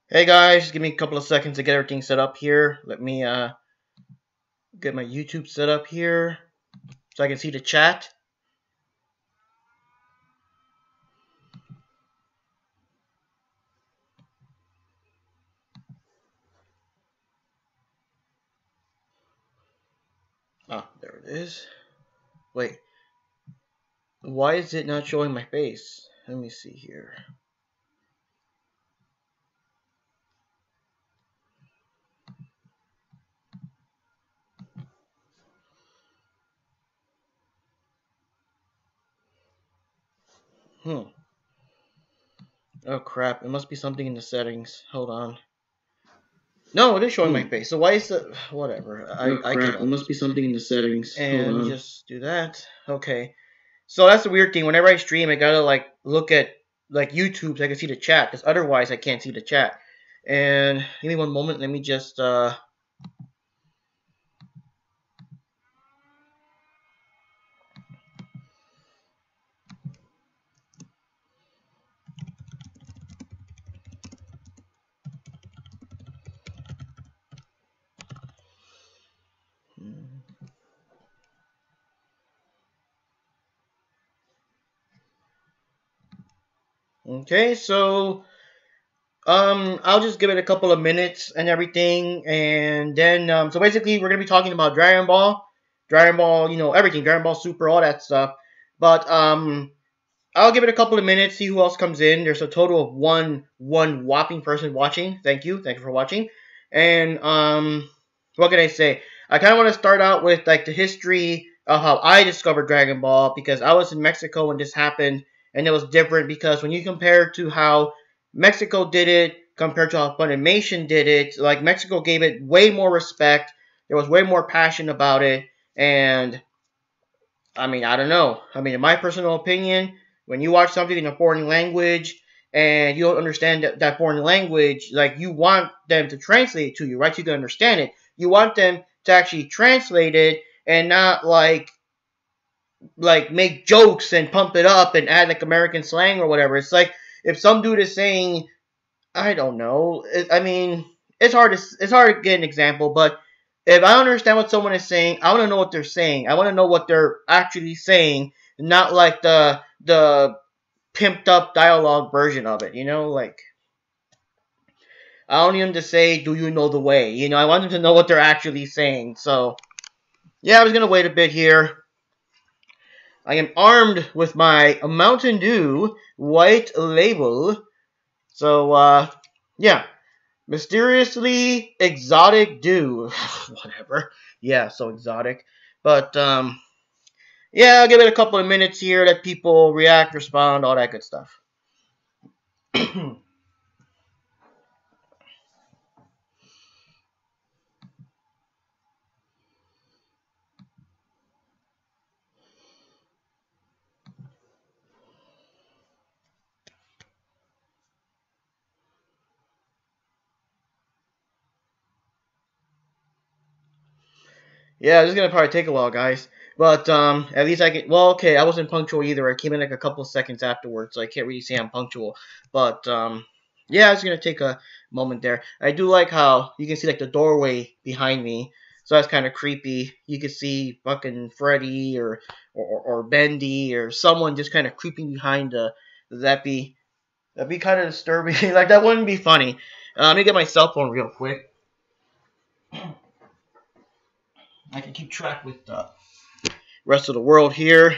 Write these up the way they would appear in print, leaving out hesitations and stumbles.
Hey guys, just give me a couple of seconds to get everything set up here. Let me get my YouTube set up here so I can see the chat. Ah, there it is. Wait, why is it not showing my face? Let me see here. Hmm. Oh crap, it must be something in the settings. Hold on. No, it is showing my face. So why is the whatever? I give Crap, up. it must be something in the settings. And Hold on. just do that. Okay. So that's the weird thing. Whenever I stream, I gotta like look at like YouTube so I can see the chat, because otherwise I can't see the chat. And give me one moment. Let me just okay. So I'll just give it a couple of minutes and everything, and then so basically we're gonna be talking about Dragon Ball, everything, Dragon Ball Super, all that stuff. But I'll give it a couple of minutes, see who else comes in. There's a total of one whopping person watching. Thank you for watching. And what can I say? I kind of want to start out with like the history of how I discovered Dragon Ball, because I was in Mexico when this happened, and it was different because when you compare to how Mexico did it compared to how Funimation did it, like Mexico gave it way more respect. There was way more passion about it, and I mean, I don't know. I mean, in my personal opinion, when you watch something in a foreign language and you don't understand that foreign language, like you want them to translate it to you, right? So you can understand it. You want them to actually translate it and not like make jokes and pump it up and add like American slang or whatever. It's like if some dude is saying, I don't know. I mean, it's hard to get an example, but if I understand what someone is saying, I want to know what they're saying. I want to know what they're actually saying, not like the pimped up dialogue version of it. Like I don't need them to say, "Do you know the way?" I want them to know what they're actually saying. So yeah, I was gonna wait a bit here. I am armed with my Mountain Dew white label. So yeah. Mysteriously exotic dew. Whatever. Yeah, so exotic. But yeah, I'll give it a couple of minutes here, let people react, respond, all that good stuff. Yeah, this is gonna probably take a while, guys. But at least I can. Well, okay, I wasn't punctual either. I came in like a couple of seconds afterwards, so I can't really say I'm punctual. But yeah, it's gonna take a moment there. I do like how you can see like the doorway behind me, so that's kind of creepy. You can see fucking Freddy or Bendy or someone just kind of creeping behind the. That'd be kind of disturbing. Like that wouldn't be funny. Let me get my cell phone real quick. I can keep track with the rest of the world here.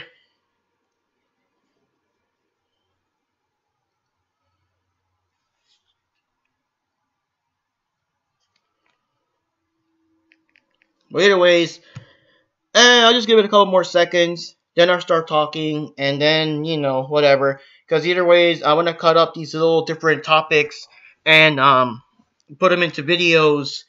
But either ways, I'll just give it a couple more seconds. Then I'll start talking, and then whatever. Because either ways, I want to cut up these little different topics and put them into videos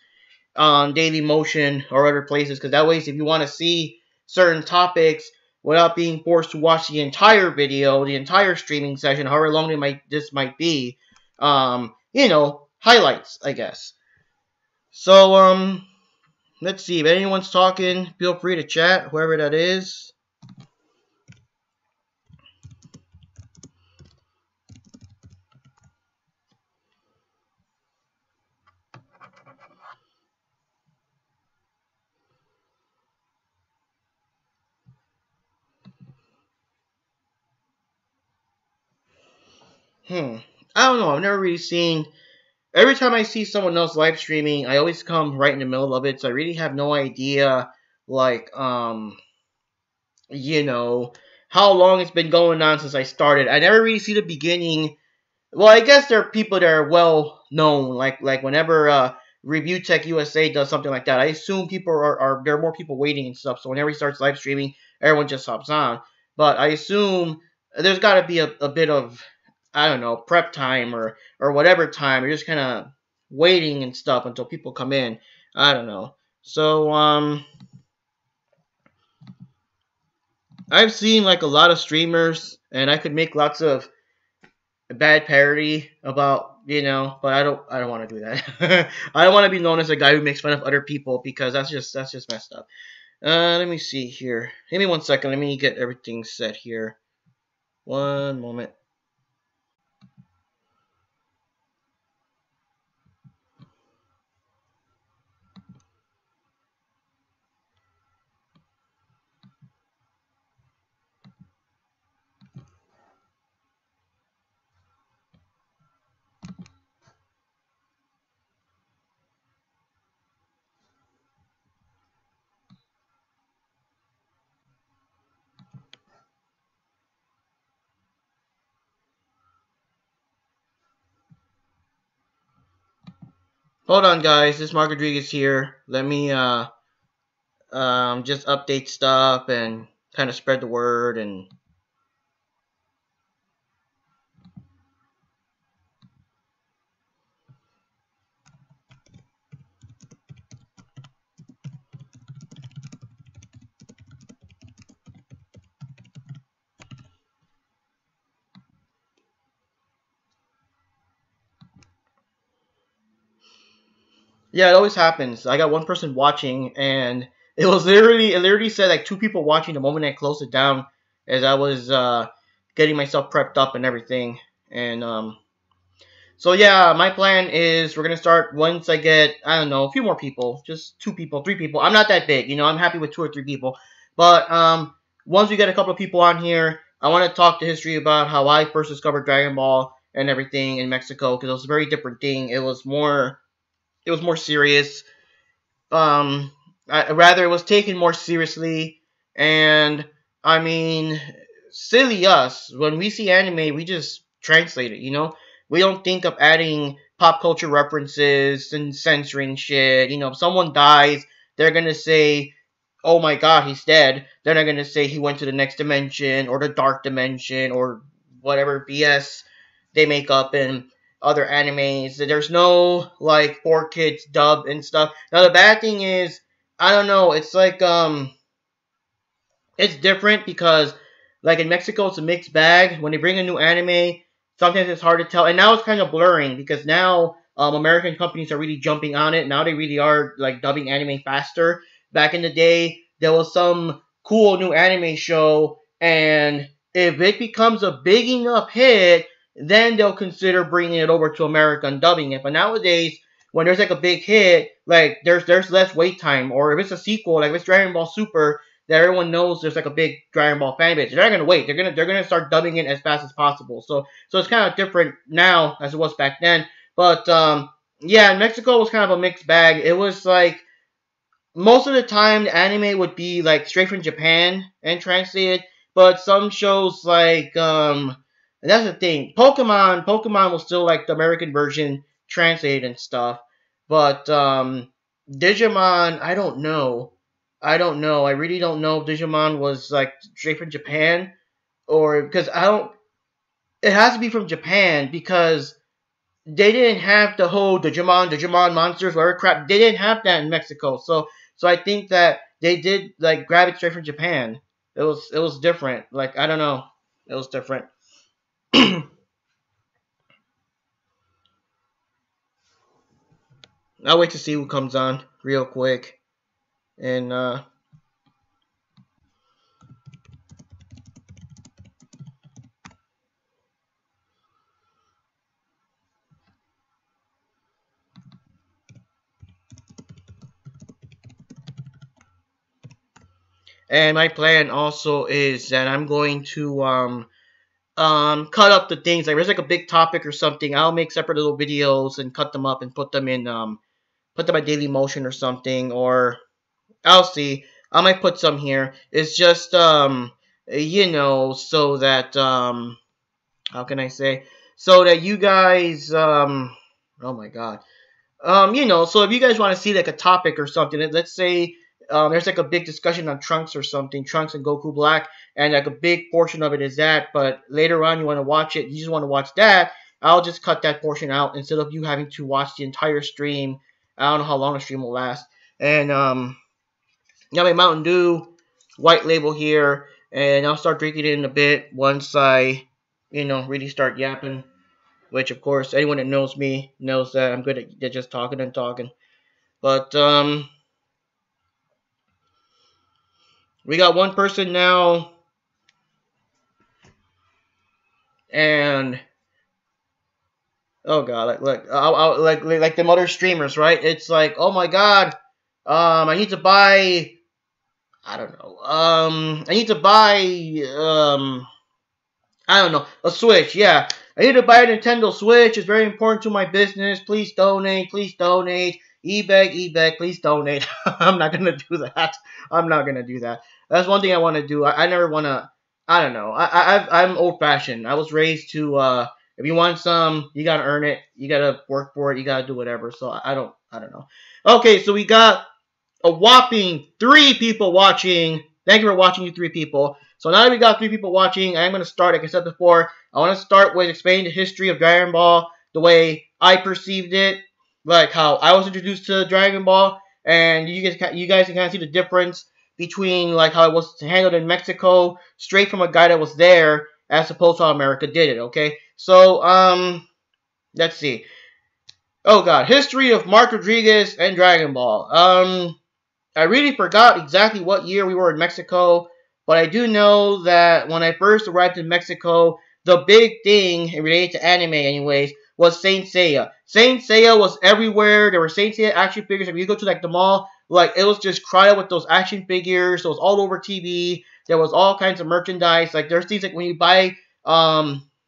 on Daily Motion or other places. Because that way, if you want to see certain topics without being forced to watch the entire video, the entire streaming session, however long this might be, highlights, I guess. So let's see if anyone's talking. Feel free to chat, whoever that is. Hmm. I don't know. I've never really seen. Every time I see someone else live streaming, I always come right in the middle of it. So I really have no idea, like, you know, how long it's been going on since I started. I never really see the beginning. Well, I guess there are people that are well known, like whenever Review Tech USA does something like that. I assume people are there are more people waiting and stuff. So whenever he starts live streaming, everyone just hops on. But I assume there's got to be a bit of, I don't know, prep time or whatever time. You're just kind of waiting and stuff until people come in. I don't know. So I've seen like a lot of streamers, and I could make lots of bad parody about, but I don't want to do that. I don't want to be known as a guy who makes fun of other people, because that's just messed up. Let me see here. Give me 1 second. Let me get everything set here. One moment. Hold on, guys. This is Mark Rodriguez here. Let me just update stuff and kind of spread the word. And yeah, it always happens. I got one person watching, and it literally said like two people watching the moment I closed it down, as I was getting myself prepped up and everything. And so yeah, my plan is we're gonna start once I get, I don't know, a few more people, just 2 people, 3 people. I'm not that big, I'm happy with 2 or 3 people. But once we get a couple of people on here, I want to talk the history about how I first discovered Dragon Ball and everything in Mexico, because it was a very different thing. It was more serious. Rather, it was taken more seriously. And I mean, silly us, when we see anime, we just translate it. We don't think of adding pop culture references and censoring shit. If someone dies, they're gonna say, oh my god, he's dead. They're not gonna say he went to the next dimension or the dark dimension or whatever BS they make up in other animes. There's no like 4 kids dub and stuff. Now the bad thing is, I don't know, it's like it's different because, like, in Mexico, it's a mixed bag. When they bring a new anime, sometimes it's hard to tell. And now it's kind of blurring because now American companies are really jumping on it. Now they really are like dubbing anime faster. Back in the day, there was some cool new anime show, and if it becomes a big enough hit, then they'll consider bringing it over to America and dubbing it. But nowadays, when there's like a big hit, like there's less wait time. Or if it's a sequel, like if it's Dragon Ball Super, that everyone knows there's like a big Dragon Ball fan base. They're not gonna wait. They're gonna start dubbing it as fast as possible. So it's kind of different now as it was back then. But yeah, Mexico was kind of a mixed bag. It was like most of the time the anime would be like straight from Japan and translated, but some shows like and that's the thing. Pokemon was still like the American version translated and stuff. But Digimon, I don't know. I don't know. I really don't know if Digimon was like straight from Japan, or because I don't. It has to be from Japan because they didn't have the whole Digimon monsters, whatever crap. They didn't have that in Mexico. So I think that they did like grab it straight from Japan. It was different. Like, I don't know. It was different. I'll wait to see who comes on real quick. And my plan also is that I'm going to cut up the things. Like there's like a big topic or something, I'll make separate little videos and cut them up and put them in put them at Daily Motion or something, or I'll see. I might put some here. It's just so that how can I say, so that you guys oh my god, so if you guys want to see like a topic or something, let's say there's like a big discussion on Trunks or something, Trunks and Goku Black, and like a big portion of it is that, but later on you want to watch it, you just want to watch that, I'll just cut that portion out instead of you having to watch the entire stream. I don't know how long the stream will last. And got my Mountain Dew white label here, and I'll start drinking it in a bit once I, really start yapping. Which, of course, anyone that knows me knows that I'm good at just talking and talking. But we got one person now, and oh god, like the other streamers, right? It's like, oh my god, I need to buy. I don't know. I need to buy. I don't know, a Switch. Yeah, I need to buy a Nintendo Switch. It's very important to my business. Please donate. Please donate. eBay, please donate. I'm not gonna do that. I'm not gonna do that. That's one thing I want to do. I never want to. I don't know. I'm old fashioned. I was raised to. If you want some, you gotta earn it. You gotta work for it. You gotta do whatever. So I don't know. Okay, so we got a whopping 3 people watching. Thank you for watching, you 3 people. So now that we got 3 people watching, I'm going to start, like I said before, I want to start with explaining the history of Dragon Ball, the way I perceived it, like how I was introduced to Dragon Ball, and you guys can kind of see the difference between like how it was handled in Mexico, straight from a guy that was there, as opposed to how America did it, okay? So, let's see. Oh god, history of Mark Rodriguez and Dragon Ball. I really forgot exactly what year we were in Mexico, but I do know that when I first arrived in Mexico, the big thing related to anime anyways was Saint Seiya. Saint Seiya was everywhere. There were Saint Seiya action figures. If you go to like the mall, like it was just crowded with those action figures. It was all over TV. There was all kinds of merchandise. Like there's things like when you buy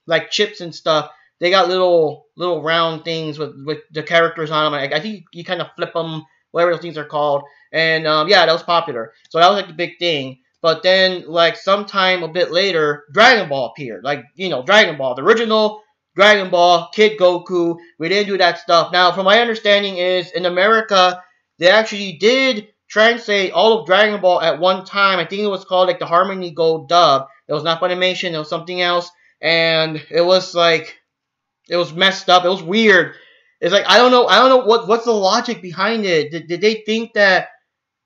like chips and stuff, they got little round things with the characters on them. I think you kind of flip them, whatever those things are called. And yeah, that was popular. So that was like the big thing. But then, like sometime a bit later, Dragon Ball appeared. Like, Dragon Ball, the original Dragon Ball, Kid Goku. We didn't do that stuff. Now, from my understanding is, in America, they actually did translate all of Dragon Ball at one time. I think it was called like the Harmony Gold dub. It was not Funimation. It was something else. And it was like, it was messed up. It was weird. It's like, I don't know what's the logic behind it. Did they think that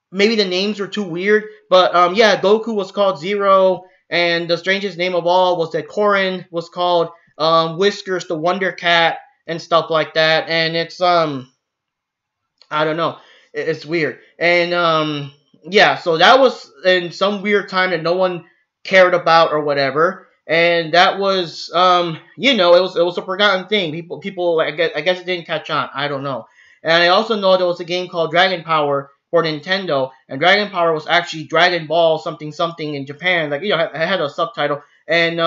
maybe the names were too weird? But yeah, Goku was called Zero, and the strangest name of all was that Korin was called Whiskers the Wonder Cat and stuff like that. And it's I don't know, it's weird. And yeah, so that was in some weird time that no one cared about or whatever. And that was it was a forgotten thing. People I guess it didn't catch on. I don't know. And I also know there was a game called Dragon Power for Nintendo, and Dragon Power was actually Dragon Ball something something in Japan. Like, it had a subtitle, and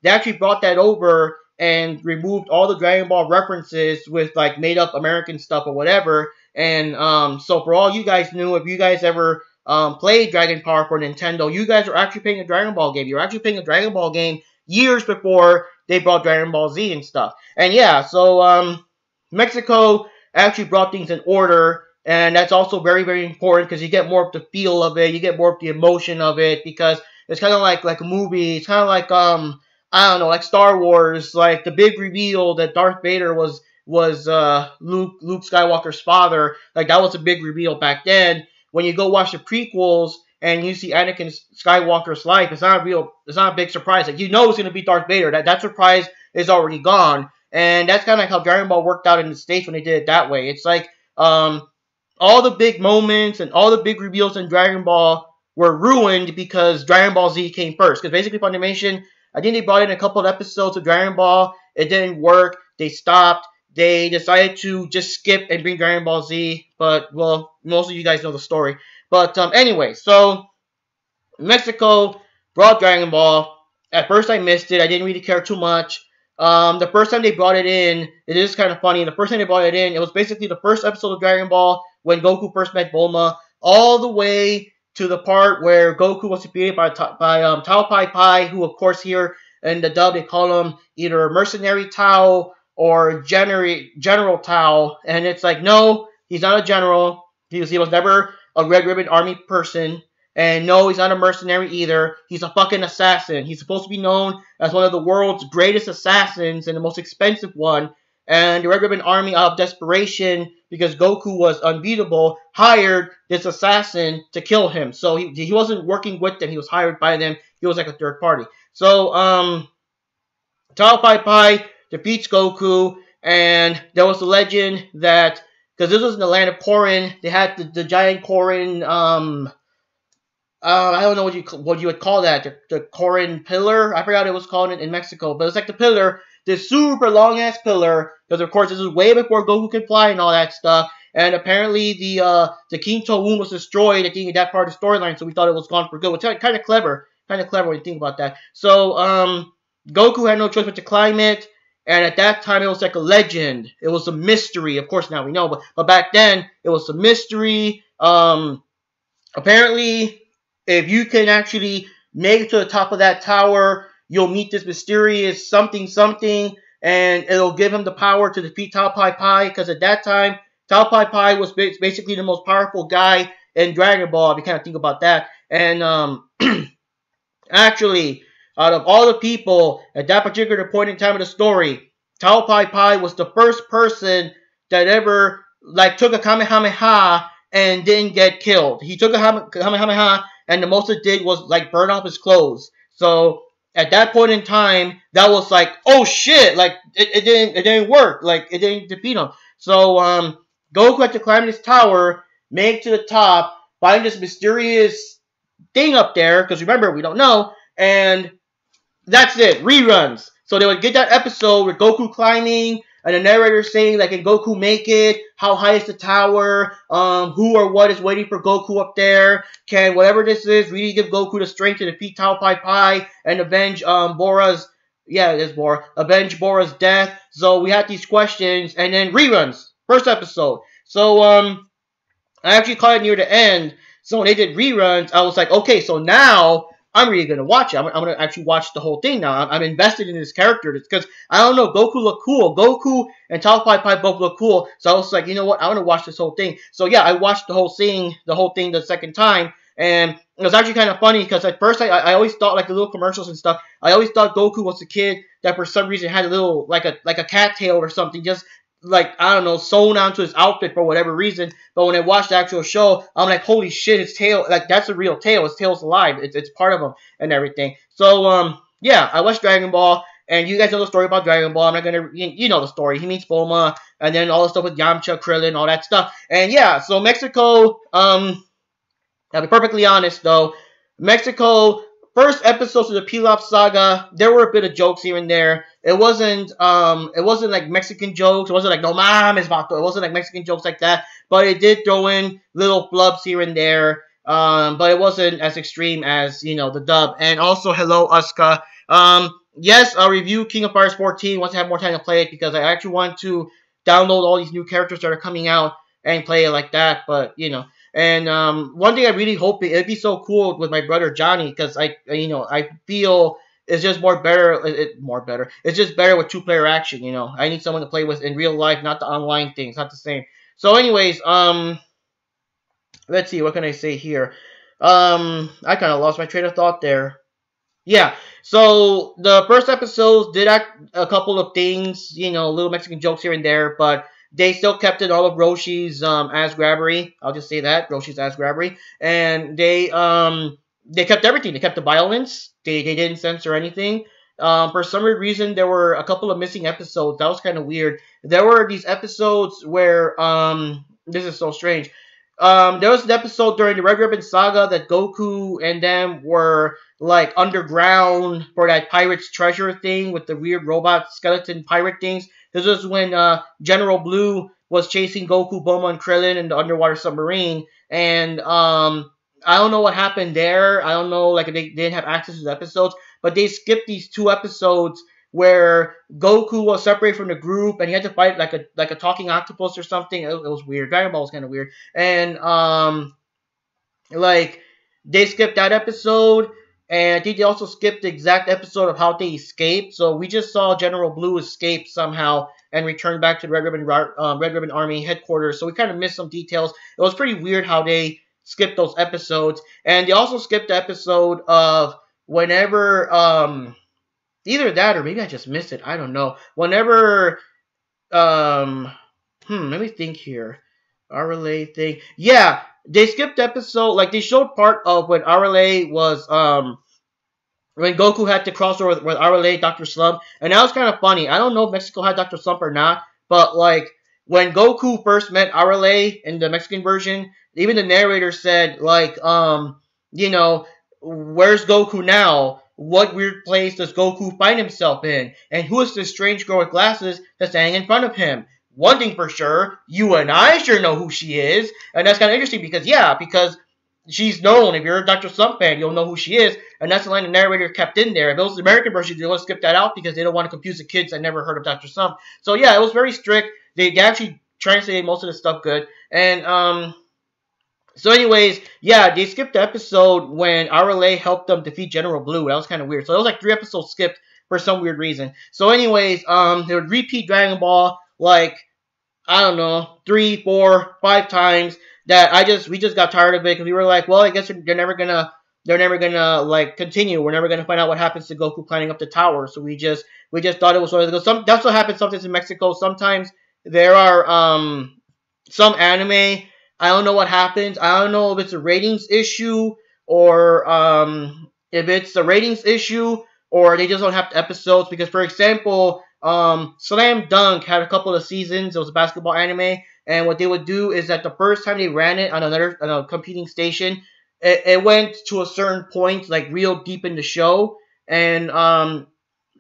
they actually brought that over and removed all the Dragon Ball references with like made up American stuff or whatever. And so for all you guys knew, if you guys ever played Dragon Power for Nintendo, you guys are actually playing a Dragon Ball game. You're actually playing a Dragon Ball game years before they brought Dragon Ball Z and stuff. And yeah, so Mexico actually brought things in order. And that's also very, very important because you get more of the feel of it. You get more of the emotion of it because it's kind of like a movie. It's kind of like, I don't know, like Star Wars. Like the big reveal that Darth Vader was Luke Skywalker's father. Like that was a big reveal back then. When you go watch the prequels and you see Anakin Skywalker's life, it's not a big surprise. Like, it's going to be Darth Vader. That surprise is already gone. And that's kind of like how Dragon Ball worked out in the States when they did it that way. It's like, all the big moments and all the big reveals in Dragon Ball were ruined because Dragon Ball Z came first. Because basically Funimation, I think they brought in a couple of episodes of Dragon Ball. It didn't work. They stopped. They decided to just skip and bring Dragon Ball Z. But, well, most of you guys know the story. But anyway, so Mexico brought Dragon Ball. At first, I missed it. I didn't really care too much. The first time they brought it in, it is kind of funny. The first time they brought it in, it was basically the first episode of Dragon Ball when Goku first met Bulma, all the way to the part where Goku was defeated by Tao Pai Pai, who of course here in the dub they call him either Mercenary Tao or General Tao, and it's like no, he's not a general. He was never a Red Ribbon Army person. And no, he's not a mercenary either. He's a fucking assassin. He's supposed to be known as one of the world's greatest assassins and the most expensive one. And the Red Ribbon Army, out of desperation, because Goku was unbeatable, hired this assassin to kill him. So he wasn't working with them. He was hired by them. He was like a third party. So, Tao Pai Pai defeats Goku. And there was a legend that, because this was in the land of Korin, they had the giant Korin, I don't know what you would call that. The Corin pillar. I forgot what it was called in Mexico, but it's like the pillar, this super long ass pillar. Because of course this is way before Goku could fly and all that stuff. And apparently the Quinto Wound was destroyed at the end of that part of the storyline, so we thought it was gone for good. Which is kind of clever when you think about that. So Goku had no choice but to climb it. And at that time, it was like a legend. It was a mystery. Of course, now we know, but back then, it was a mystery. Apparently, if you can actually make it to the top of that tower, you'll meet this mysterious something something, and it'll give him the power to defeat Tao Pai Pai, because at that time, Tao Pai Pai was basically the most powerful guy in Dragon Ball, if you kind of think about that. And actually, out of all the people at that particular point in time of the story, Tao Pai Pai was the first person that ever took a Kamehameha and didn't get killed. He took a Kamehameha, and the most it did was burn off his clothes. So at that point in time, that was like, oh shit, it didn't work, it didn't defeat him. So Goku had to climb this tower, make it to the top, find this mysterious thing up there, because remember, we don't know, and that's it, reruns. So they would get that episode with Goku climbing, and the narrator saying, can Goku make it? How high is the tower? Who or what is waiting for Goku up there? Can whatever this is really give Goku the strength to defeat Tao Pai Pai and avenge Bora's, yeah, it is Bora, avenge Bora's death? So we had these questions, and then reruns, first episode. So I actually caught it near the end. So when they did reruns, I was like, okay, so now I'm really going to watch it. I'm going to actually watch the whole thing now. I'm invested in this character because, I don't know, Goku looked cool. Goku and Tao Pai Pai both look cool. So I was like, you know what? I want to watch this whole thing. So yeah, I watched the whole thing the second time. And it was actually kind of funny because at first I always thought, the little commercials and stuff, I always thought Goku was a kid that for some reason had a little, like a cattail or something, just I don't know, sewn onto his outfit for whatever reason. But when I watched the actual show, I'm like, holy shit, his tail, that's a real tail. His tail's alive. It's part of him and everything. So, yeah, I watched Dragon Ball, and you guys know the story about Dragon Ball. I'm not gonna, you know the story. He meets Bulma, and then all the stuff with Yamcha, Krillin, all that stuff. And yeah, so Mexico, I'll be perfectly honest though, Mexico, first episodes of the Pilaf saga, there were a bit of jokes here and there. It wasn't like Mexican jokes. It wasn't like no mames vato. It wasn't like Mexican jokes like that. But it did throw in little flubs here and there. But it wasn't as extreme as, the dub. And also, hello, Asuka. Yes, I'll review King of Fighters 14 once I have more time to play it, because I actually want to download all these new characters that are coming out and play it like that. But, And one thing I really hope it'd be so cool with my brother Johnny, because I feel it's just better. It's just better with two-player action. I need someone to play with in real life, not the online things, not the same. So, anyways, let's see, what can I say here? I kind of lost my train of thought there. Yeah, so the first episodes did act a couple of things, little Mexican jokes here and there, but they still kept it all of Roshi's ass grabbery. I'll just say that, Roshi's ass grabbery. And they kept everything. They kept the violence. They didn't censor anything. For some weird reason, there were a couple of missing episodes. That was kind of weird. There were these episodes where, this is so strange. There was an episode during the Red Ribbon Saga that Goku and them were, underground for that pirate's treasure thing with the weird robot skeleton pirate things. This was when General Blue was chasing Goku, Bulma, and Krillin in the underwater submarine. And I don't know what happened there. I don't know, like they didn't have access to the episodes, but they skipped these two episodes where Goku was separated from the group and he had to fight like a talking octopus or something. It was weird. Dragon Ball was kind of weird, and like they skipped that episode, and I think they also skipped the exact episode of how they escaped. So we just saw General Blue escape somehow and return back to the Red Ribbon Army headquarters. So we kind of missed some details. It was pretty weird how they skipped those episodes, and they also skipped the episode of whenever either that or maybe I just missed it. I don't know. Whenever um let me think here. RLA thing. Yeah, they skipped episode. Like they showed part of when RLA was when Goku had to cross over with RLA, Dr. Slump, and that was kind of funny. I don't know if Mexico had Dr. Slump or not, but like when Goku first met RLA in the Mexican version, even the narrator said like you know, where's Goku now? What weird place does Goku find himself in? And who is this strange girl with glasses that's standing in front of him? One thing for sure, you and I sure know who she is, and that's kind of interesting because she's known. If you're a Dr. Slump fan, you'll know who she is, and that's the line the narrator kept in there. If it was the American version, they want to skip that out because they don't want to confuse the kids that never heard of Dr. Slump. So yeah, it was very strict. They actually translated most of the stuff good, and so anyways, yeah, they skipped the episode when RLA helped them defeat General Blue. That was kind of weird. So it was like 3 episodes skipped for some weird reason. So anyways, they would repeat Dragon Ball like I don't know, 3, 4, 5 times that we just got tired of it because we were like, well, I guess they're never gonna like continue. We're never gonna find out what happens to Goku climbing up the tower. So we just thought it was one of those. That's what happens sometimes in Mexico. Sometimes there are some anime. I don't know what happens. I don't know if it's a ratings issue or if it's a ratings issue or they just don't have episodes. Because for example, Slam Dunk had a couple of seasons. It was a basketball anime, and what they would do is that the first time they ran it on a competing station, it went to a certain point, like real deep in the show, and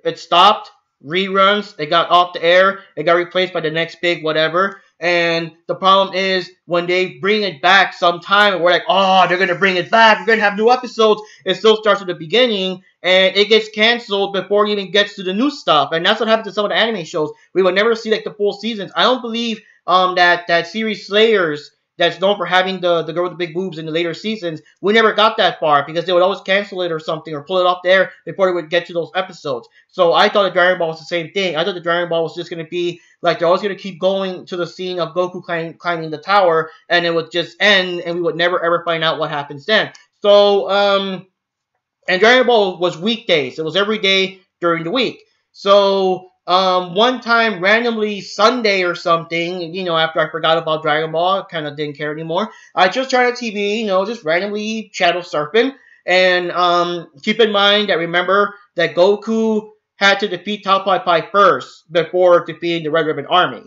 it stopped, reruns, it got off the air, it got replaced by the next big whatever. And the problem is when they bring it back sometime, we're like, oh, they're gonna bring it back, we're gonna have new episodes. It still starts at the beginning, and it gets canceled before it even gets to the new stuff. And that's what happens to some of the anime shows. We will never see like the full seasons. I don't believe that series Slayers that's known for having the girl with the big boobs in the later seasons, we never got that far because they would always cancel it or something or pull it off there before they would get to those episodes. So I thought the Dragon Ball was the same thing. I thought the Dragon Ball was just going to be like they're always going to keep going to the scene of Goku climbing the tower, and it would just end, and we would never ever find out what happens then. So and Dragon Ball was weekdays. It was every day during the week. So one time randomly Sunday or something, after I forgot about Dragon Ball, kind of didn't care anymore. I just turned on TV, just randomly channel surfing. And keep in mind that remember that Goku had to defeat Tao Pai Pai first before defeating the Red Ribbon Army,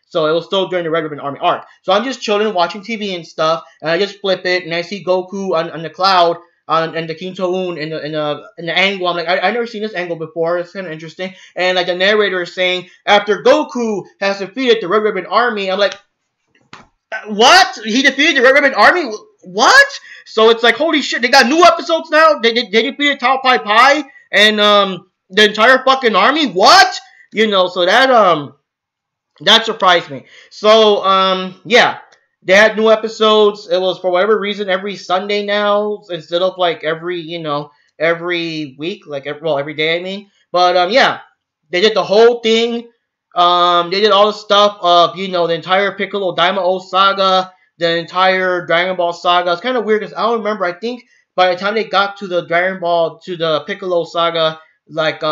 So it was still during the Red Ribbon Army arc. So I'm just chilling, watching TV and stuff, and I just flip it, and I see Goku on the cloud, and the Kintoon in the angle. I'm like, I've never seen this angle before. It's kind of interesting. And like the narrator is saying, after Goku has defeated the Red Ribbon Army, I'm like, what? He defeated the Red Ribbon Army? What? So it's like, holy shit, they got new episodes now? They defeated Tao Pai Pai and the entire fucking army? What? So that surprised me. So yeah. They had new episodes. It was, for whatever reason, every Sunday now instead of like every week, like every day, I mean. But yeah, they did the whole thing. They did all the stuff of the entire Piccolo Daimao saga, the entire Dragon Ball saga. It's kind of weird because I don't remember. I think by the time they got to the Piccolo saga, like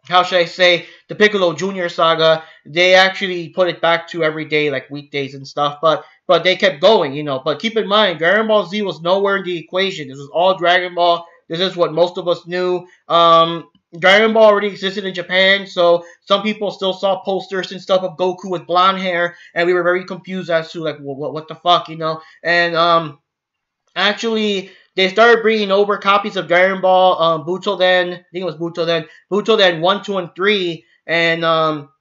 how should I say, the Piccolo Junior saga, they actually put it back to every day, like weekdays and stuff, but they kept going, But keep in mind, Dragon Ball Z was nowhere in the equation. This was all Dragon Ball. This is what most of us knew. Dragon Ball already existed in Japan, so some people still saw posters and stuff of Goku with blonde hair, and we were very confused as to, like, what the fuck, And, actually, they started bringing over copies of Dragon Ball, Butoden, I think it was Butoden 1, 2, and 3, and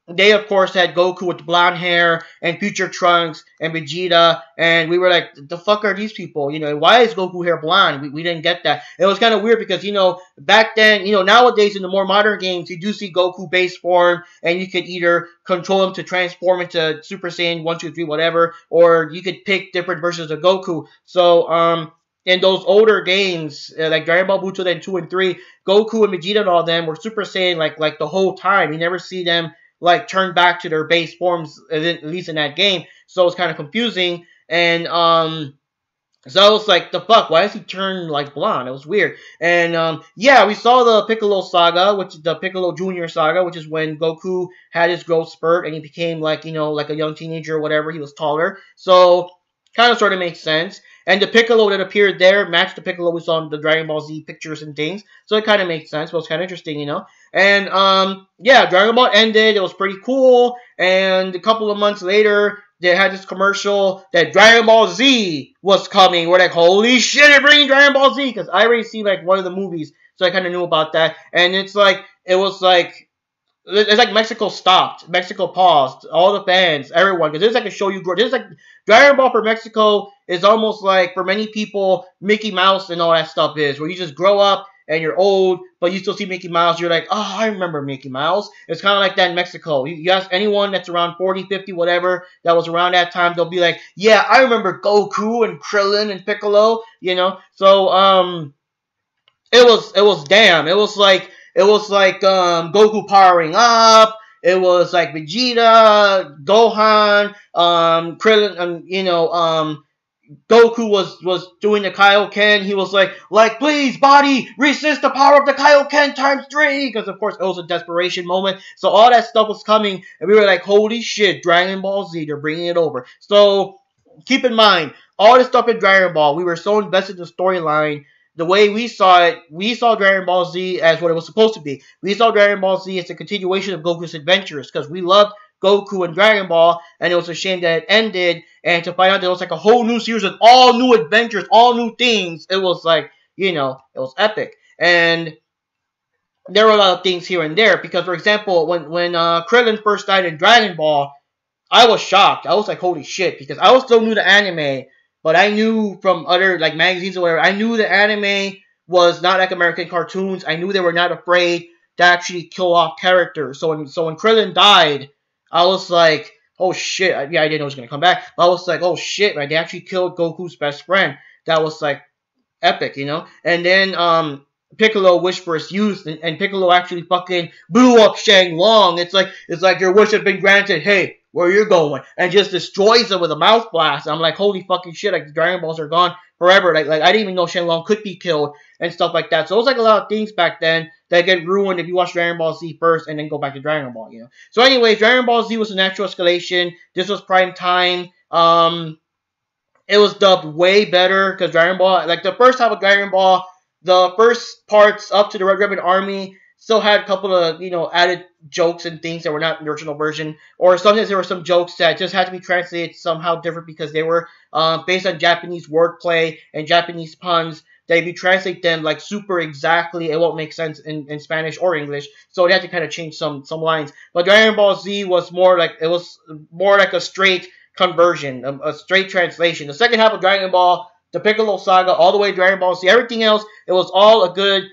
they of course had Goku with blonde hair and future Trunks and Vegeta, and we were like, the fuck are these people? You know, why is Goku hair blonde? We didn't get that. It was kind of weird because, you know, back then, you know, nowadays in the more modern games, you do see Goku base form, and you could either control him to transform into Super Saiyan 1, 2, 3, whatever, or you could pick different versions of Goku. So, in those older games, like Dragon Ball Butoden 2 and 3, Goku and Vegeta and all them were Super Saiyan like the whole time. You never see them like turn back to their base forms, at least in that game. So it's kind of confusing. And so I was like, the fuck? Why does he turn like blonde? It was weird. And yeah, we saw the Piccolo saga, which is the Piccolo Junior saga, which is when Goku had his growth spurt and he became like, you know, like a young teenager or whatever. He was taller. So kind of sort of makes sense. And the Piccolo that appeared there matched the Piccolo we saw in the Dragon Ball Z pictures and things. So it kind of makes sense. But it's kind of interesting, you know. And yeah, Dragon Ball ended. It was pretty cool. And a couple of months later, they had this commercial that Dragon Ball Z was coming. We're like, holy shit, they're bringing Dragon Ball Z. Because I already seen like one of the movies. So I kind of knew about that. And it's like, it was like Mexico stopped. Mexico paused. All the fans, everyone. Because this is like a show you grow. This is like Dragon Ball for Mexico is almost like, for many people, Mickey Mouse and all that stuff is. Where you just grow up and you're old, but you still see Mickey Mouse. You're like, oh, I remember Mickey Mouse. It's kind of like that in Mexico. You ask anyone that's around 40, 50, whatever, that was around that time, they'll be like, yeah, I remember Goku and Krillin and Piccolo, you know? So, it was damn. It was like Goku powering up. It was like Vegeta, Gohan, Krillin, you know, Goku was doing the Kaioken. He was like, please, body, resist the power of the Kaioken times 3. Because, of course, it was a desperation moment. So all that stuff was coming. And we were like, holy shit, Dragon Ball Z, they're bringing it over. So keep in mind, all this stuff in Dragon Ball, we were so invested in the storyline. The way we saw Dragon Ball Z as what it was supposed to be. We saw Dragon Ball Z as a continuation of Goku's adventures. Because we loved Goku and Dragon Ball, and it was a shame that it ended, and to find out that it was like a whole new series with all new adventures, all new things, it was like, you know, it was epic. And there were a lot of things here and there, because, for example, when Krillin first died in Dragon Ball, I was shocked. I was like, holy shit, because I was still new to anime, but I knew from other, like, magazines or whatever, I knew the anime was not like American cartoons. I knew they were not afraid to actually kill off characters. So when Krillin died, I was like, oh shit. Yeah, I didn't know it was going to come back. But I was like, oh shit, right? They actually killed Goku's best friend. That was like epic, you know? And then Piccolo wished for his youth, and Piccolo actually fucking blew up Shenlong. It's like your wish has been granted. Hey, where you're going? And just destroys him with a mouth blast. I'm like, holy fucking shit, like the Dragon Balls are gone forever. Like I didn't even know Shenlong could be killed and stuff like that. So it was like a lot of things back then that get ruined if you watch Dragon Ball Z first and then go back to Dragon Ball, you know. So anyways, Dragon Ball Z was a natural escalation. This was prime time. It was dubbed way better because Dragon Ball, like the first half of Dragon Ball, the first parts up to the Red Ribbon Army still had a couple of, you know, added jokes and things that were not in the original version. Or sometimes there were some jokes that just had to be translated somehow different because they were based on Japanese wordplay and Japanese puns. That if you translate them like super exactly, it won't make sense in Spanish or English. So they had to kind of change some lines. But Dragon Ball Z was more like a straight conversion, a straight translation. The second half of Dragon Ball, the Piccolo saga, all the way to Dragon Ball Z, everything else, it was all a good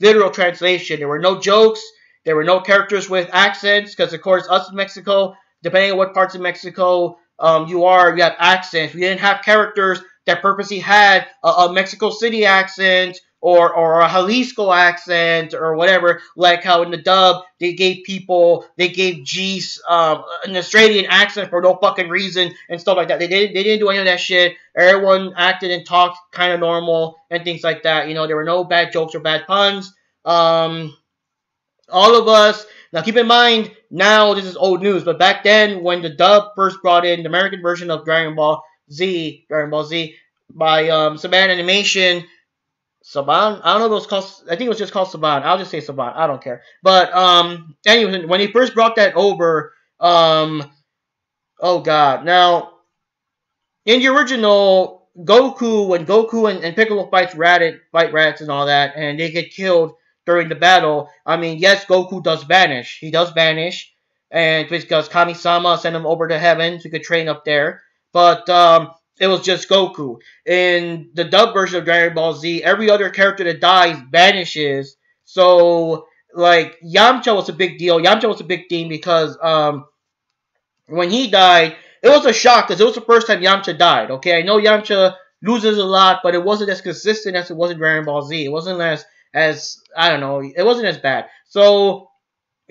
literal translation. There were no jokes. There were no characters with accents because, of course, us in Mexico, depending on what parts of Mexico you have accents. We didn't have characters that purposely had a Mexico City accent or a Jalisco accent or whatever, like how in the dub they gave G's an Australian accent for no fucking reason and stuff like that. They didn't do any of that shit. Everyone acted and talked kind of normal and things like that. You know, there were no bad jokes or bad puns. All of us, now keep in mind, now this is old news, but back then when the dub first brought in the American version of Dragon Ball Z by Saban Animation, Saban, I don't know if it was called, I think it was just called Saban. I'll just say Saban, I don't care. But anyway, when he first brought that over, oh god, now in the original Goku, when Goku and Piccolo fight rats and all that, and they get killed during the battle, I mean, yes, Goku does vanish. He does vanish. and because Kami-sama sent him over to heaven so he could train up there. But it was just Goku. In the dub version of Dragon Ball Z, every other character that dies vanishes. So like Yamcha was a big deal. Yamcha was a big thing because when he died, it was a shock because it was the first time Yamcha died. Okay, I know Yamcha loses a lot, but it wasn't as consistent as it was in Dragon Ball Z. It wasn't as I don't know. It wasn't as bad. So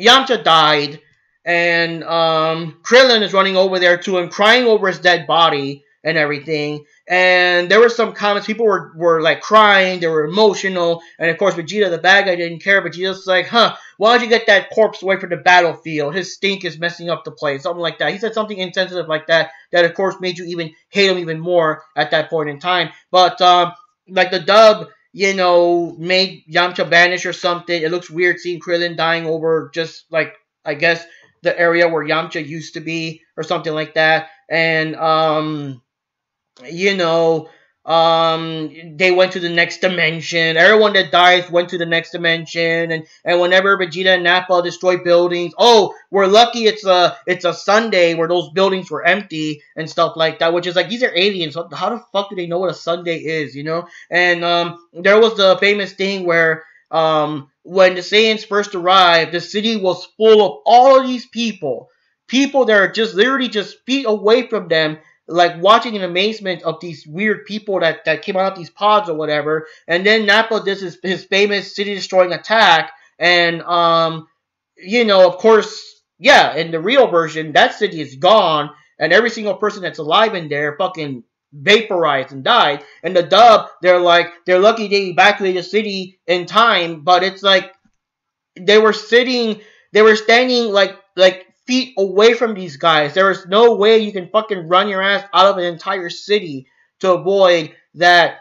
Yamcha died, and Krillin is running over there to him, crying over his dead body and everything. And there were some comments. People were like crying. They were emotional. And of course, Vegeta, the bad guy, didn't care. Vegeta's like, huh, why don't you get that corpse away from the battlefield? His stink is messing up the place. Something like that. He said something insensitive like that. That, of course, made you even hate him even more at that point in time. But, like the dub, made Yamcha vanish or something. It looks weird seeing Krillin dying over just like, I guess, the area where Yamcha used to be or something like that. And, you know, they went to the next dimension. Everyone that dies went to the next dimension, and whenever Vegeta and Nappa destroy buildings, oh, we're lucky it's a Sunday where those buildings were empty and stuff like that. Which is like, these are aliens. How the fuck do they know what a Sunday is? And there was the famous thing where when the Saiyans first arrived, the city was full of all of these people that are just literally just feet away from them, like watching in amazement of these weird people that came out of these pods or whatever. And then Nappa does his famous city destroying attack, and of course, yeah, in the real version, that city is gone, and every single person that's alive in there fucking vaporized and died. And the dub, they're lucky they evacuated the city in time, but it's like they were standing like feet away from these guys. There is no way you can fucking run your ass out of an entire city to avoid that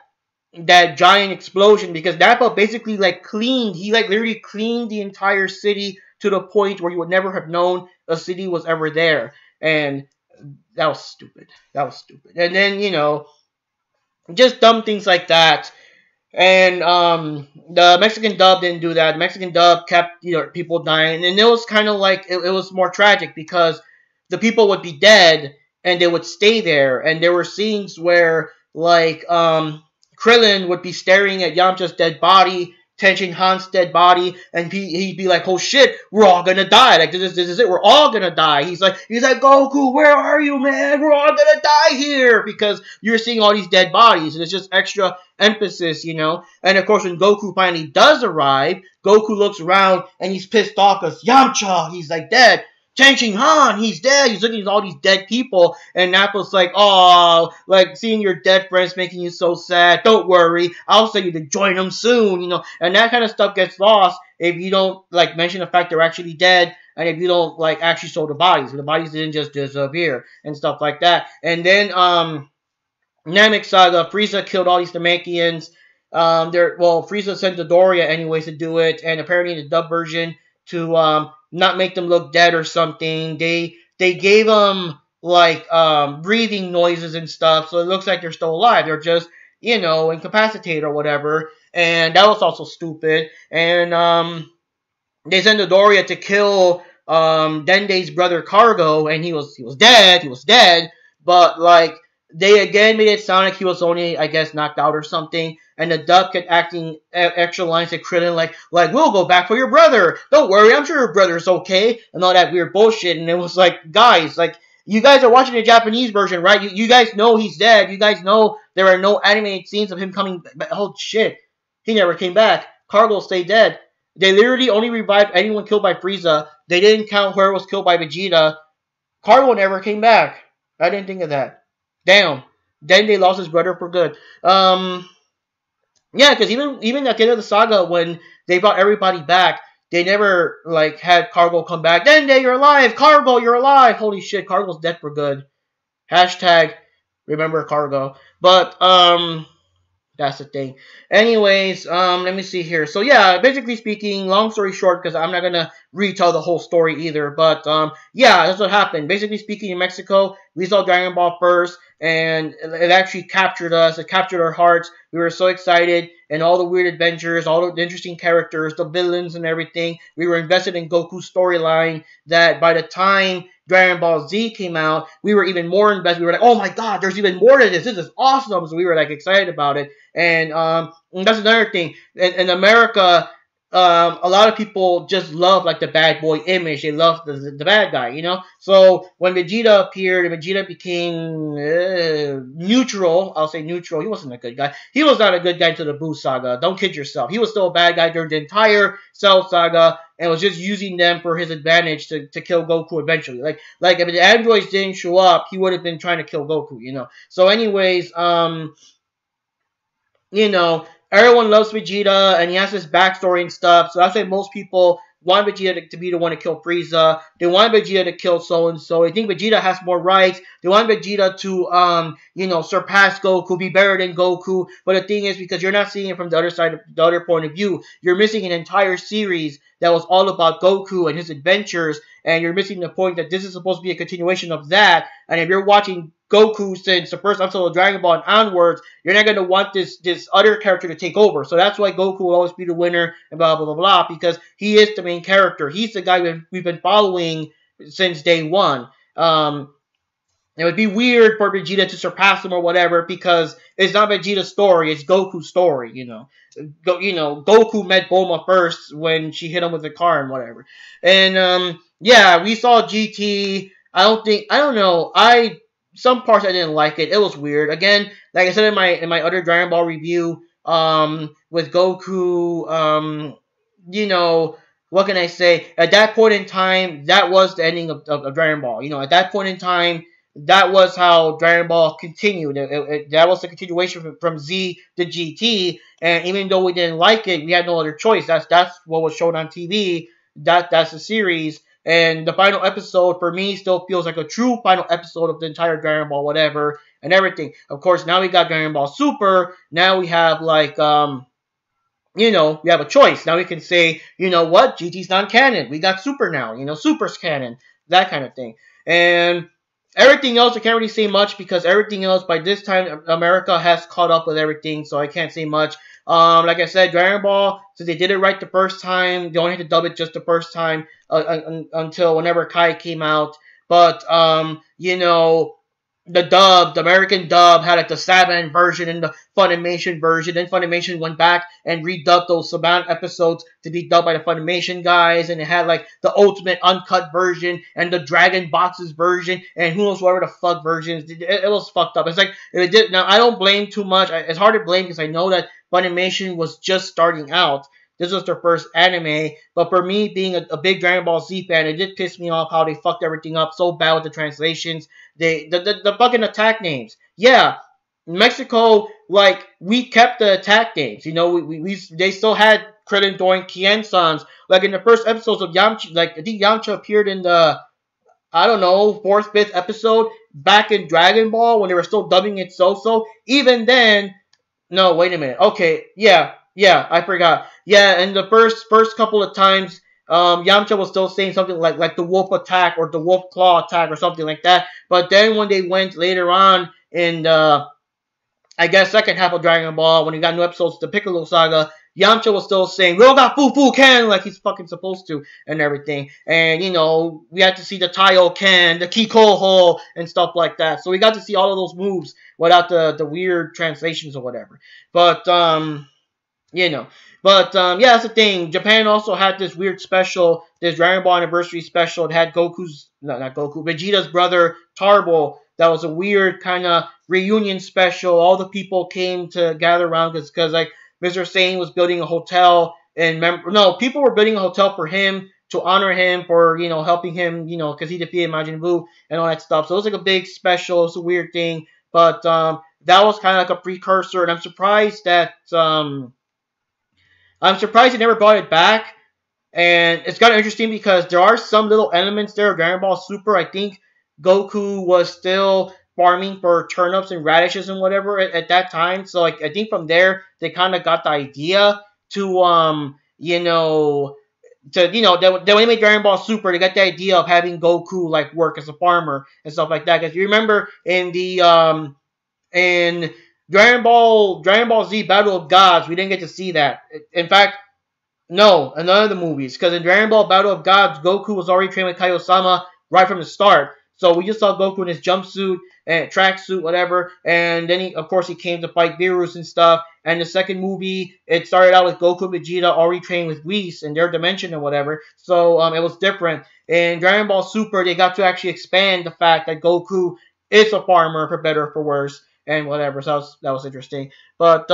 giant explosion, because Nappa basically literally cleaned the entire city to the point where you would never have known a city was ever there. And that was stupid. And then, just dumb things like that. And the Mexican dub didn't do that. The Mexican dub kept people dying, and it was kind of like it was more tragic because the people would be dead and they would stay there. And there were scenes where Krillin would be staring at Yamcha's dead body, Tenshin Han's dead body, and he'd be like, "Oh shit, we're all gonna die! Like this is it. We're all gonna die." He's like, "Goku, where are you, man? We're all gonna die here," because you're seeing all these dead bodies, and it's just extra emphasis, And of course, when Goku finally does arrive, Goku looks around and he's pissed off because Yamcha, he's like dead. Tenshin Han, he's dead. He's looking at all these dead people, and Nappa's like, "Oh, like seeing your dead friends making you so sad. Don't worry, I'll send you to join them soon." And that kind of stuff gets lost if you don't mention the fact they're actually dead, and if you don't actually show the bodies. The bodies didn't just disappear and stuff like that. And then Namek Saga, Frieza killed all these Namekians. Frieza sent Dodoria anyways to do it, and apparently in the dub version to not make them look dead or something, they gave them breathing noises and stuff, so it looks like they're still alive. They're just incapacitated or whatever, and that was also stupid. And they sent Dodoria to kill Dende's brother Cargo, and he was dead, but they again made it sound like he was only, I guess, knocked out or something. And the dub kept acting extra lines at Krillin like, "We'll go back for your brother. Don't worry, I'm sure your brother's okay," and all that weird bullshit. And it was like, guys, you guys are watching the Japanese version, right? You guys know he's dead. You guys know there are no animated scenes of him coming back. Oh, shit. He never came back. Cargo stayed dead. They literally only revived anyone killed by Frieza. They didn't count whoever was killed by Vegeta. Cargo never came back. I didn't think of that. Damn. Then they lost his brother for good. Yeah, because even at the end of the saga, when they brought everybody back, they never had Cargo come back. Dende, you're alive! Cargo, you're alive! Holy shit, Cargo's dead for good. Hashtag remember Cargo. But that's the thing. Anyways, let me see here. So yeah, basically speaking, long story short, because I'm not gonna retell the whole story either. But yeah, that's what happened. Basically speaking, in Mexico, we saw Dragon Ball first, and it actually captured us. It captured our hearts. We were so excited, and all the weird adventures, all the interesting characters, the villains and everything. We were invested in Goku's storyline that by the time Dragon Ball Z came out, we were even more invested. We were like, oh my god, there's even more to this. This is awesome. So we were like excited about it. And that's another thing. In America, a lot of people just love like the bad boy image. They love the bad guy, you know. So when Vegeta appeared and Vegeta became neutral, I'll say neutral. He wasn't a good guy. He was not a good guy to the Buu saga. Don't kid yourself. He was still a bad guy during the entire Cell saga and was just using them for his advantage to kill Goku eventually. Like if the androids didn't show up, he would have been trying to kill Goku, you know. So anyways, you know, everyone loves Vegeta, and he has this backstory and stuff. So that's why most people want Vegeta to be the one to kill Frieza. They want Vegeta to kill so and so. They think Vegeta has more rights. They want Vegeta to, you know, surpass Goku, be better than Goku. But the thing is, because you're not seeing it from the other side, the other point of view, you're missing an entire series that was all about Goku and his adventures, and you're missing the point that this is supposed to be a continuation of that. And if you're watching Goku since the first episode of Dragon Ball and onwards, you're not going to want this other character to take over. So that's why Goku will always be the winner and blah, blah, blah, blah, because he is the main character. He's the guy we've been following since day one. It would be weird for Vegeta to surpass him or whatever because it's not Vegeta's story, it's Goku's story, you know. Goku met Bulma first when she hit him with the car and whatever. And, yeah, we saw GT. I don't know. Some parts I didn't like it. It was weird. Again, like I said in my other Dragon Ball review, with Goku, you know, what can I say? At that point in time, that was the ending of Dragon Ball. You know, at that point in time, that was how Dragon Ball continued. That was the continuation from Z to GT, and even though we didn't like it, we had no other choice. That's what was shown on TV. That's the series. And the final episode, for me, still feels like a true final episode of the entire Dragon Ball whatever and everything. Of course, now we got Dragon Ball Super. Now we have, like, you know, we have a choice. Now we can say, you know what, GT's non-canon. We got Super now. You know, Super's canon. That kind of thing. And everything else, I can't really say much because everything else, by this time, America has caught up with everything, so I can't say much. Like I said, Dragon Ball, since they did it right the first time, they only had to dub it just the first time until whenever Kai came out. But, you know, the American dub had like the Saban version and the Funimation version. Then Funimation went back and redubbed those Saban episodes to be dubbed by the Funimation guys. And it had like the ultimate uncut version and the Dragon Boxes version and who knows whatever the fuck versions. It was fucked up. It's like, it did. Now, I don't blame too much. It's hard to blame because I know that Funimation was just starting out. This was their first anime, but for me, being a big Dragon Ball Z fan, it did piss me off how they fucked everything up so bad with the translations. The fucking attack names. Yeah, Mexico, like, we kept the attack names. You know, they still had Krillin, Doink, Kien-sans. Like, in the first episodes of Yamcha, like, I think Yamcha appeared in the, I don't know, 4th, 5th episode back in Dragon Ball when they were still dubbing it so-so. Even then, no, wait a minute. Okay, yeah, I forgot. Yeah, and the first couple of times, Yamcha was still saying something like the wolf attack or the wolf claw attack or something like that. But then when they went later on in the, I guess, second half of Dragon Ball, when he got new episodes, the Piccolo Saga, Yamcha was still saying, we all got Fu Ken, like he's fucking supposed to, and everything. And, you know, we had to see the Taiyo Ken, the Kikoho, and stuff like that. So we got to see all of those moves without the weird translations or whatever. But, you know. But, yeah, that's the thing. Japan also had this weird special, this Dragon Ball Anniversary special. It had not Goku, Vegeta's brother, Tarbo. That was a weird kind of reunion special. All the people came to gather around because like, Mr. Sane was building a hotel. People were building a hotel for him to honor him for, you know, helping him, you know, because he defeated Majin Buu and all that stuff. So it was like a big special. It's a weird thing. But, that was kind of like a precursor. And I'm surprised that, they never brought it back, and it's kind of interesting because there are some little elements there of Dragon Ball Super. I think Goku was still farming for turnips and radishes and whatever at that time, so like I think from there they kind of got the idea to when they made Dragon Ball Super, they got the idea of having Goku like work as a farmer and stuff like that. Because you remember in the in Dragon Ball Z Battle of Gods, we didn't get to see that. In fact, no, in none of the movies. Because in Dragon Ball Battle of Gods, Goku was already trained with Kaiosama right from the start. So we just saw Goku in his jumpsuit and tracksuit, whatever. And then, of course, he came to fight Beerus and stuff. And the second movie, it started out with Goku and Vegeta already trained with Whis in their dimension and whatever. So it was different. In Dragon Ball Super, they got to actually expand the fact that Goku is a farmer, for better or for worse, and whatever. So that was interesting. But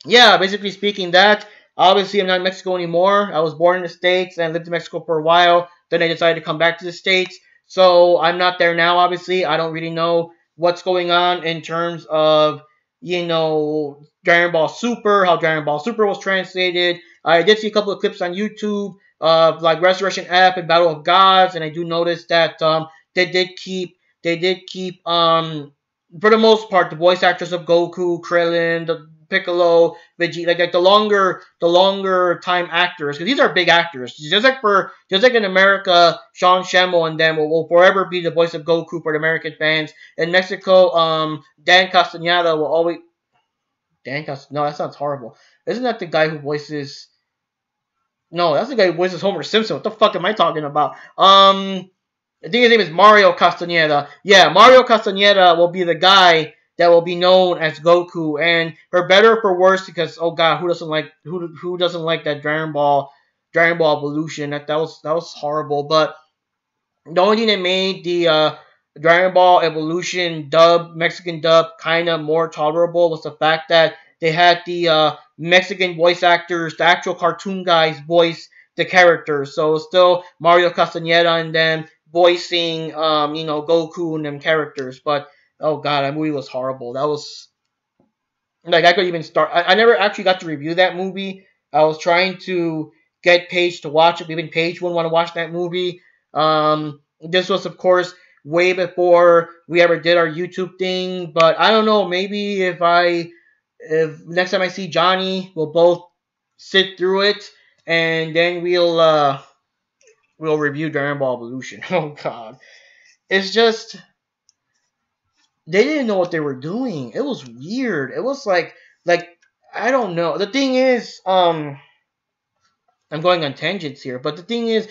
yeah, basically speaking, that obviously I'm not in Mexico anymore. I was born in the States and lived in Mexico for a while. Then I decided to come back to the States. So I'm not there now, obviously. I don't really know what's going on in terms of, Dragon Ball Super, how Dragon Ball Super was translated. I did see a couple of clips on YouTube of like Resurrection F and Battle of Gods, and I do notice that they did keep for the most part the voice actors of Goku, Krillin, the Piccolo, Vegeta, like the longer time actors, because these are big actors. Just like in America, Sean Schemmel and them will forever be the voice of Goku for the American fans. In Mexico, Dan Castaneda will always No, that sounds horrible. Isn't that the guy who voices? No, that's the guy who voices Homer Simpson. What the fuck am I talking about? I think his name is Mario Castaneda. Yeah, Mario Castaneda will be the guy that will be known as Goku, and for better or for worse, because oh god, who doesn't like that Dragon Ball Evolution? That was horrible. But the only thing that made the Dragon Ball Evolution Mexican dub kind of more tolerable was the fact that they had the Mexican voice actors, the actual cartoon guys, voice the characters. So still Mario Castaneda and them voicing, Goku and them characters. But oh god, that movie was horrible. That was like I could even start. I never actually got to review that movie. I was trying to get Paige to watch it. Even Paige wouldn't want to watch that movie. This was, of course, way before we ever did our YouTube thing. But I don't know. Maybe if next time I see Johnny, we'll both sit through it, and then we'll review Dragon Ball Evolution. Oh God, it's just they didn't know what they were doing. It was weird. It was like I don't know. The thing is, I'm going on tangents here, but the thing is,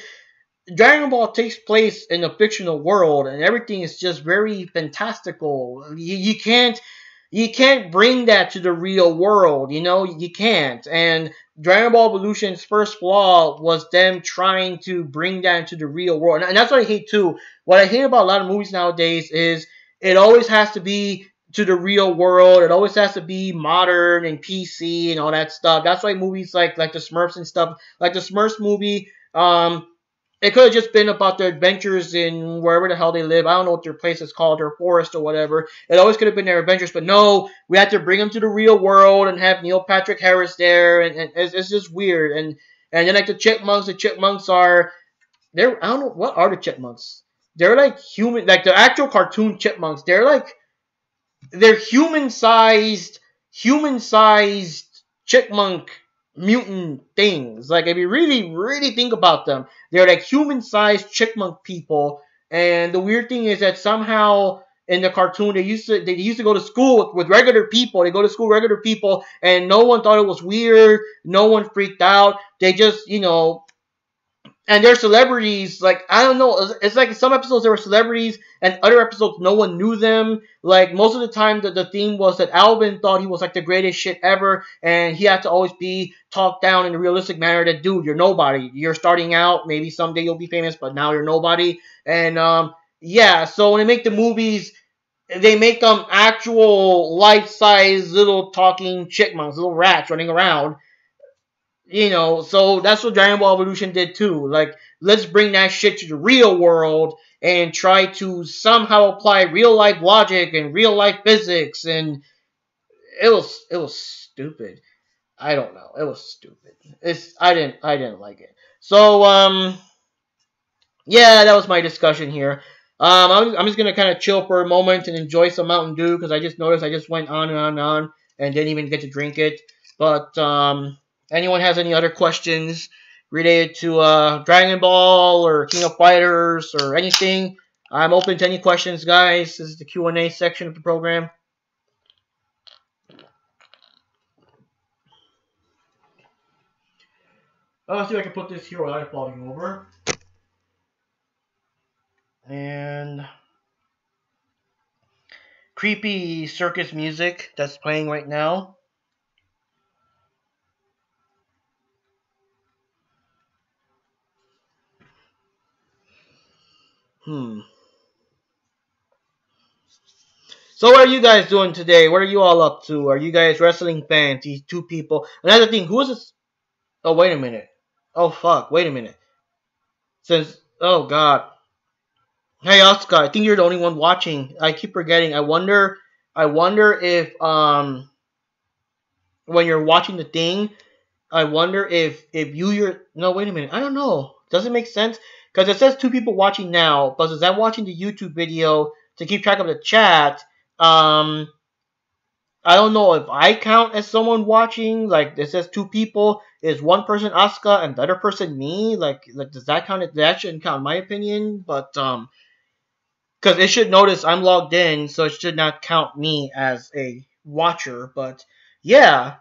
Dragon Ball takes place in a fictional world, and everything is just very fantastical. You can't bring that to the real world, you can't. And Dragon Ball Evolution's first flaw was them trying to bring that into the real world, and that's what I hate too. What I hate about a lot of movies nowadays is it always has to be to the real world. It always has to be modern and PC and all that stuff. That's why movies like the Smurfs and stuff, like the Smurfs movie, it could have just been about their adventures in wherever the hell they live. I don't know what their place is called, their forest or whatever. It always could have been their adventures, but no, we had to bring them to the real world and have Neil Patrick Harris there, and it's just weird. And then like the Chipmunks are I don't know, what are the Chipmunks? They're like human, like the actual cartoon Chipmunks. They're human-sized chipmunk mutant things. Like if you really, really think about them, they're like human-sized chipmunk people. And the weird thing is that somehow in the cartoon they used to go to school with regular people. They go to school with regular people, and no one thought it was weird. No one freaked out. They just, and they're celebrities. Like I don't know. It's like in some episodes there were celebrities, and other episodes no one knew them. Like most of the time, the theme was that Alvin thought he was like the greatest shit ever, and he had to always be talked down in a realistic manner. That dude, you're nobody. You're starting out. Maybe someday you'll be famous, but now you're nobody. And yeah. So when they make the movies, they make them actual life-size little talking chipmunks, little rats running around. So that's what Dragon Ball Evolution did too. Like, let's bring that shit to the real world and try to somehow apply real life logic and real life physics, and it was stupid. I don't know. It was stupid. I didn't like it. So yeah, that was my discussion here. I'm just gonna kind of chill for a moment and enjoy some Mountain Dew because I just noticed I just went on and on and on and didn't even get to drink it. But anyone has any other questions related to Dragon Ball or King of Fighters or anything, I'm open to any questions, guys. This is the Q&A section of the program. Oh, let's see if I can put this here without it falling over. And creepy circus music that's playing right now. Hmm. So what are you guys doing today? What are you all up to? Are you guys wrestling fans? These two people. Another thing, who is this? Oh, wait a minute. Oh, fuck. Wait a minute. Since, oh, God. Hey, Oscar, I think you're the only one watching. I keep forgetting. I wonder if, when you're watching the thing, I wonder if you're, no, wait a minute. I don't know. Does it make sense? Because it says two people watching now, but is that watching the YouTube video to keep track of the chat? Um, I don't know if I count as someone watching. Like it says two people. Is one person Asuka and the other person me? Like does that count? That shouldn't count in my opinion. But because it should notice I'm logged in, so it should not count me as a watcher. But yeah,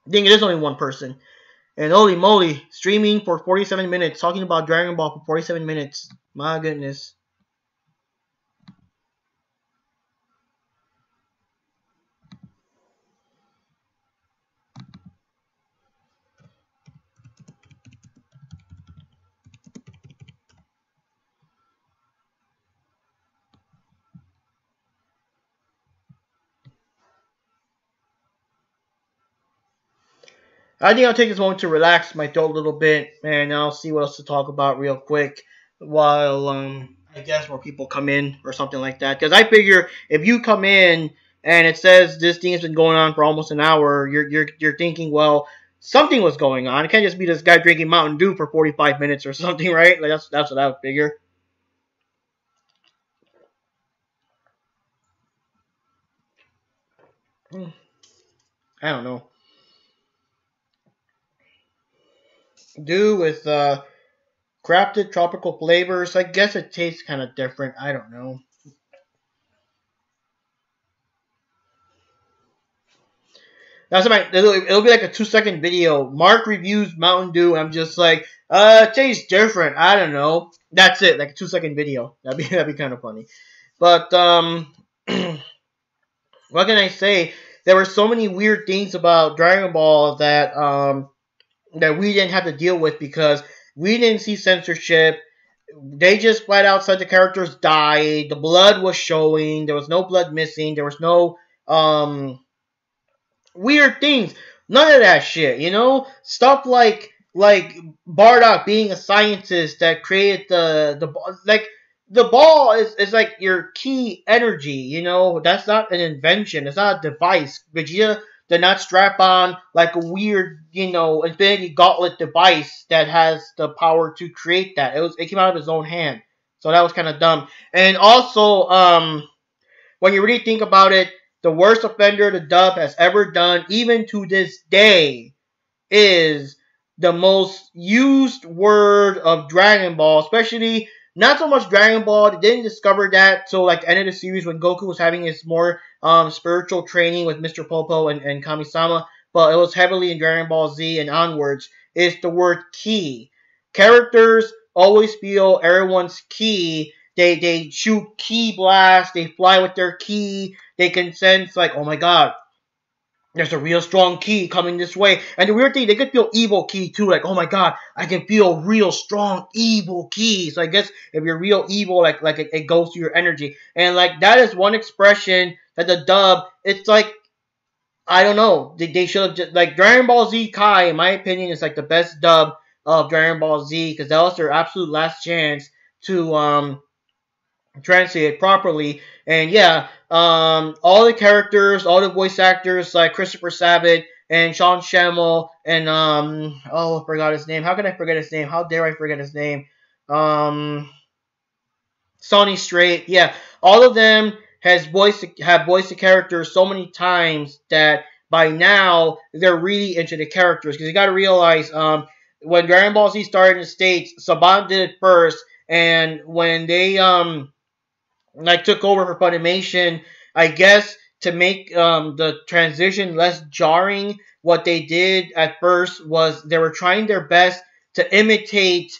I think it is only one person. And holy moly, streaming for 47 minutes, talking about Dragon Ball for 47 minutes. My goodness. I think I'll take this moment to relax my throat a little bit, and I'll see what else to talk about real quick while I guess more people come in or something like that. Because I figure if you come in and it says this thing has been going on for almost an hour, you're thinking, well, something was going on. It can't just be this guy drinking Mountain Dew for 45 minutes or something, right? Like that's what I would figure. I don't know. Dew with crafted tropical flavors. I guess it tastes kind of different. I don't know. That's about it'll be like a 2 second video. Mark reviews Mountain Dew. I'm just like, it tastes different. I don't know. That's it. Like a 2 second video. That'd be kind of funny. But what can I say? There were so many weird things about Dragon Ball that we didn't have to deal with because we didn't see censorship. They just flat out said the characters died. The blood was showing. There was no blood missing. There was no weird things. None of that shit, you know? Stuff like Bardock being a scientist that created like the ball is like your key energy, you know? That's not an invention. It's not a device. Vegeta did not strap on like a weird, Infinity Gauntlet device that has the power to create that. It came out of his own hand. So that was kind of dumb. And also, when you really think about it, the worst offender the dub has ever done, even to this day, is the most used word of Dragon Ball, especially not so much Dragon Ball. They didn't discover that till like the end of the series when Goku was having his more spiritual training with Mr. Popo and Kamisama, but it was heavily in Dragon Ball Z and onwards. Is the word ki. Characters always feel everyone's ki. They shoot ki blasts. They fly with their ki. They can sense like, oh my god, there's a real strong ki coming this way. And the weird thing, they could feel evil ki too. Like, oh my god, I can feel real strong evil ki. So I guess if you're real evil, like it goes to your energy. And like that is one expression that the dub, it's like, I don't know. They should have just, like, Dragon Ball Z Kai, in my opinion, is like the best dub of Dragon Ball Z because that was their absolute last chance to translate it properly. And yeah, all the characters, all the voice actors like Christopher Sabat and Sean Shamel and oh, I forgot his name. How can I forget his name? How dare I forget his name? Um, Sonny Strait, yeah, all of them have voiced the characters so many times that by now they're really into the characters because you got to realize when Dragon Ball Z started in the States, Saban did it first, and when they like took over for Funimation, I guess to make the transition less jarring, what they did at first was they were trying their best to imitate,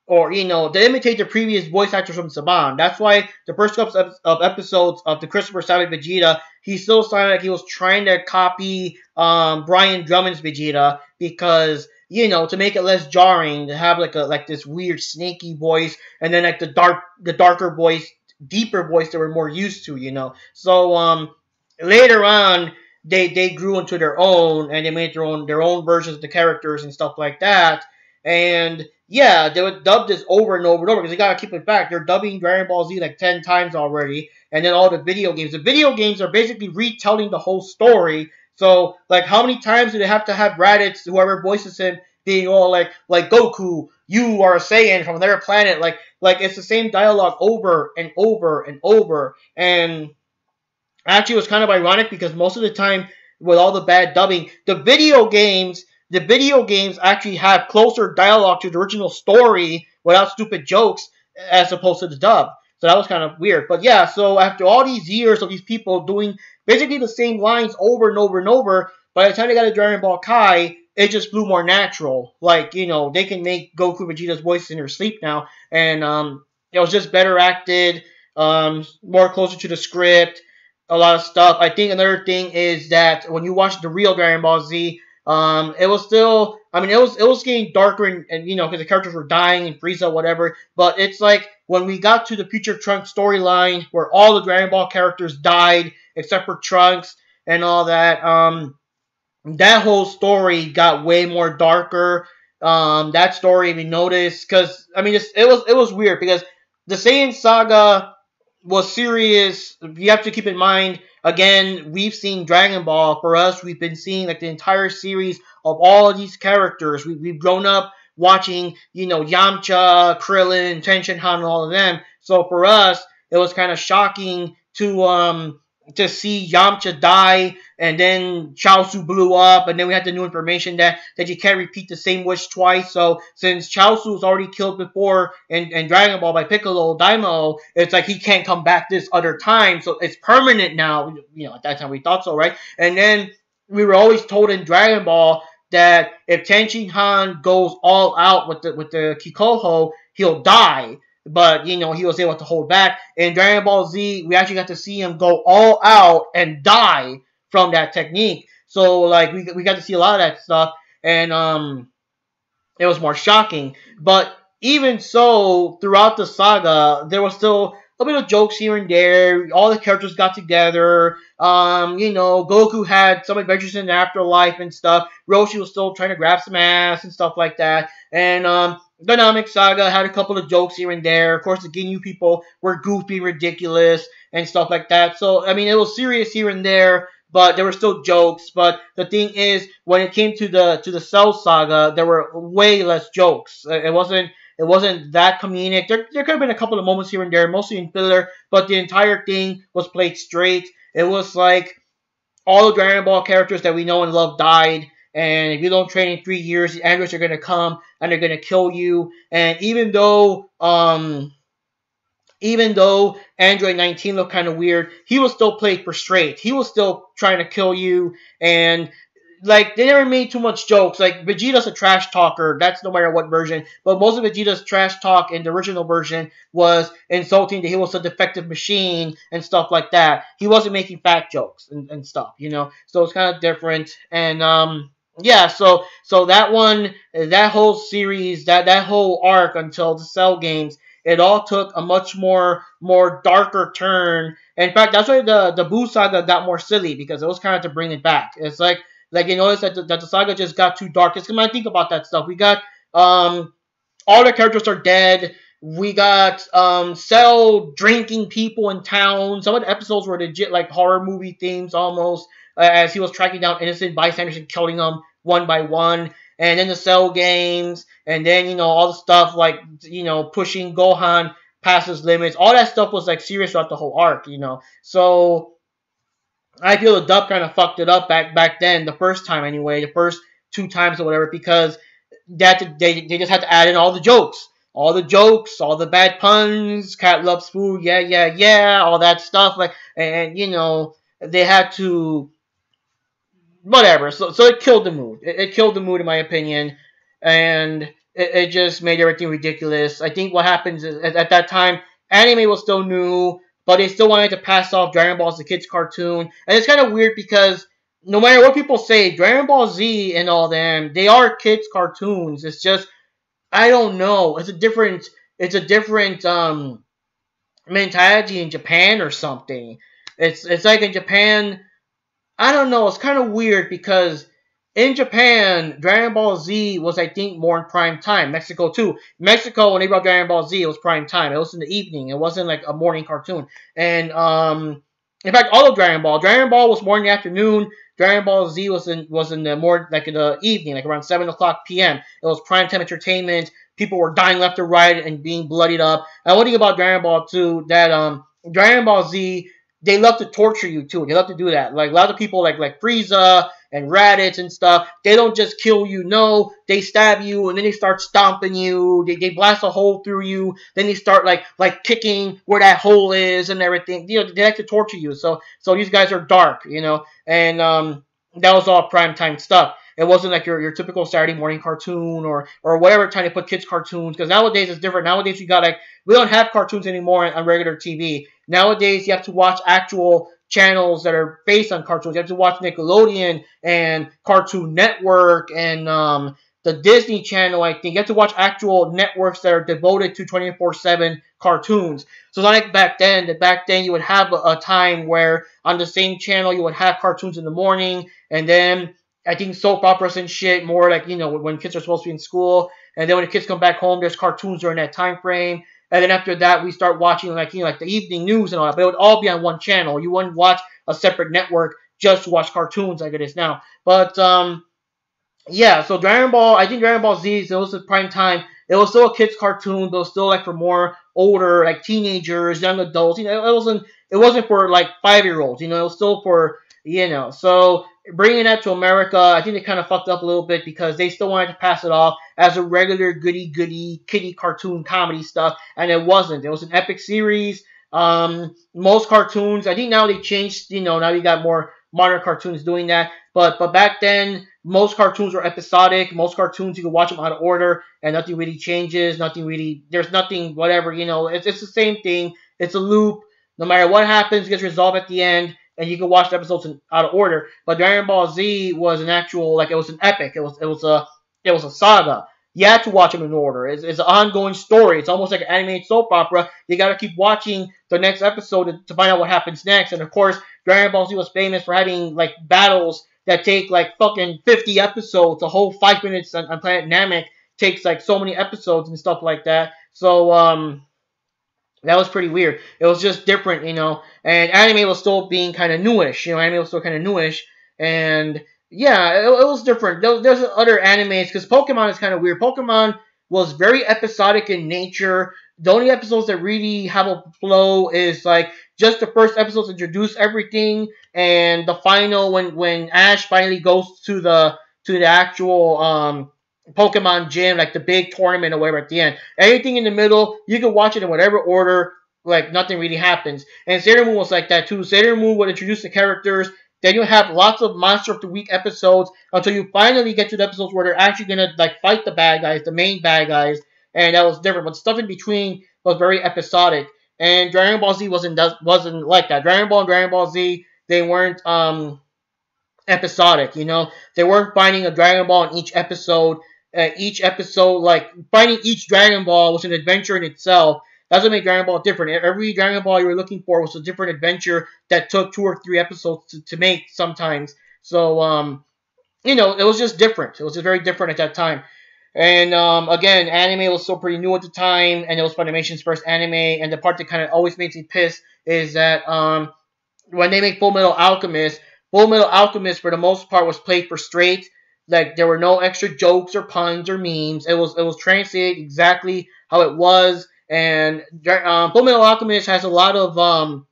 or to imitate the previous voice actors from Saban. That's why the first couple of episodes of the Christopher Savage Vegeta, he still sounded like he was trying to copy Brian Drummond's Vegeta, because to make it less jarring, to have like this weird snaky voice, and then like the darker voice, deeper voice that we're more used to. So later on, they grew into their own, and they made their own versions of the characters and stuff like that. And yeah, they would dub this over and over and over, because they gotta keep it back. They're dubbing Dragon Ball Z like 10 times already, and then all the video games. The video games are basically retelling the whole story. So like, how many times do they have to have Raditz, whoever voices him, being all like Goku, you are a Saiyan from another planet, like it's the same dialogue over and over and over. And actually, it was kind of ironic, because most of the time, with all the bad dubbing, the video games actually have closer dialogue to the original story without stupid jokes, as opposed to the dub. So that was kind of weird. But yeah, so after all these years of these people doing basically the same lines over and over and over, by the time they got to Dragon Ball Kai, it just flew more natural. Like, they can make Goku Vegeta's voice in their sleep now. And it was just better acted, more closer to the script, a lot of stuff. I think another thing is that when you watch the real Dragon Ball Z, it was still, it was getting darker, and because the characters were dying, and Frieza, whatever. But it's like when we got to the Future Trunks storyline, where all the Dragon Ball characters died except for Trunks and all that. That whole story got way more darker. That story, we noticed, because it was weird, because the Saiyan saga was serious. You have to keep in mind, again, we've seen Dragon Ball. For us, we've been seeing like the entire series of all of these characters. We've grown up watching, Yamcha, Krillin, Tenshinhan, and all of them. So for us, it was kind of shocking to see Yamcha die, and then Chaozu blew up, and then we had the new information that you can't repeat the same wish twice. So since Chaozu was already killed before in Dragon Ball by Piccolo Daimao, it's like he can't come back this other time, so it's permanent now. At that time we thought so, right? And then we were always told in Dragon Ball that if Tenshinhan goes all out with the Kikoho, he'll die. But, he was able to hold back. In Dragon Ball Z, we actually got to see him go all out and die from that technique. So, like, we got to see a lot of that stuff. And it was more shocking. But even so, throughout the saga, there was still a bit of jokes here and there. All the characters got together. Goku had some adventures in the afterlife and stuff. Roshi was still trying to grab some ass and stuff like that. And Dynamic Saga had a couple of jokes here and there. Of course, the Ginyu people were goofy, ridiculous, and stuff like that. So, it was serious here and there, but there were still jokes. But the thing is, when it came to the Cell Saga, there were way less jokes. It wasn't that comedic. There could have been a couple of moments here and there, mostly in filler, but the entire thing was played straight. It was like all the Dragon Ball characters that we know and love died, and if you don't train in 3 years, the androids are gonna come and they're gonna kill you. And even though Android 19 looked kind of weird, he was still played for straight. He was still trying to kill you, and like, they never made too much jokes. Like, Vegeta's a trash talker. That's no matter what version. But most of Vegeta's trash talk in the original version was insulting that he was a defective machine and stuff like that. He wasn't making fat jokes and stuff, So it's kind of different. And, yeah, so that one, that whole series, that whole arc until the Cell games, it all took a much more darker turn. In fact, that's why the Buu saga got more silly, because it was kind of to bring it back. It's like you notice that the saga just got too dark. It's when I think about that stuff. We got all the characters are dead. We got Cell drinking people in town. Some of the episodes were legit like horror movie themes almost, as he was tracking down innocent bystanders and killing them one by one. And then the Cell games, and then all the stuff like pushing Gohan past his limits. All that stuff was like serious throughout the whole arc. So I feel the dub kind of fucked it up back then, the first time anyway, the first 2 times or whatever, because they just had to add in all the jokes, all the bad puns, cat loves food, yeah, all that stuff, like, and they had to whatever. So it killed the mood. It killed the mood in my opinion, and it just made everything ridiculous. I think what happens is at that time anime was still new, but they still wanted to pass off Dragon Ball as a kids cartoon, and it's kind of weird because no matter what people say, Dragon Ball Z and all them, they are kids cartoons. It's just I don't know. It's a different mentality in Japan or something. It's like in Japan I don't know. It's kind of weird because in Japan, Dragon Ball Z was, I think, more in prime time. Mexico too. Mexico, when they brought Dragon Ball Z, it was prime time. It was in the evening. It wasn't like a morning cartoon. And in fact, all of Dragon Ball was more in the afternoon. Dragon Ball Z was in the more like in the evening, like around 7 o'clock p.m. It was prime time entertainment. People were dying left and right and being bloodied up. And one thing about Dragon Ball too that Dragon Ball Z they love to torture you too. They love to do that. Like a lot of people like Frieza and Raditz and stuff, they don't just kill you. No, they stab you and then they start stomping you. They blast a hole through you. Then they start like kicking where that hole is and everything. They like to torture you. So these guys are dark. And that was all prime time stuff. It wasn't like your typical Saturday morning cartoon or whatever time they put kids cartoons. Because nowadays it's different. Nowadays we don't have cartoons anymore on regular TV. Nowadays you have to watch actual channels that are based on cartoons. You have to watch Nickelodeon and Cartoon Network and the Disney Channel. I think you have to watch actual networks that are devoted to 24/7 cartoons. So like back then, you would have a time where on the same channel you would have cartoons in the morning, and then I think soap operas and shit more like when kids are supposed to be in school, and then when the kids come back home, there's cartoons during that time frame. And then after that, we start watching like the evening news and all that. But it would all be on one channel. You wouldn't watch a separate network just to watch cartoons like it is now. But yeah, so Dragon Ball, I think Dragon Ball Z, it was at prime time. It was still a kids cartoon, but it was still like for more older, like teenagers, young adults. It wasn't for like 5-year-olds. It was still for. So bringing that to America, I think they kind of fucked up a little bit because they still wanted to pass it off as a regular goody kiddie cartoon comedy stuff, and it wasn't. It was an epic series. Most cartoons, I think now they changed. Now you got more modern cartoons doing that. But back then, most cartoons were episodic. Most cartoons you could watch them out of order, and nothing really changes. There's nothing whatever. It's the same thing. It's a loop. No matter what happens, it gets resolved at the end, and you can watch the episodes out of order. But Dragon Ball Z was an actual it was an epic. It was a saga. You had to watch them in order. It's an ongoing story. It's almost like an animated soap opera. You got to keep watching the next episode to find out what happens next. And of course, Dragon Ball Z was famous for having like battles that take like fucking 50 episodes. A whole 5 minutes on Planet Namek takes like so many episodes and stuff like that. So that was pretty weird. It was just different. And anime was still being kind of newish. Anime was still kind of newish. And yeah, it was different. There's other animes, because Pokemon is kind of weird. Pokemon was very episodic in nature. The only episodes that really have a flow is like just the first episodes introduce everything, and the final when Ash finally goes to the actual Pokemon gym, like the big tournament or whatever at the end. Anything in the middle, you can watch it in whatever order, like nothing really happens. And Sailor Moon was like that too. Sailor Moon would introduce the characters, then you have lots of Monster of the Week episodes until you finally get to the episodes where they're actually gonna like fight the bad guys, the main bad guys, and that was different. But stuff in between was very episodic. And Dragon Ball Z wasn't like that. Dragon Ball and Dragon Ball Z, they weren't episodic. They weren't finding a Dragon Ball in each episode. Each episode, like finding each Dragon Ball was an adventure in itself. That's what made Dragon Ball different. Every Dragon Ball you were looking for was a different adventure that took 2 or 3 episodes to make sometimes. So, it was just different. It was just very different at that time. And again, anime was still pretty new at the time, and it was Funimation's first anime. And the part that kind of always makes me pissed is that when they make Full Metal Alchemist for the most part was played for straight. Like there were no extra jokes or puns or memes. It was translated exactly how it was. And Full Metal Alchemist has a lot of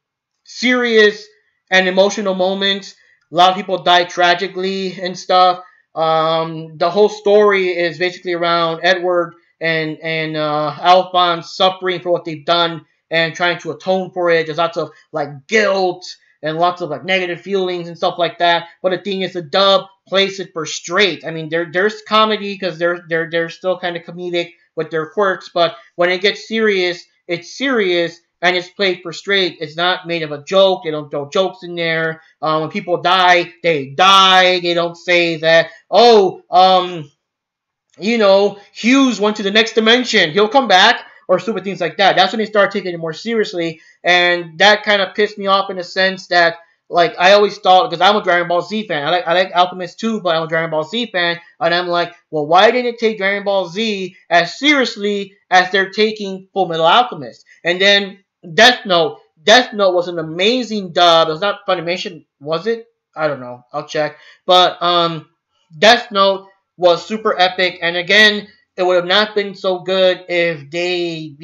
serious and emotional moments. A lot of people die tragically and stuff. The whole story is basically around Edward and Alphonse suffering for what they've done and trying to atone for it. There's lots of like guilt and lots of like negative feelings and stuff like that. But the thing is, the dub plays it for straight. I mean, there's comedy because they're still kind of comedic with their quirks, but when it gets serious, it's serious and it's played for straight. It's not made of a joke. They don't throw jokes in there. When people die, they die. They don't say that, oh, Hughes went to the next dimension. He'll come back, or stupid things like that. That's when they start taking it more seriously, and that kind of pissed me off in the sense that, like, I always thought, because I'm a Dragon Ball Z fan. I like Alchemist too, but I'm a Dragon Ball Z fan, and I'm like, well, why didn't it take Dragon Ball Z as seriously as they're taking Full Metal Alchemist? And then Death Note. Death Note was an amazing dub. It was not Funimation, was it? I don't know. I'll check. But Death Note was super epic, and again, it would have not been so good if they,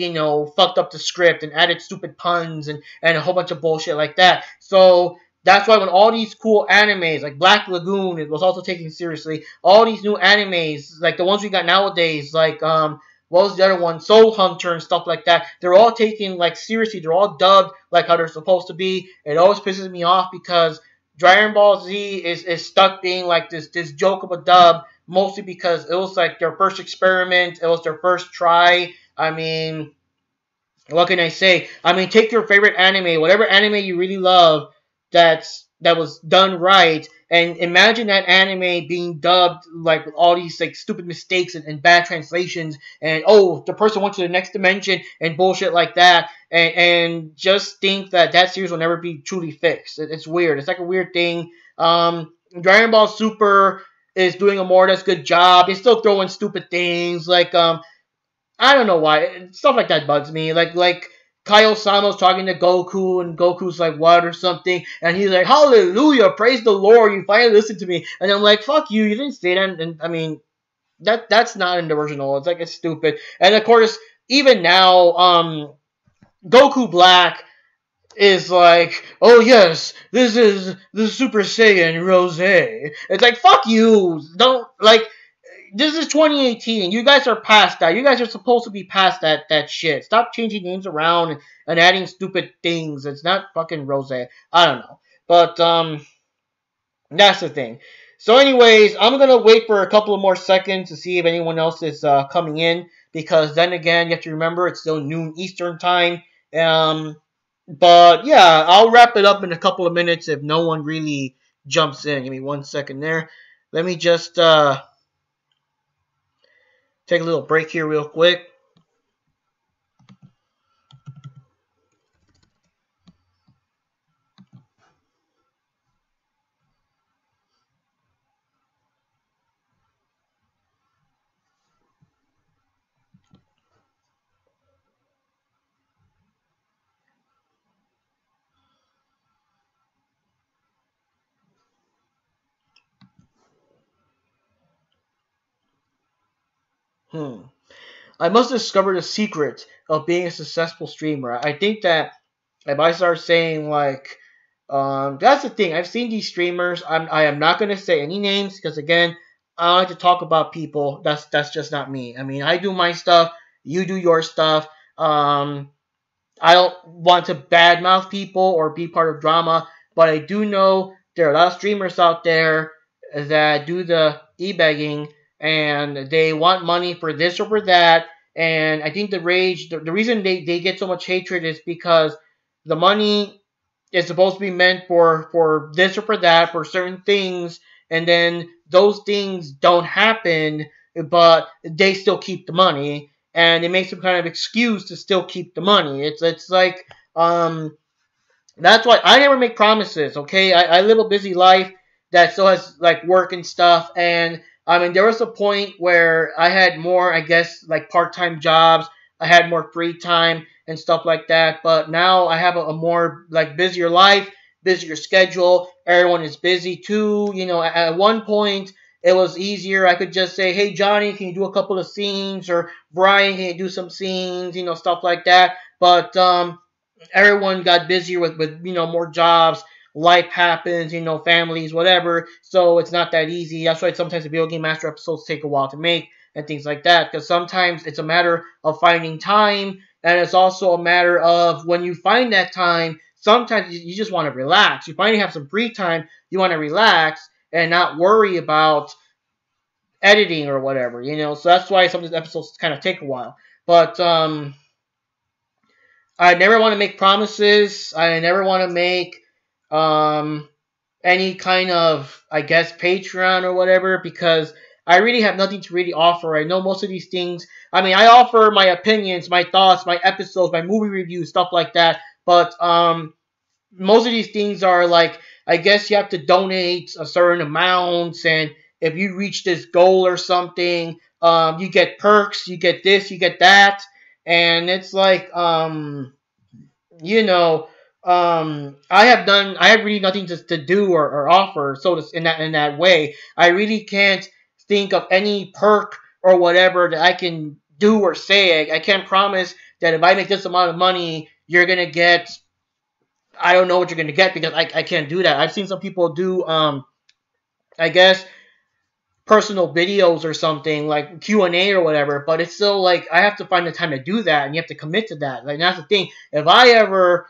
fucked up the script and added stupid puns and a whole bunch of bullshit like that. So that's why when all these cool animes, like Black Lagoon, it was also taken seriously. All these new animes, like the ones we got nowadays, like what was the other one? Soul Hunter and stuff like that. They're all taken like seriously. They're all dubbed like how they're supposed to be. It always pisses me off because Dragon Ball Z is stuck being like this joke of a dub, mostly because it was like their first experiment. It was their first try. I mean, what can I say? I mean, take your favorite anime, whatever anime you really love, that was done right, and imagine that anime being dubbed like with all these like stupid mistakes and bad translations, and oh, the person went to the next dimension and bullshit like that, and just think that series will never be truly fixed. It's weird. It's like a weird thing. Dragon Ball Super is doing a more or less good job. They still throw in stupid things like I don't know why. Stuff like that bugs me. Like Kyle Sama's talking to Goku, and Goku's like, what, or something, and he's like, hallelujah, praise the Lord, you finally listened to me. And I'm like, fuck you, you didn't say that. And I mean, that's not in the original. It's like, it's stupid. And of course, even now, Goku Black is like, oh yes, this is the Super Saiyan Rose. It's like, fuck you. Don't, like, this is 2018. You guys are past that. You guys are supposed to be past that shit. Stop changing names around and adding stupid things. It's not fucking Rose. I don't know. But, that's the thing. So anyways, I'm going to wait for a couple of more seconds to see if anyone else is coming in. Because then again, you have to remember, it's still noon Eastern time. But yeah, I'll wrap it up in a couple of minutes if no one really jumps in. Give me 1 second there. Let me just take a little break here real quick. I must discover the secret of being a successful streamer. I think that if I start saying like, that's the thing. I've seen these streamers. I am not gonna say any names because again, I don't like to talk about people. That's just not me. I mean, I do my stuff. You do your stuff. I don't want to badmouth people or be part of drama, but I do know there are a lot of streamers out there that do the e-begging and they want money for this or for that. And I think the rage, the reason they get so much hatred is because the money is supposed to be meant for this or for that, for certain things, and then those things don't happen, but they still keep the money and it makes some kind of excuse to still keep the money. It's like that's why I never make promises. Okay, I live a busy life that still has like work and stuff, and I mean there was a point where I had more, I guess, like part-time jobs. I had more free time and stuff like that, but now I have a more like busier life, busier schedule. Everyone is busy too. At one point it was easier. I could just say, hey, Johnny, can you do a couple of scenes? Or Brian, can you do some scenes? Stuff like that. But everyone got busier with more jobs. Life happens, families, whatever. So it's not that easy. That's why sometimes the Video Game Master episodes take a while to make and things like that. Because sometimes it's a matter of finding time. And it's also a matter of when you find that time, sometimes you just want to relax. You finally have some free time. You want to relax and not worry about editing or whatever, you know. So that's why some of these episodes kind of take a while. But I never want to make promises. I never want to make um, any kind of, I guess, Patreon or whatever, because I really have nothing to really offer. I know most of these things. I mean, I offer my opinions, my thoughts, my episodes, my movie reviews, stuff like that. But most of these things are like, I guess you have to donate a certain amount, and if you reach this goal or something, you get perks, you get this, you get that, and it's like, you know, I have really nothing to do or offer, so to, in that way. I really can't think of any perk or whatever that I can do or say. I can't promise that if I make this amount of money, you're gonna get, I don't know what you're gonna get, because I can't do that. I've seen some people do I guess personal videos or something like Q&A or whatever, but it's still like I have to find the time to do that, and you have to commit to that. Like, that's the thing. If I ever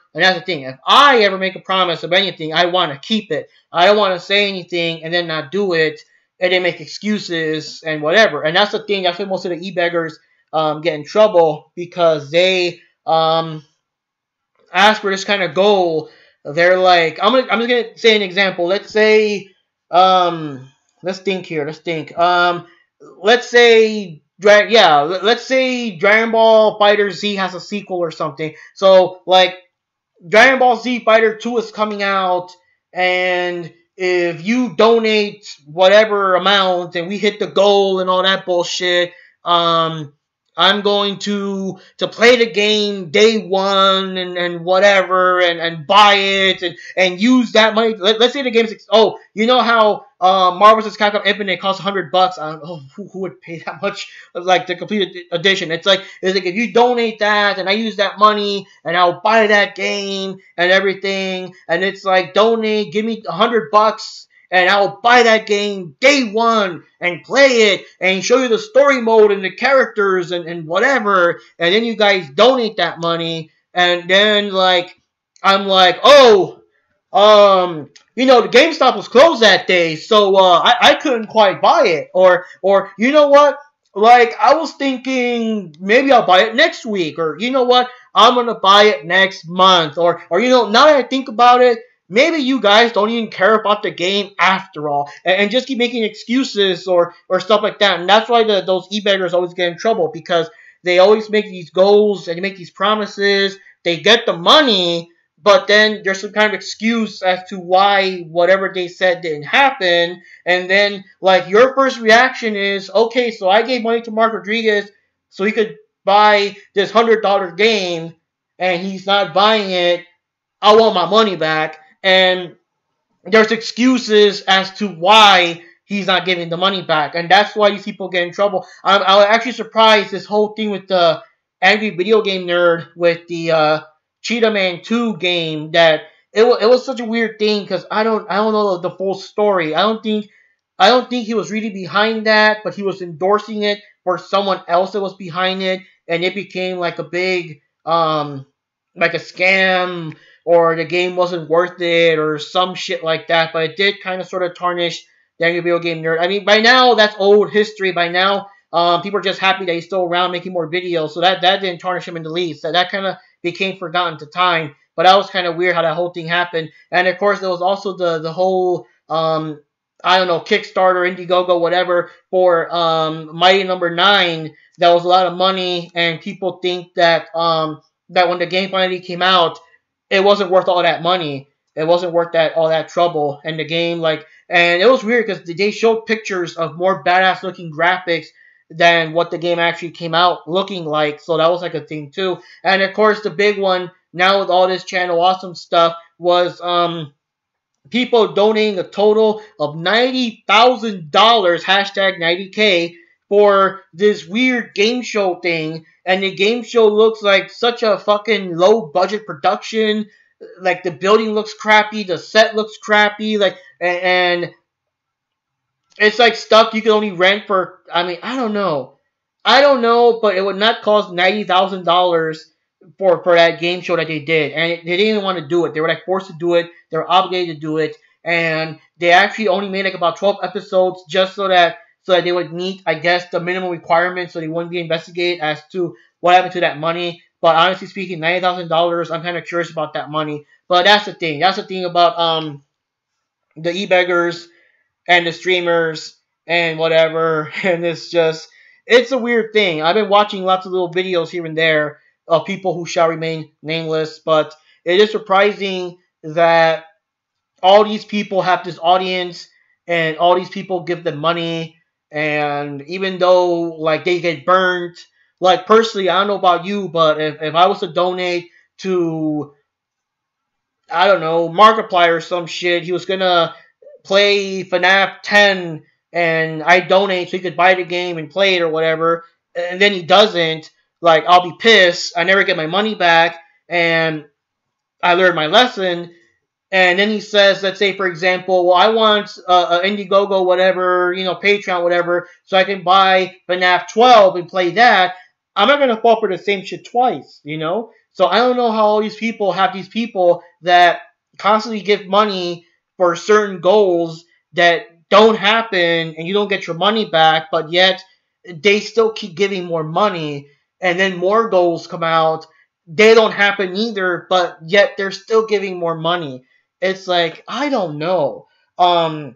make a promise of anything, I want to keep it. I don't want to say anything and then not do it and then make excuses and whatever. And that's the thing. That's why most of the e-beggars get in trouble, because they ask for this kind of goal. They're like, I'm just gonna say an example. Let's say, let's think here. Let's think. Let's say, let's say Dragon Ball Fighter Z has a sequel or something. So like, Dragon Ball Z Fighter 2 is coming out, and if you donate whatever amount and we hit the goal and all that bullshit, I'm going to play the game day one and whatever, and buy it and use that money. Let's say the game's, oh, you know how Marvel vs. Capcom Infinite costs $100. I don't know who would pay that much, like, the complete edition. It's like if you donate that and I use that money and I'll buy that game and everything, and it's like, donate, give me $100 and I'll buy that game day one and play it and show you the story mode and the characters and whatever, and then you guys donate that money, and then like, I'm like, oh, the GameStop was closed that day, so I couldn't quite buy it, or you know what, like, I was thinking maybe I'll buy it next week, or you know what, I'm gonna buy it next month, or now that I think about it, maybe you guys don't even care about the game after all, and just keep making excuses or stuff like that. And that's why those e-beggars always get in trouble, because they always make these goals and they make these promises. They get the money, but then there's some kind of excuse as to why whatever they said didn't happen. And then, like, your first reaction is, okay, so I gave money to Mark Rodriguez so he could buy this $100 game, and he's not buying it. I want my money back. And there's excuses as to why he's not giving the money back, and that's why these people get in trouble. I was actually surprised this whole thing with the angry video game nerd with the Cheetah Man 2 game, that it was such a weird thing, because I don't know the full story. I don't think he was really behind that, but he was endorsing it for someone else that was behind it, and it became like a big like a scam, or the game wasn't worth it, or some shit like that. But it did kind of sort of tarnish the angry video game nerd. I mean, by now that's old history. By now, people are just happy that he's still around making more videos. So that didn't tarnish him in the least. That kind of became forgotten to time. But that was kind of weird how that whole thing happened. And of course, there was also the whole I don't know, Kickstarter, Indiegogo, whatever, for Mighty Number 9. That was a lot of money, and people think that that when the game finally came out, it wasn't worth all that money. It wasn't worth all that trouble. And the game, like, and it was weird because they showed pictures of more badass looking graphics than what the game actually came out looking like. So that was like a thing too. And of course, the big one now with all this Channel Awesome stuff was people donating a total of $90,000, hashtag 90K, for this weird game show thing. And the game show looks like such a fucking low budget production. Like, the building looks crappy, the set looks crappy, like, and it's like stuff you can only rent for, I mean, I don't know, but it would not cost $90,000 for that game show that they did, and they didn't even want to do it. They were like forced to do it. They were obligated to do it, and they actually only made like about 12 episodes just so that they would meet, I guess, the minimum requirements, so they wouldn't be investigated as to what happened to that money. But honestly speaking, $90,000, I'm kind of curious about that money. But that's the thing. That's the thing about the e-beggars and the streamers and whatever. And it's a weird thing. I've been watching lots of little videos here and there of people who shall remain nameless, but it is surprising that all these people have this audience and all these people give them money, and even though like they get burnt, like personally, I don't know about you, but if I was to donate to, I don't know, Markiplier or some shit, he was gonna play FNAF 10 and I donate so he could buy the game and play it or whatever, and then he doesn't, like I'll be pissed. I never get my money back, and I learned my lesson. And then he says, let's say, for example, well, I want Indiegogo, whatever, Patreon, whatever, so I can buy FNAF 12 and play that. I'm not going to fall for the same shit twice. So I don't know how all these people have these people that constantly give money for certain goals that don't happen and you don't get your money back, but yet they still keep giving more money. And then more goals come out. They don't happen either, but yet they're still giving more money. It's like, I don't know. I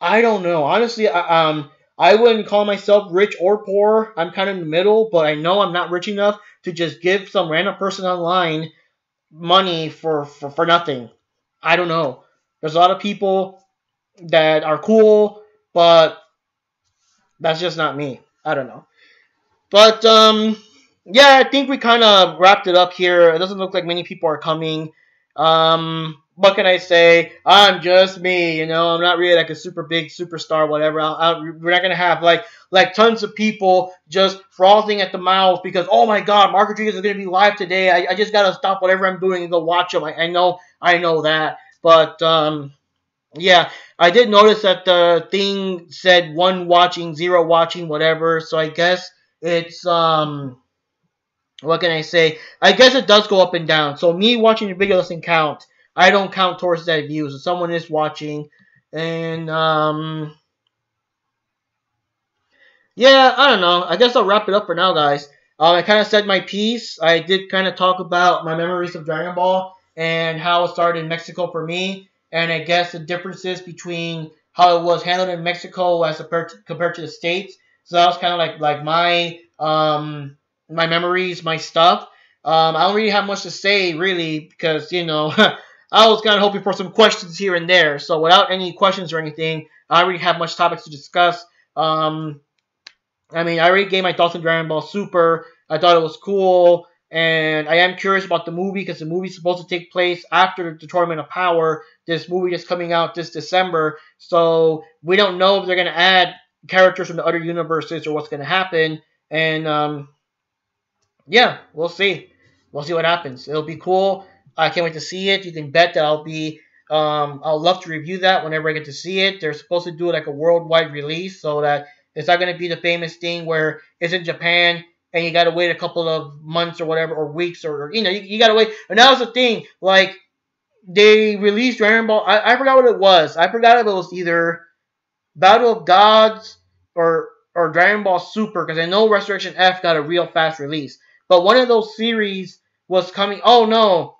don't know. Honestly, I wouldn't call myself rich or poor. I'm kind of in the middle, but I know I'm not rich enough to just give some random person online money for nothing. I don't know. There's a lot of people that are cool, but that's just not me. I don't know. But yeah, I think we kind of wrapped it up here. It doesn't look like many people are coming. What can I say? I'm just me. I'm not really like a super big superstar, whatever. We're not gonna have like tons of people just frothing at the mouth because, oh my God, Mark Rodriguez is gonna be live today. I just gotta stop whatever I'm doing and go watch him. I know that, but yeah, I did notice that the thing said 1 watching, 0 watching, whatever. So I guess it's what can I say? I guess it does go up and down. So me watching the video doesn't count. I don't count towards that views. If someone is watching, and yeah, I don't know. I guess I'll wrap it up for now, guys. I kind of said my piece. I did kind of talk about my memories of Dragon Ball and how it started in Mexico for me, and I guess the differences between how it was handled in Mexico as compared to the States. So that was kind of like my memories, my stuff. I don't really have much to say really because I was kind of hoping for some questions here and there. So without any questions or anything, I don't really have much topics to discuss. I mean, I already gave my thoughts on Dragon Ball Super. I thought it was cool, and I am curious about the movie because the movie's supposed to take place after the Tournament of Power. This movie is coming out this December, so we don't know if they're going to add characters from the other universes or what's going to happen. And yeah, we'll see. We'll see what happens. It'll be cool. I can't wait to see it. You can bet that I'll love to review that whenever I get to see it. They're supposed to do like a worldwide release so that it's not going to be the famous thing where it's in Japan and you got to wait a couple of months or whatever, or weeks, or you got to wait. And that was the thing. Like, they released Dragon Ball. I forgot what it was. I forgot if it was either Battle of Gods or Dragon Ball Super, because I know Resurrection F got a real fast release. But one of those series was coming. Oh no,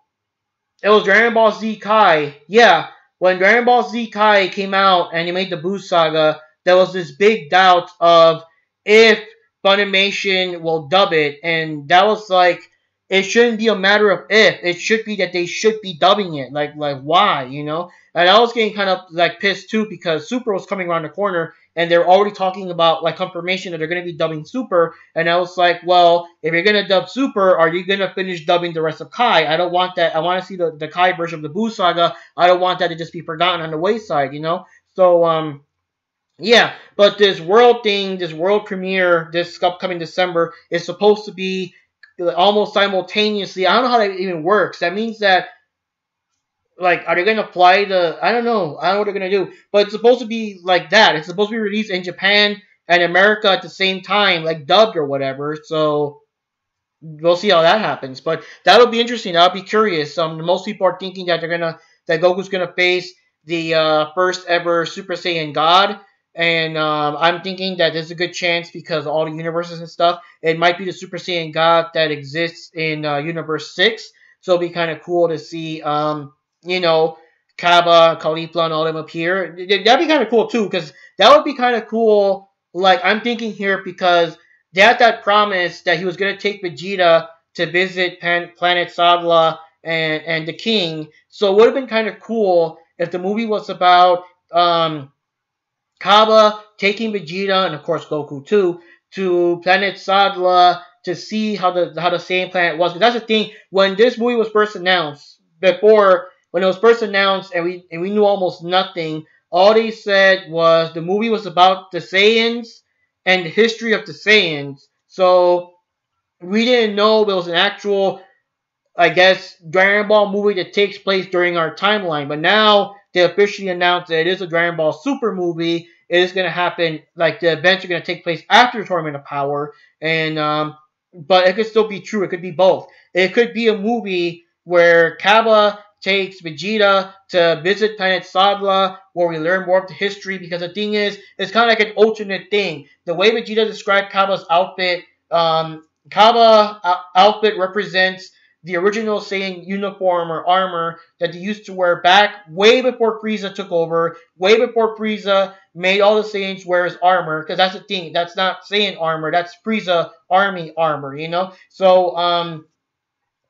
it was Dragon Ball Z Kai. Yeah, when Dragon Ball Z Kai came out and they made the Buu Saga, there was this big doubt of if Funimation will dub it, and that was like, it shouldn't be a matter of if. It should be that they should be dubbing it. Like why, And I was getting kind of like pissed too because Super was coming around the corner and they're already talking about like confirmation that they're going to be dubbing Super. And I was like, well, if you're going to dub Super, are you going to finish dubbing the rest of Kai? I don't want that. I want to see the Kai version of the Buu Saga. I don't want that to just be forgotten on the wayside, So, yeah, but this world thing, this world premiere, this upcoming December, is supposed to be almost simultaneously. I don't know how that even works. That means that, like, are they going to apply I don't know. I don't know what they're going to do. But it's supposed to be like that. It's supposed to be released in Japan and America at the same time, like dubbed or whatever. So, we'll see how that happens. But that'll be interesting. I'll be curious. Most people are thinking that that Goku's gonna face the first ever Super Saiyan God, and I'm thinking that there's a good chance because of all the universes and stuff. It might be the Super Saiyan God that exists in Universe 6. So it'll be kind of cool to see, you know, Kaba, Caulifla, and all them appear. That'd be kind of cool too, because that would be kind of cool. Like I'm thinking here because they had that promise that he was going to take Vegeta to visit Planet Sadla and the King. So it would have been kind of cool if the movie was about Kaba taking Vegeta and of course Goku too to Planet Sadla to see how the same planet was. Because that's the thing. When this movie was first announced, when it was first announced and we knew almost nothing, all they said was the movie was about the Saiyans and the history of the Saiyans. So we didn't know there was an actual, I guess, Dragon Ball movie that takes place during our timeline. But now they officially announced that it is a Dragon Ball Super movie. It is going to happen, like the events are going to take place after Tournament of Power. And but it could still be true. It could be both. It could be a movie where Kaba takes Vegeta to visit Planet Sadla, where we learn more of the history. Because the thing is, it's kind of like an alternate thing. The way Vegeta described Kaba's outfit, Kaba outfit represents the original Saiyan uniform or armor that they used to wear back way before Frieza took over, way before Frieza made all the Saiyans wear his armor. Because that's the thing, that's not Saiyan armor, that's Frieza army armor, you know. So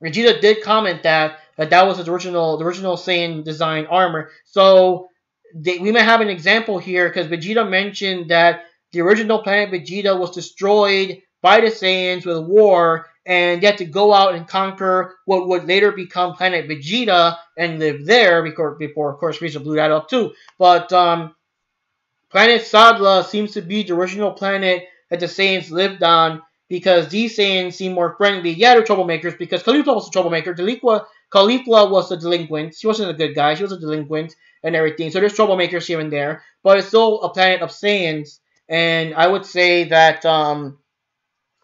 Vegeta did comment that was his the original Saiyan design armor. So we might have an example here because Vegeta mentioned that the original planet Vegeta was destroyed by the Saiyans with a war, and they had to go out and conquer what would later become Planet Vegeta and live there before of course, Frieza blew that up too. But Planet Sadla seems to be the original planet that the Saiyans lived on because these Saiyans seem more friendly. Yeah, they're troublemakers because Caulifla was a troublemaker. Caulifla was a delinquent. She wasn't a good guy. She was a delinquent and everything. So there's troublemakers here and there. But it's still a planet of Saiyans. And I would say that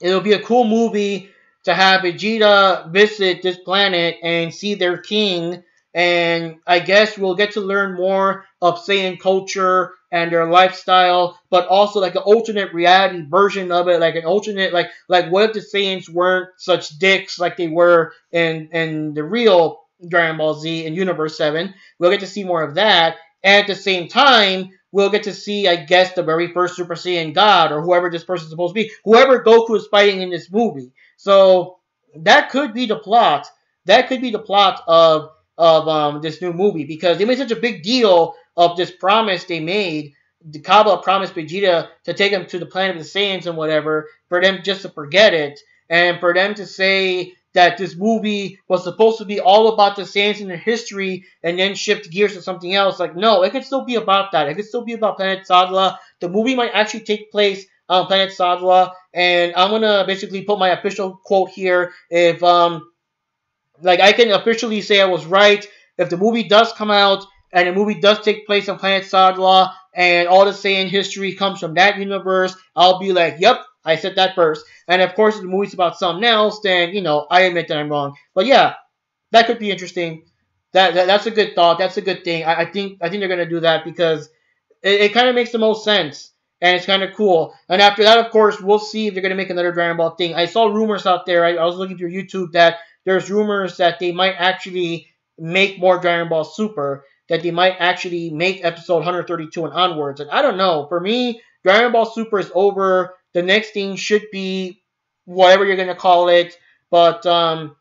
it'll be a cool movie to have Vegeta visit this planet and see their king. And I guess we'll get to learn more of Saiyan culture and their lifestyle, but also like an alternate reality version of it, like an alternate, like what if the Saiyans weren't such dicks like they were in the real Dragon Ball Z in Universe 7? We'll get to see more of that, and at the same time, we'll get to see, I guess, the very first Super Saiyan God, or whoever this person's supposed to be, whoever Goku is fighting in this movie. So that could be the plot. That could be the plot of this new movie because they made such a big deal of this promise they made. The Kaba promised Vegeta to take him to the planet of the Saiyans and whatever, for them just to forget it, and for them to say that this movie was supposed to be all about the Saiyans and their history and then shift gears to something else. Like, no, it could still be about that. It could still be about Planet Sadla. The movie might actually take place on Planet Sadla, and I'm gonna basically put my official quote here. If like I can officially say I was right. If the movie does come out and the movie does take place on Planet Sadla and all the Saiyan history comes from that universe, I'll be like, yep, I said that first. And of course, if the movie's about something else, then, I admit that I'm wrong. But yeah, that could be interesting. That's a good thought. That's a good thing. I think they're gonna do that because it kind of makes the most sense. And it's kind of cool. And after that, of course, we'll see if they're going to make another Dragon Ball thing. I saw rumors out there. I was looking through YouTube that there's rumors that they might actually make more Dragon Ball Super. That they might actually make episode 132 and onwards. And I don't know. For me, Dragon Ball Super is over. The next thing should be whatever you're going to call it. But, and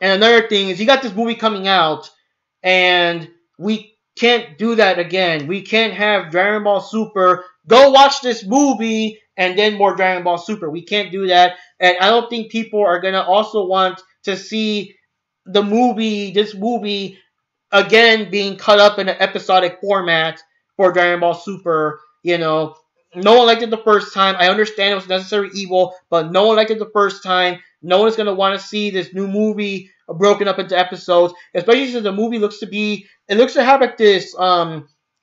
another thing is you got this movie coming out. And we can't do that again. We can't have Dragon Ball Super. Go watch this movie and then more Dragon Ball Super. We can't do that. And I don't think people are going to also want to see this movie, again being cut up in an episodic format for Dragon Ball Super. No one liked it the first time. I understand it was necessary evil, but no one liked it the first time. No one's going to want to see this new movie broken up into episodes, especially since the movie looks to have like this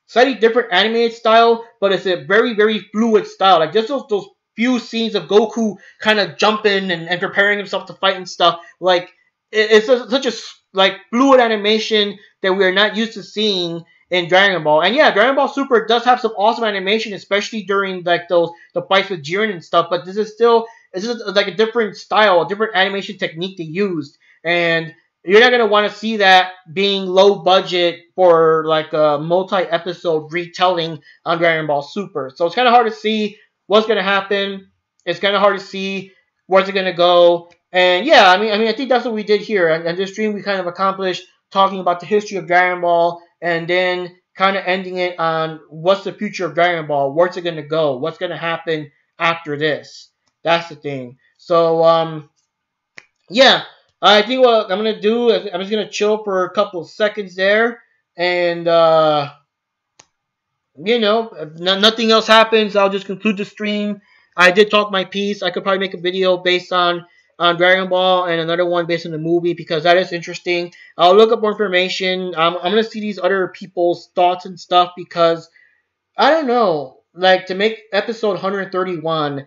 slightly different animated style, but it's a very, very fluid style. Like just those few scenes of Goku kind of jumping and preparing himself to fight and stuff. Like it's such a like fluid animation that we are not used to seeing in Dragon Ball. And yeah, Dragon Ball Super does have some awesome animation, especially during like those the fights with Jiren and stuff. But this is like a different style, a different animation technique they used, and you're not gonna want to see that being low budget for like a multi-episode retelling on Dragon Ball Super. So it's kind of hard to see what's gonna happen. It's kind of hard to see where's it gonna go. And yeah, I think that's what we did here. And this stream we kind of accomplished talking about the history of Dragon Ball, and then kind of ending it on what's the future of Dragon Ball, where's it gonna go, what's gonna happen after this. That's the thing. So yeah, I think what I'm gonna do is I'm just gonna chill for a couple of seconds there, and if nothing else happens, I'll just conclude the stream. I did talk my piece. I could probably make a video based on Dragon Ball and another one based on the movie because that is interesting. I'll look up more information. I'm gonna see these other people's thoughts and stuff because I don't know, like to make episode 131,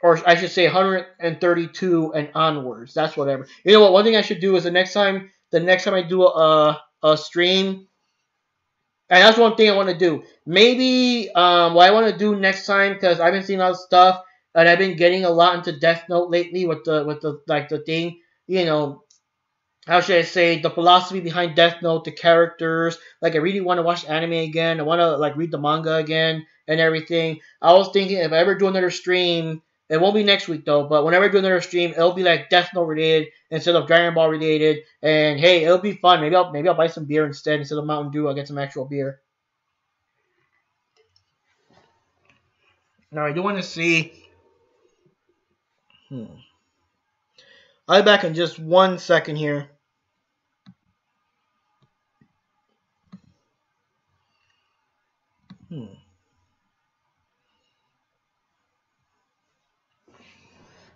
or I should say 132 and onwards. That's whatever. You know what? One thing I should do is the next time I do a stream, and that's one thing I want to do. Maybe what I want to do next time, because I've been seeing a lot of stuff and I've been getting a lot into Death Note lately with the like the thing, you know, how should I say, the philosophy behind Death Note, the characters. Like I really want to watch anime again. I want to like read the manga again and everything. I was thinking if I ever do another stream, it won't be next week though, but whenever I do another stream, it'll be like Death Note related instead of Dragon Ball related. And hey, it'll be fun. Maybe I'll buy some beer instead of Mountain Dew. I'll get some actual beer. Now I do want to see. I'll be back in just 1 second here.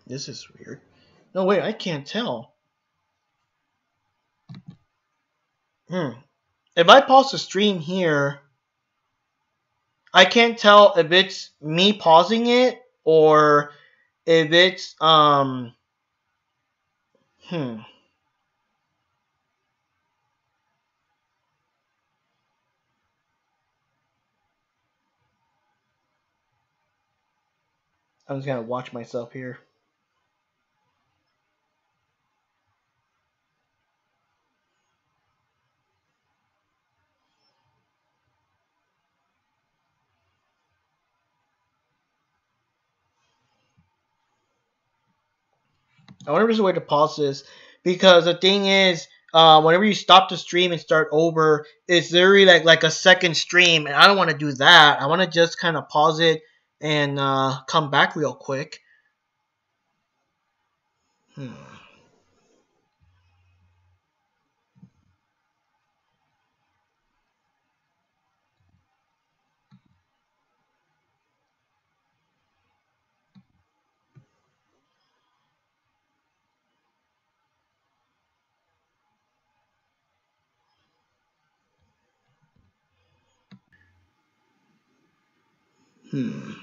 This is weird. No, wait, I can't tell. If I pause the stream here, I can't tell if it's me pausing it or if it's I'm just gonna watch myself here. I wonder if there's a way to pause this, because the thing is, whenever you stop the stream and start over, it's literally like a second stream, and I don't want to do that. I want to just kind of pause it and come back real quick. Hmm. Hmm.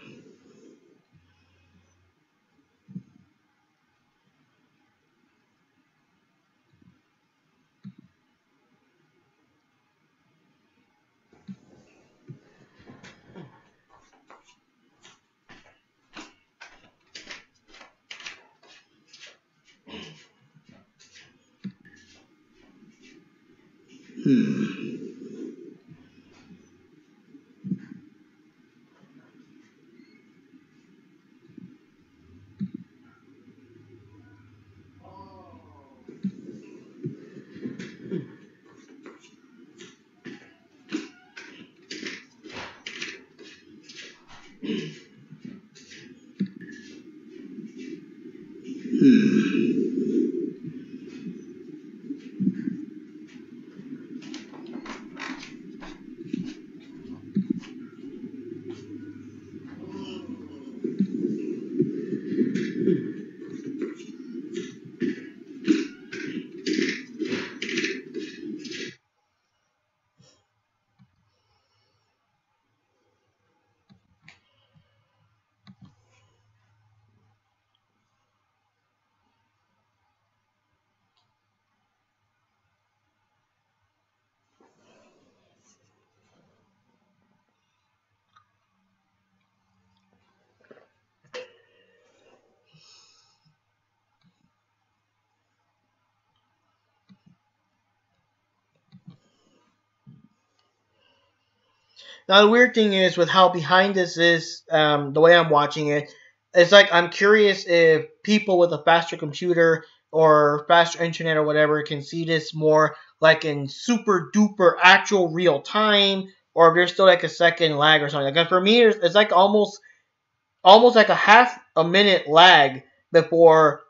Now the weird thing is with how behind this is, the way I'm watching it, it's like I'm curious if people with a faster computer or faster internet or whatever can see this more like in super duper actual real time, or if there's still like a second lag or something. Like for me, it's like almost like a half a minute lag before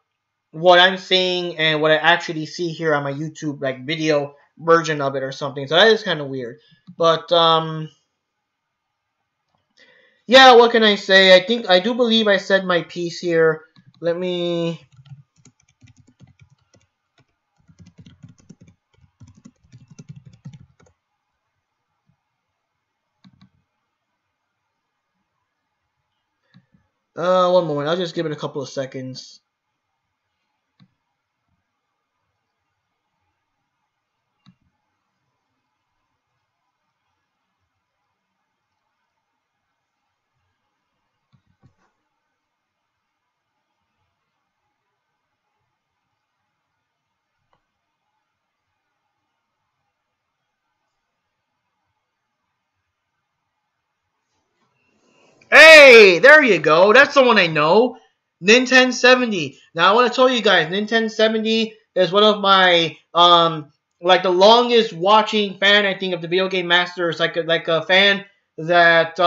what I'm seeing and what I actually see here on my YouTube like video version of it or something. So that is kind of weird. But yeah, what can I say? I do believe I said my piece here. Let me. One moment. I'll just give it a couple of seconds. Hey, there you go. That's someone I know. Nintendo 70. Now I want to tell you guys, Nintendo 70 is one of my like the longest watching fan I think of the video game masters. Like a fan that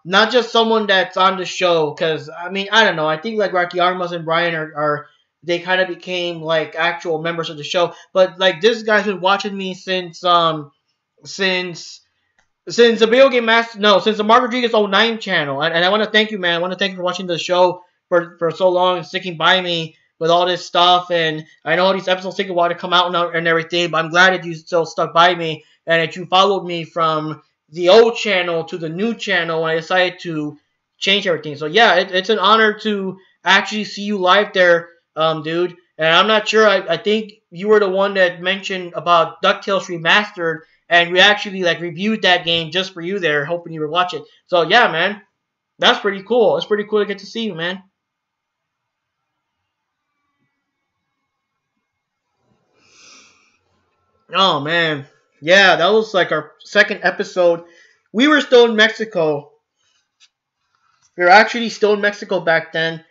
not just someone that's on the show. Because I mean I don't know. I think like Rocky Armas and Brian are they kind of became like actual members of the show. But like this guy's been watching me since since the video game master, no, since the Mark Rodriguez '09 channel, and I want to thank you, man. I want to thank you for watching the show for so long and sticking by me with all this stuff. And I know all these episodes take a while to come out and everything, but I'm glad that you still stuck by me and that you followed me from the old channel to the new channel when I decided to change everything. So yeah, it's an honor to actually see you live there, dude. And I'm not sure. I think you were the one that mentioned about DuckTales Remastered, and we actually like reviewed that game just for you there, hoping you would watch it. So yeah, man, that's pretty cool. It's pretty cool to get to see you, man. Oh man, yeah, that was like our second episode. We were still in Mexico. We were actually still in Mexico back then,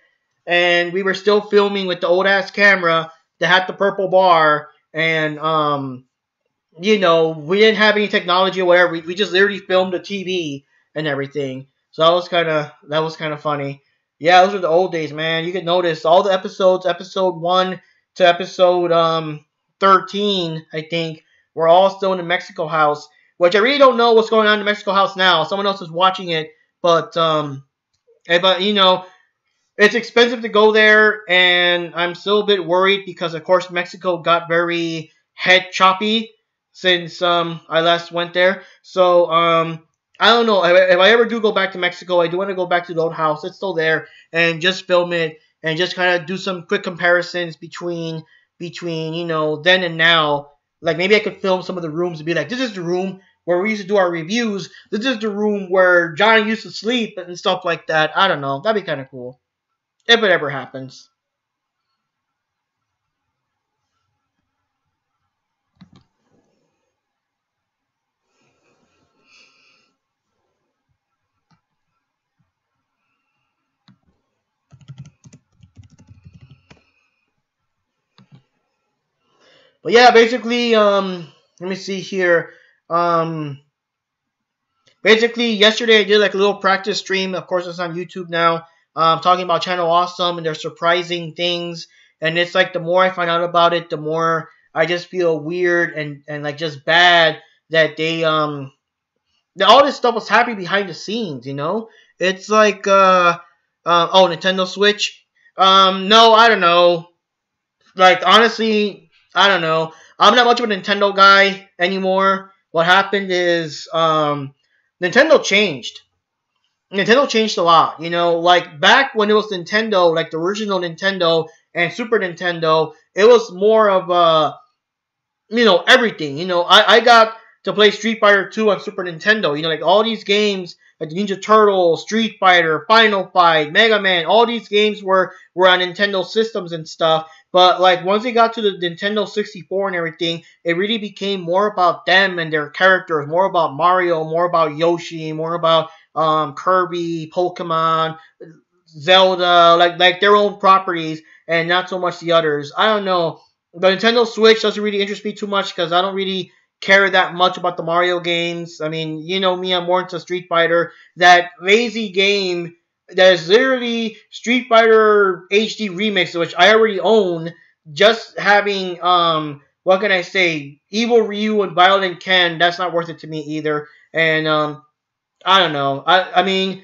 and we were still filming with the old ass camera that had the purple bar, and you know, we didn't have any technology or whatever. We just literally filmed the TV and everything. So that was kind of funny. Yeah, those were the old days, man. You could notice all the episodes, episode 1 to episode 13, I think, were all still in the Mexico house, which I really don't know what's going on in the Mexico house now. Someone else is watching it, but but you know, it's expensive to go there, and I'm still a bit worried because, of course, Mexico got very head choppy since I last went there. So I don't know if I ever do go back to Mexico. I do want to go back to the old house. It's still there, and just film it and just kind of do some quick comparisons between you know then and now. Like maybe I could film some of the rooms and be like, this is the room where we used to do our reviews. This is the room where Johnny used to sleep and stuff like that. I don't know. That'd be kind of cool if it ever happens. But yeah, basically, let me see here. Um, Basically, yesterday I did like a little practice stream. Of course, it's on YouTube now. Talking about Channel Awesome and their surprising things. And it's like the more I find out about it, the more I just feel weird and like just bad that that all this stuff was happening behind the scenes. You know, it's like oh, Nintendo Switch. No, I don't know. Like honestly, I don't know. I'm not much of a Nintendo guy anymore. What happened is Nintendo changed. Nintendo changed a lot. You know, like back when it was Nintendo, like the original Nintendo and Super Nintendo, it was more of a you know, everything. You know, I got to play Street Fighter 2 on Super Nintendo. You know, like all these games, like Ninja Turtles, Street Fighter, Final Fight, Mega Man, all these games were on Nintendo systems and stuff. But like once they got to the Nintendo 64 and everything, it really became more about them and their characters, more about Mario, more about Yoshi, more about Kirby, Pokemon, Zelda, like their own properties, and not so much the others. I don't know. The Nintendo Switch doesn't really interest me too much because I don't really care that much about the Mario games. I mean, you know me, I'm more into Street Fighter. That lazy game that is literally Street Fighter HD Remix, which I already own. Just having what can I say, Evil Ryu and Violent Ken, that's not worth it to me either. And I don't know. I mean,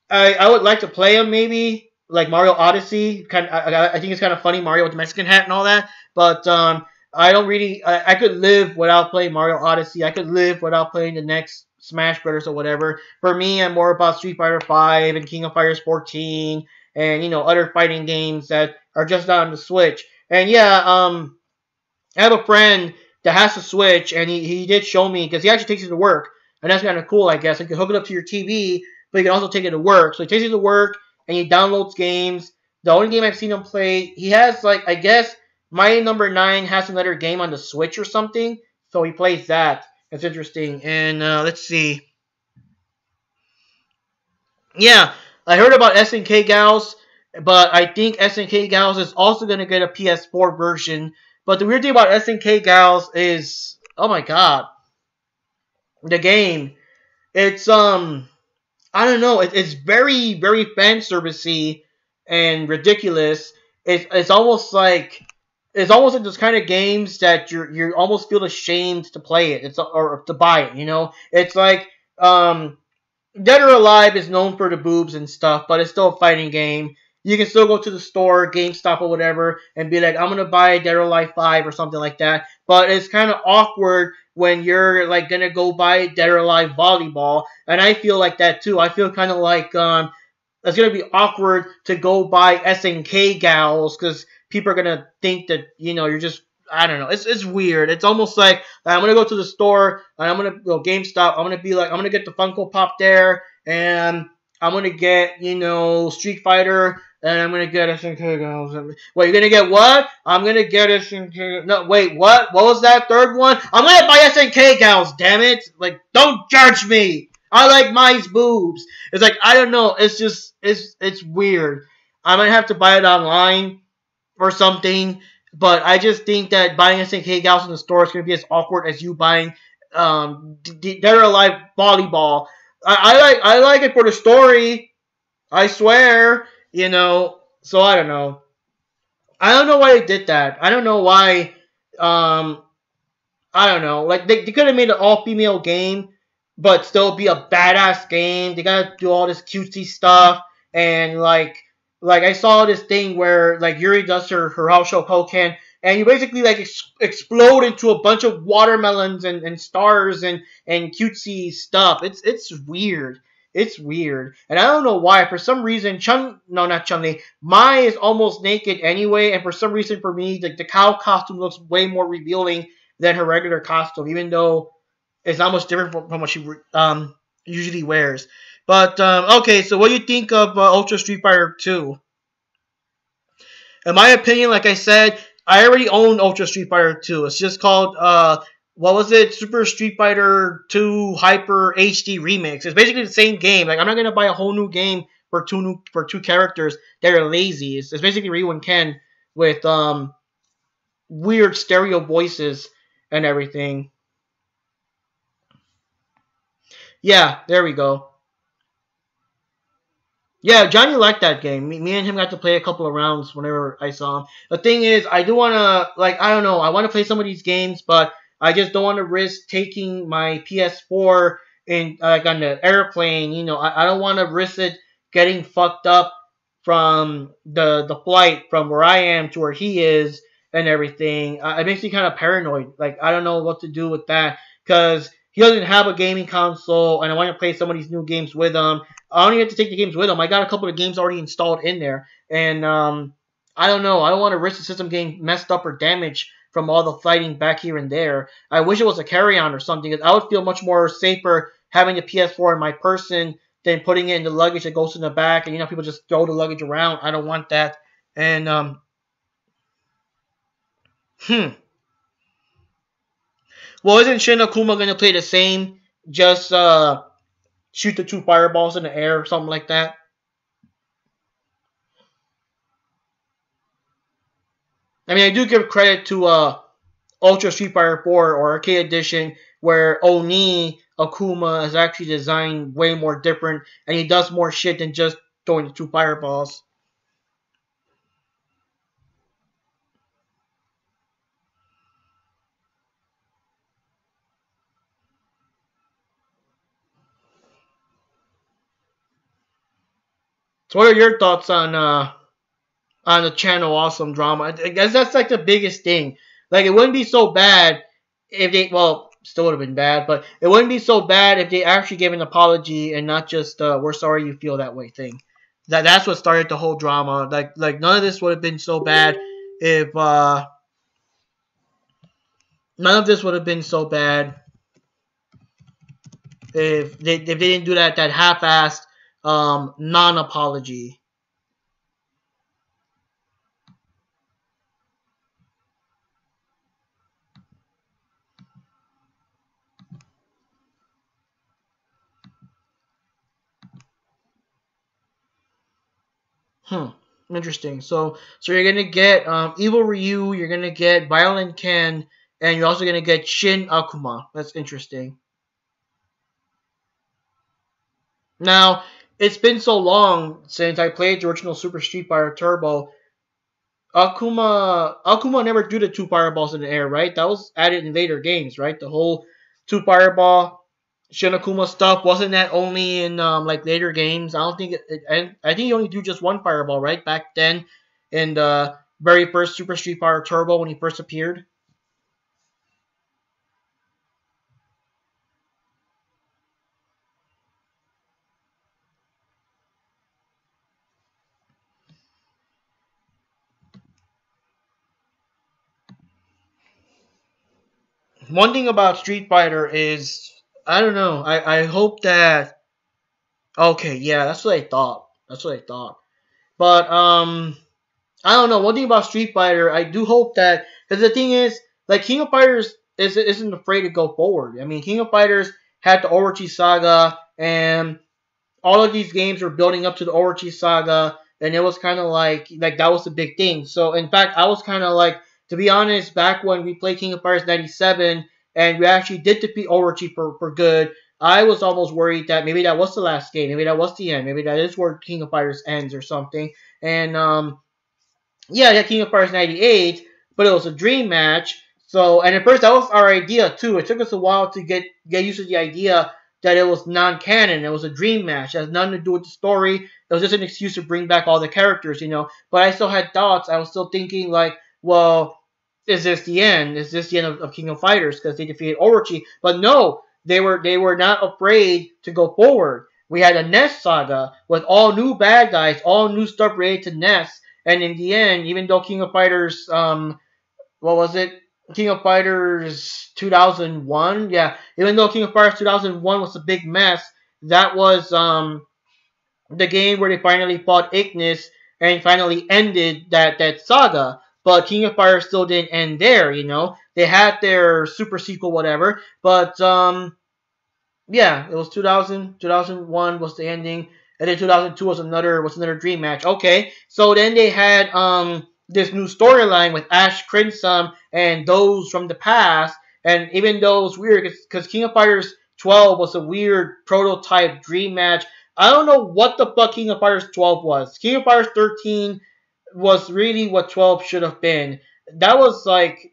I would like to play him maybe like Mario Odyssey. I think it's kind of funny Mario with the Mexican hat and all that. But I don't really. I could live without playing Mario Odyssey. I could live without playing the next Smash Brothers or whatever. For me, I'm more about Street Fighter 5 and King of Fighters 14 and other fighting games that are just not on the Switch. And yeah, I have a friend that has a Switch, and he did show me because he actually takes it to work, and that's kind of cool, I guess. You can hook it up to your TV, but you can also take it to work. So he takes it to work, and he downloads games. The only game I've seen him play, he has like I guess My Number Nine has another game on the Switch or something, so he plays that. It's interesting. And let's see. Yeah, I heard about SNK Gals, but I think SNK Gals is also going to get a PS4 version. But the weird thing about SNK Gals is, oh my god, the game. It's I don't know. It's very very fan servicey and ridiculous. It's almost like those kind of games that you almost feel ashamed to play it. It's or to buy it. It's like Dead or Alive is known for the boobs and stuff, but it's still a fighting game. You can still go to the store, GameStop or whatever, and be like, I'm gonna buy Dead or Alive 5 or something like that. But it's kind of awkward when you're like gonna go buy Dead or Alive Volleyball, and I feel like that too. I feel kind of like it's gonna be awkward to go buy SNK Gals because people are gonna think that you're just I don't know. It's weird. It's almost like I'm gonna go to the store and I'm gonna go GameStop. I'm gonna be like I'm gonna get the Funko Pop there and I'm gonna get Street Fighter and I'm gonna get SNK Gals. Wait, you're gonna get what? I'm gonna get SNK. No, wait, what? What was that third one? I'm gonna buy SNK Gals. Damn it! Like, don't judge me. I like mice boobs. It's like I don't know. It's just it's weird. I might have to buy it online or something. But I just think that buying SNK Gals in the store is going to be as awkward as you buying Dead or Alive Volleyball. I like it for the story. I swear. So I don't know. I don't know why they did that. I don't know why. Um, I don't know. Like they could have made an all female game, but still be a badass game. They gotta do all this cutesy stuff and like I saw this thing where like Yuri does her house show Pokken, and you basically like explode into a bunch of watermelons and stars and cutesy stuff. It's weird. It's weird, and I don't know why. For some reason, no, not Chun-Li. Mai is almost naked anyway, and for some reason, for me, the cow costume looks way more revealing than her regular costume, even though it's not much different from what she usually wears. But okay, so what do you think of Ultra Street Fighter 2? In my opinion, like I said, I already own Ultra Street Fighter 2. It's just called what was it? Super Street Fighter 2 Hyper HD Remix. It's basically the same game. Like I'm not gonna buy a whole new game for two characters that are lazy. It's basically Ryu and Ken with weird stereo voices and everything. Yeah, there we go. Yeah, Johnny liked that game. Me and him got to play a couple of rounds whenever I saw him. The thing is, I do want to, like, I don't know, I want to play some of these games, but I just don't want to risk taking my PS4 in, like, on the airplane. I don't want to risk it getting fucked up from the flight from where I am to where he is and everything. It makes me kind of paranoid. Like, I don't know what to do with that because he doesn't have a gaming console, and I want to play some of these new games with him. I don't even have to take the games with him. I got a couple of games already installed in there. And I don't know. I don't want to risk the system getting messed up or damaged from all the fighting back here and there. I wish it was a carry-on or something. 'Cause I would feel much more safer having the PS4 in my person than putting it in the luggage that goes in the back. And, people just throw the luggage around. I don't want that. And Hmm. Well, isn't Shin Akuma gonna play the same? Just shoot the two fireballs in the air or something like that. I mean, I do give credit to Ultra Street Fighter 4 or Arcade Edition, where Oni Akuma is actually designed way more different, and he does more shit than just throwing the two fireballs. So, what are your thoughts on the channel Awesome Drama? I guess that's like the biggest thing. Like, it wouldn't be so bad if they, well, still would have been bad, but it wouldn't be so bad if they actually gave an apology and not just we're sorry you feel that way thing. That's what started the whole drama. Like none of this would have been so bad if none of this would have been so bad if they didn't do that half-assed non-apology. Hmm. Interesting. So you're gonna get Evil Ryu, you're gonna get Violent Ken, and you're also gonna get Shin Akuma. That's interesting. Now, it's been so long since I played the original Super Street Fighter Turbo. Akuma never do the two fireballs in the air, right? That was added in later games, right? The whole two fireball Shin Akuma stuff wasn't that only in like later games. I don't think I think you only do just one fireball, right? Back then in the very first Super Street Fighter Turbo when he first appeared. One thing about Street Fighter is I don't know. I hope that okay, yeah, that's what I thought. That's what I thought. But I don't know. One thing about Street Fighter, I do hope that because the thing is, like King of Fighters isn't afraid to go forward. I mean, King of Fighters had the Orochi Saga, and all of these games were building up to the Orochi Saga, and it was kind of like that was the big thing. So in fact, I was kind of like, to be honest, back when we played King of Fighters '97 and we actually did defeat Orochi for good. I was almost worried that maybe that was the last game, maybe that was the end, maybe that is where King of Fighters ends or something. And yeah, yeah, King of Fighters '98, but it was a dream match. So, and at first that was our idea too. It took us a while to get used to the idea that it was non-canon. It was a dream match. It has nothing to do with the story. It was just an excuse to bring back all the characters, you know. But I still had thoughts. I was still thinking like, well, is this the end? Is this the end of King of Fighters because they defeated Orochi? But no, they were not afraid to go forward. We had a Ness saga with all new bad guys, all new stuff related to Ness. And in the end, even though King of Fighters, what was it? King of Fighters 2001, yeah. Even though King of Fighters 2001 was a big mess, that was the game where they finally fought Ignis and finally ended that saga. But King of Fighters still didn't end there, you know. They had their super sequel, whatever. But yeah, it was 2000. 2001 was the ending, and then 2002 was another dream match. Okay, so then they had this new storyline with Ash Crimson and those from the past, and even though it was weird because King of Fighters 12 was a weird prototype dream match. I don't know what the fuck King of Fighters 12 was. King of Fighters 13 was really what 12 should have been. That was like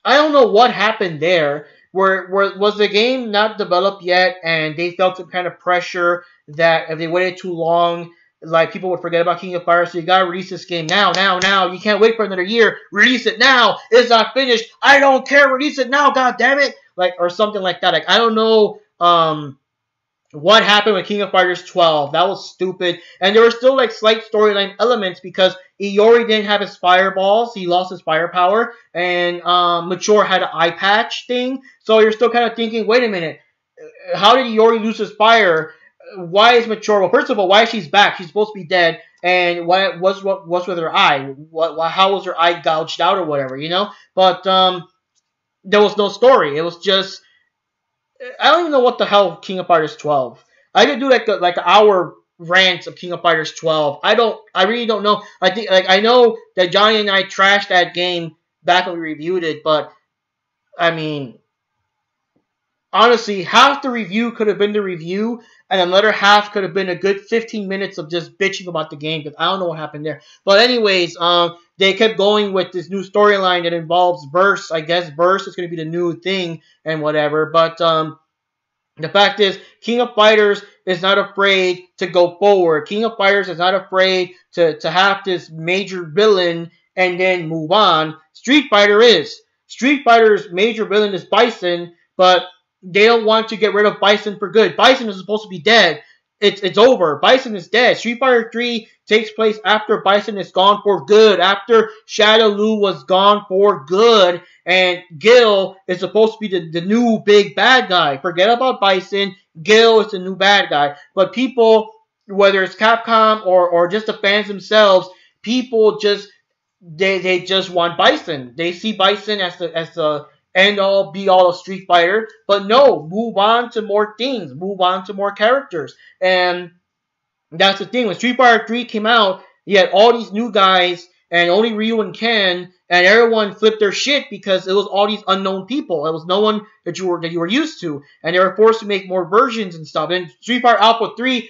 I don't know what happened there. Where was the game not developed yet, and they felt some kind of pressure that if they waited too long, like people would forget about King of Fighters. So you gotta release this game now, now, now. You can't wait for another year. Release it now. It's not finished. I don't care. Release it now. God damn it! Like or something like that. Like I don't know. What happened with King of Fighters 12. That was stupid. And there were still like slight storyline elements because Iori didn't have his fireballs. He lost his firepower. And Mature had an eye patch thing. So you're still kind of thinking, wait a minute. How did Iori lose his fire? Why is Mature? Well, first of all, why is she back? She's supposed to be dead. and what's with her eye? How was her eye gouged out or whatever, you know? But there was no story. It was just I don't even know what the hell King of Fighters 12. I could do like an hour rant of King of Fighters 12. I really don't know. I think like I know that Johnny and I trashed that game back when we reviewed it, but I mean, honestly, half the review could have been the review, and another half could have been a good 15 minutes of just bitching about the game because I don't know what happened there. But anyways, they kept going with this new storyline that involves Burst. I guess Burst is going to be the new thing and whatever. But the fact is, King of Fighters is not afraid to go forward. King of Fighters is not afraid to have this major villain and then move on. Street Fighter is. Street Fighter's major villain is Bison, but they don't want to get rid of Bison for good. Bison is supposed to be dead. It's over. Bison is dead. Street Fighter 3 takes place after Bison is gone for good. After Shadow Lu was gone for good. And Gil is supposed to be the new big bad guy. Forget about Bison. Gil is the new bad guy. But people, whether it's Capcom or just the fans themselves, people just they just want Bison. They see Bison as the end all be all of Street Fighter. But no, move on to more things. Move on to more characters. And that's the thing. When Street Fighter 3 came out, you had all these new guys and only Ryu and Ken, and everyone flipped their shit because it was all these unknown people. It was no one that you were used to, and they were forced to make more versions and stuff. And Street Fighter Alpha 3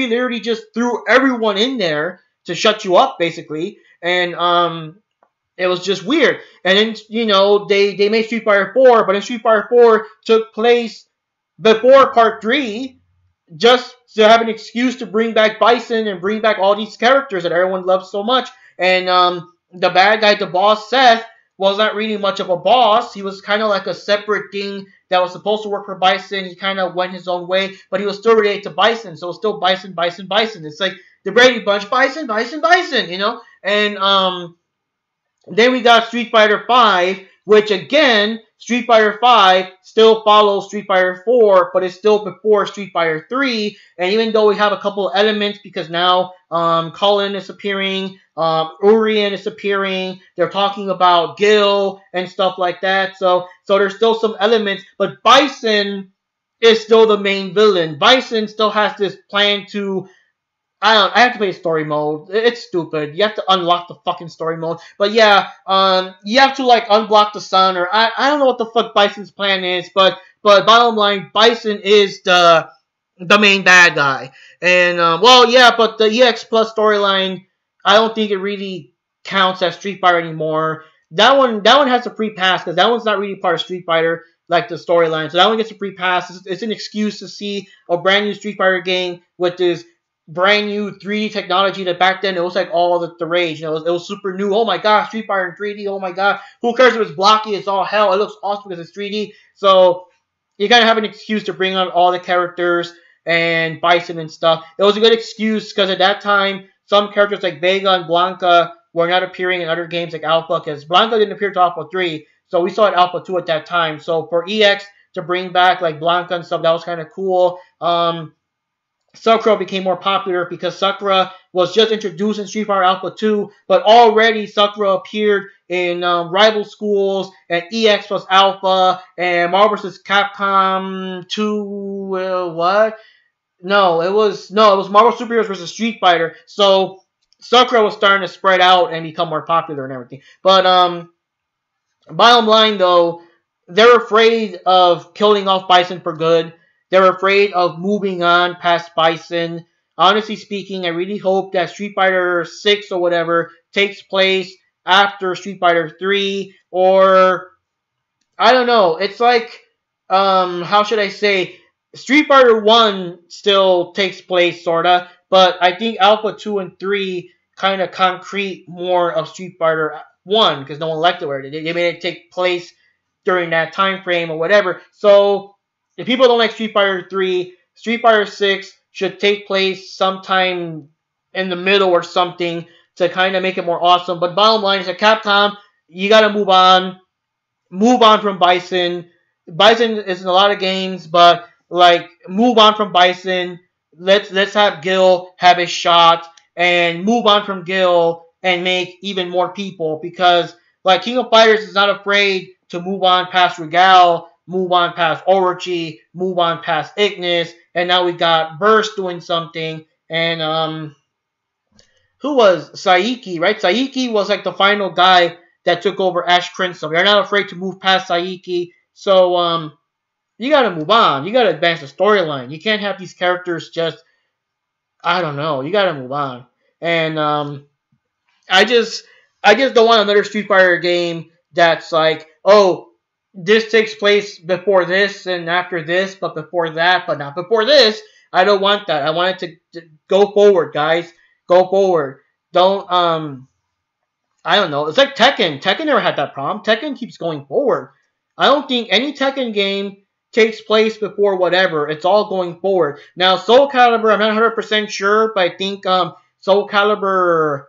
literally just threw everyone in there to shut you up, basically. And it was just weird. And then, you know, they made Street Fighter 4, but then Street Fighter 4 took place before Part 3, just to have an excuse to bring back Bison and bring back all these characters that everyone loves so much. And the bad guy, the boss, Seth, was not really much of a boss. He was kind of like a separate thing that was supposed to work for Bison. He kind of went his own way, but he was still related to Bison. So it was still Bison, Bison, Bison. It's like the Brady Bunch, Bison, Bison, Bison, you know? And then we got Street Fighter 5, which again, Street Fighter 5 still follows Street Fighter 4, but it's still before Street Fighter 3. And even though we have a couple of elements, because now Cullen is appearing, Urien is appearing, they're talking about Gil and stuff like that. So there's still some elements, but Bison is still the main villain. Bison still has this plan to I have to play story mode. It's stupid. You have to unlock the fucking story mode. But yeah, you have to like unblock the sun, or I don't know what the fuck Bison's plan is, but bottom line, Bison is the main bad guy. And well, yeah, but the EX Plus storyline, I don't think it really counts as Street Fighter anymore. That one has a free pass because that one's not really part of Street Fighter like the storyline. So that one gets a free pass. It's an excuse to see a brand new Street Fighter game with this brand new 3D technology that back then it was like all the rage. You know, it was super new. Oh my god, Street Fighter in 3D. Oh my god, who cares if it's blocky? It's all hell. It looks awesome because it's 3D. So you gotta have an excuse to bring on all the characters and Bison and stuff. It was a good excuse because at that time some characters like Vega and Blanca were not appearing in other games like Alpha, because Blanca didn't appear to Alpha 3, so we saw it Alpha 2 at that time. So for EX to bring back like Blanca and stuff, that was kind of cool. Sakura became more popular because Sakura was just introduced in Street Fighter Alpha 2, but already Sakura appeared in Rival Schools and EX plus Alpha and Marvel vs. Capcom 2. What? No, it was Marvel Superheroes vs. Street Fighter. So Sakura was starting to spread out and become more popular and everything. But bottom line though, they're afraid of killing off Bison for good. They're afraid of moving on past Bison. Honestly speaking, I really hope that Street Fighter 6 or whatever takes place after Street Fighter 3, or I don't know. It's like, how should I say? Street Fighter 1 still takes place, sorta, but I think Alpha 2 and 3 kind of concrete more of Street Fighter 1, because no one liked it where they made it take place during that time frame or whatever. So if people don't like Street Fighter 3, Street Fighter 6 should take place sometime in the middle or something to kind of make it more awesome. But bottom line is that Capcom, you got to move on. Move on from Bison. Bison is in a lot of games, but like move on from Bison. Let's have Gil have his shot. and move on from Gil and make even more people, because like King of Fighters is not afraid to move on past Regal, move on past Orochi, move on past Ignis, and now we got Burst doing something, and who was Saiki, right? Saiki was like the final guy that took over Ash Crimson. They're not afraid to move past Saiki, so you gotta move on. You gotta advance the storyline. You can't have these characters just, I don't know. You gotta move on. And I just I just don't want another Street Fighter game that's like, oh, this takes place before this and after this, but before that, but not before this. I don't want that. I want it to go forward, guys. Go forward. Don't I don't know. It's like Tekken. Tekken never had that problem. Tekken keeps going forward. I don't think any Tekken game takes place before whatever. It's all going forward. Now, Soul Calibur, I'm not 100% sure, but I think Soul Calibur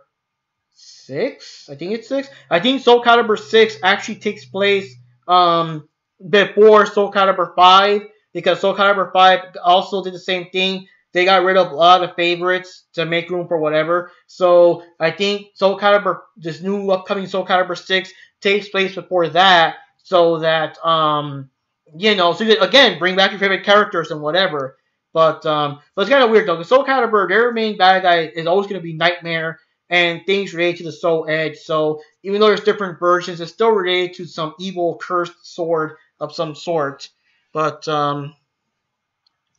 6? I think it's 6. I think Soul Calibur 6 actually takes place before Soul Calibur 5, because Soul Calibur 5 also did the same thing. They got rid of a lot of favorites to make room for whatever. So I think Soul Calibur, this new upcoming Soul Calibur 6 takes place before that, so that so you can, again, bring back your favorite characters and whatever. But it's kind of weird though, because Soul Calibur, their main bad guy is always going to be Nightmare and things related to the Soul Edge. So even though there's different versions, it's still related to some evil cursed sword of some sort. But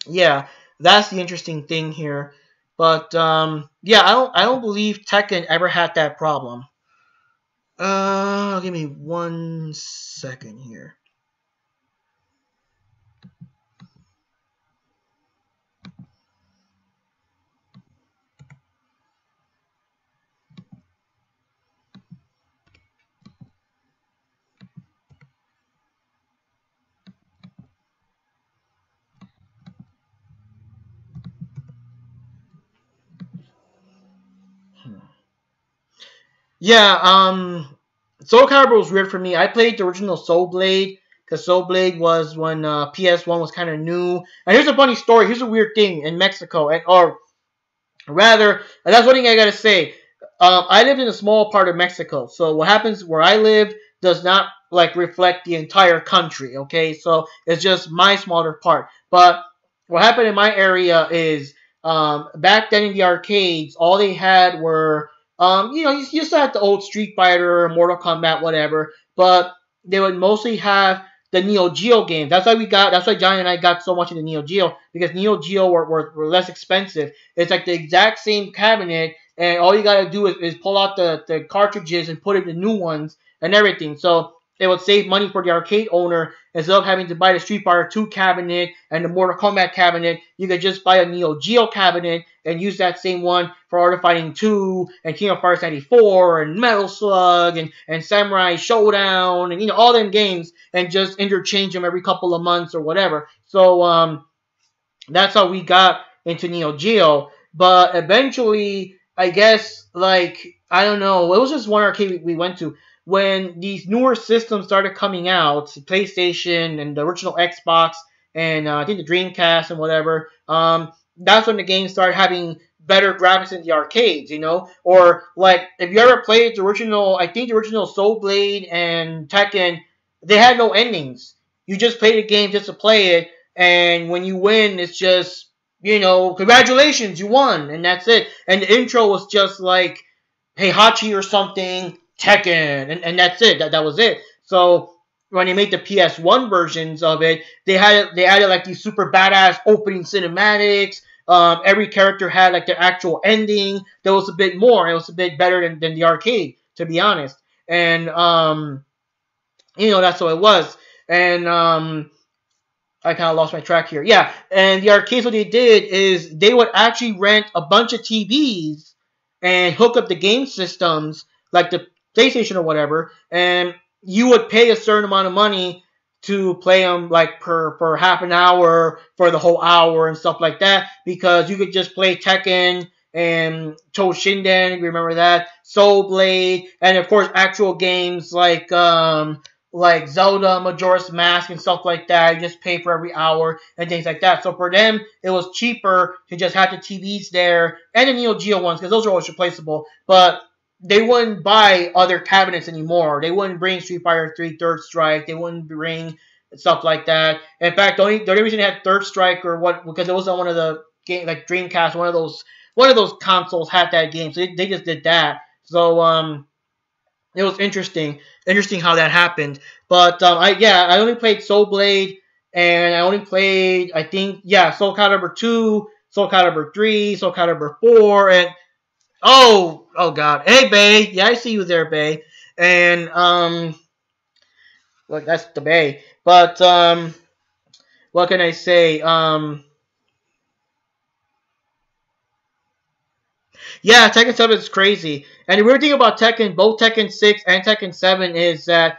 yeah, that's the interesting thing here. But yeah, I don't believe Tekken ever had that problem. Give me 1 second here. Yeah, Soul Calibur was weird for me. I played the original Soul Blade, because Soul Blade was when PS1 was kind of new. And here's a funny story. Here's a weird thing in Mexico, or rather, and that's one thing I gotta say. I lived in a small part of Mexico, so what happens where I lived does not like reflect the entire country. Okay, so it's just my smaller part. But what happened in my area is back then in the arcades, all they had were you still had the old Street Fighter, Mortal Kombat, whatever, but they would mostly have the Neo Geo games. That's why Johnny and I got so much into Neo Geo, because Neo Geo were less expensive. It's like the exact same cabinet, and all you gotta do is pull out the cartridges and put in the new ones and everything. So it would save money for the arcade owner. Instead of having to buy the Street Fighter 2 cabinet and the Mortal Kombat cabinet, you could just buy a Neo Geo cabinet and use that same one for Art of Fighting 2 and King of Fighters 94 and Metal Slug and Samurai Showdown and all them games, and just interchange them every couple of months or whatever. So that's how we got into Neo Geo. But eventually, I guess, like, I don't know, it was just one arcade we went to. When these newer systems started coming out, PlayStation and the original Xbox and I think the Dreamcast and whatever, that's when the games started having better graphics in the arcades, Or, like, if you ever played the original, I think the original Soul Blade and Tekken, they had no endings. You just play the game just to play it, and when you win, it's just, congratulations, you won, and that's it. And the intro was just like, Heihachi or something, Tekken, and that's it. That was it. So when they made the PS1 versions of it, they added like these super badass opening cinematics. Every character had like their actual ending. There was a bit more. It was a bit better than the arcade, to be honest. And that's what it was. And I kind of lost my track here. Yeah, and the arcades, what they did is they would actually rent a bunch of TVs and hook up the game systems, like the PlayStation or whatever, and you would pay a certain amount of money to play them, like per half an hour, for the whole hour and stuff like that, because you could just play Tekken and Toshinden, if you remember that, Soul Blade, and of course actual games like like Zelda, Majora's Mask, and stuff like that. You just pay for every hour and things like that. So for them, it was cheaper to just have the TVs there and the Neo Geo ones because those are always replaceable. But they wouldn't buy other cabinets anymore. They wouldn't bring Street Fighter 3 Third Strike. They wouldn't bring stuff like that. In fact, the only reason they had Third Strike or what because it was on one of the game like Dreamcast, one of those consoles had that game. So they just did that. So it was interesting how that happened. But I only played Soul Blade, and I only played I think Soul Calibur 2, Soul Calibur 3, Soul Calibur 4, and oh god, hey Bay, yeah I see you there Bay, and look that's the Bay, but what can I say yeah, Tekken 7 is crazy. And the weird thing about Tekken, both Tekken 6 and Tekken 7 is that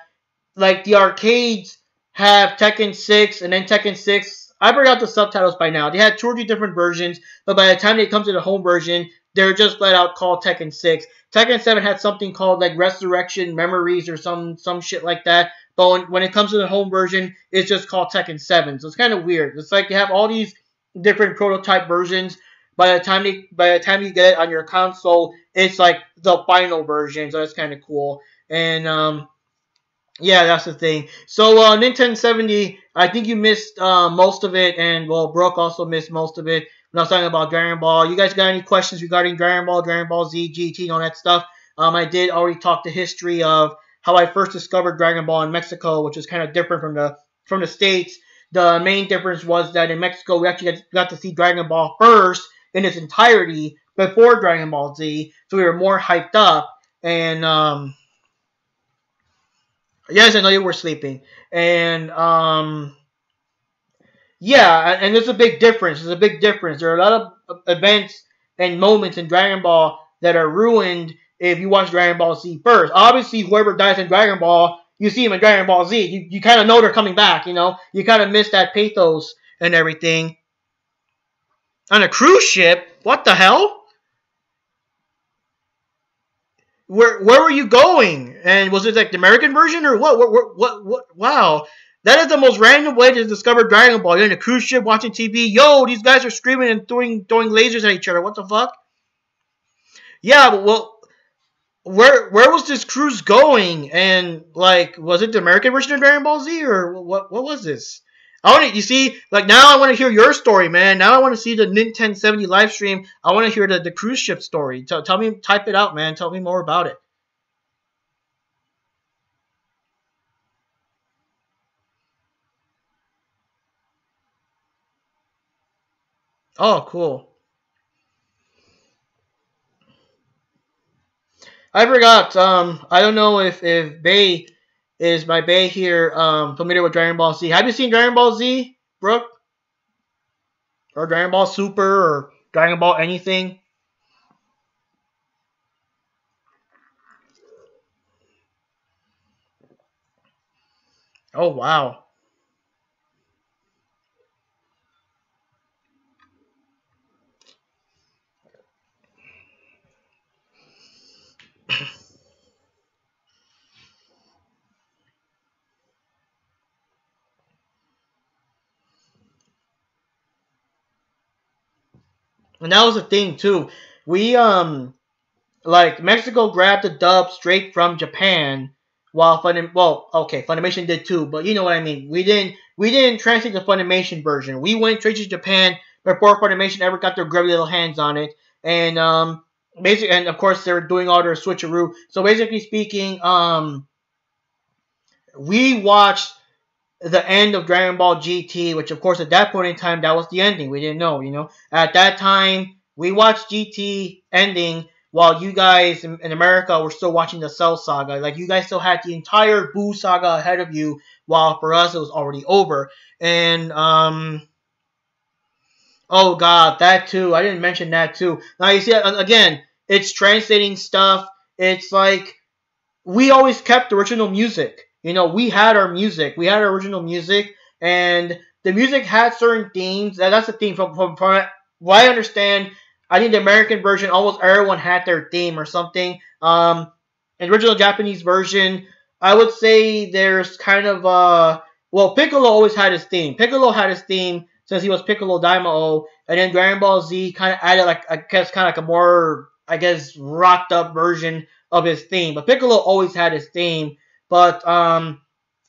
like the arcades have Tekken 6 and then Tekken 6. I forgot the subtitles by now. They had two or three different versions, but by the time they come to the home version, they're just let out called Tekken 6. Tekken 7 had something called like Resurrection Memories or some shit like that. But when it comes to the home version, it's just called Tekken 7. So it's kind of weird. It's like they have all these different prototype versions. By the time you get it on your console, it's like the final version. So that's kind of cool. And yeah, that's the thing. So Nintendo 70, I think you missed most of it, and well, Brooke also missed most of it when I was talking about Dragon Ball. You guys got any questions regarding Dragon Ball, Dragon Ball Z, GT, and all that stuff? I did already talk the history of how I first discovered Dragon Ball in Mexico, which is kind of different from the States. The main difference was that in Mexico we actually got to see Dragon Ball first in its entirety before Dragon Ball Z, so we were more hyped up. And yes, I know you were sleeping. And yeah, and there's a big difference. There's a big difference. There are a lot of events and moments in Dragon Ball that are ruined if you watch Dragon Ball Z first. Obviously, whoever dies in Dragon Ball, you see him in Dragon Ball Z. You kind of know they're coming back, you know? You kind of miss that pathos and everything. On a cruise ship? What the hell? Where were you going? And was it like the American version or what? What? Wow. That is the most random way to discover Dragon Ball. You're in a cruise ship watching TV. Yo, these guys are screaming and throwing lasers at each other. What the fuck? Yeah, but well, where was this cruise going? And like, was it the American version of Dragon Ball Z or what was this? You see, like now I want to hear your story, man. Now I want to see the Nintendo 70 live stream. I want to hear the cruise ship story. Tell me, type it out, man. Tell me more about it. Oh, cool. I forgot. I don't know if Bay is my Bay here familiar with Dragon Ball Z. Have you seen Dragon Ball Z, Brooke? Or Dragon Ball Super or Dragon Ball anything? Oh wow. And that was the thing too. We like Mexico grabbed the dub straight from Japan, while Funimation did too, but you know what I mean. We didn't translate the Funimation version. We went straight to Japan before Funimation ever got their grubby little hands on it, and basically, and of course they're doing all their switcheroo. So basically speaking, we watched the end of Dragon Ball GT, which of course at that point in time that was the ending. We didn't know, you know. At that time, we watched GT ending while you guys in America were still watching the Cell Saga. Like you guys still had the entire Buu Saga ahead of you, while for us it was already over. And oh god, that too. I didn't mention that too. Now you see again, it's translating stuff. It's like we always kept the original music. You know, we had our music. We had our original music, and the music had certain themes. And that's the theme from what I understand. I think the American version, almost everyone had their theme or something. In the original Japanese version, I would say there's kind of well, Piccolo always had his theme. Piccolo had his theme since he was Piccolo Daimao, and then Dragon Ball Z kind of added like I guess kind of like a more I guess rocked up version of his theme. But Piccolo always had his theme. But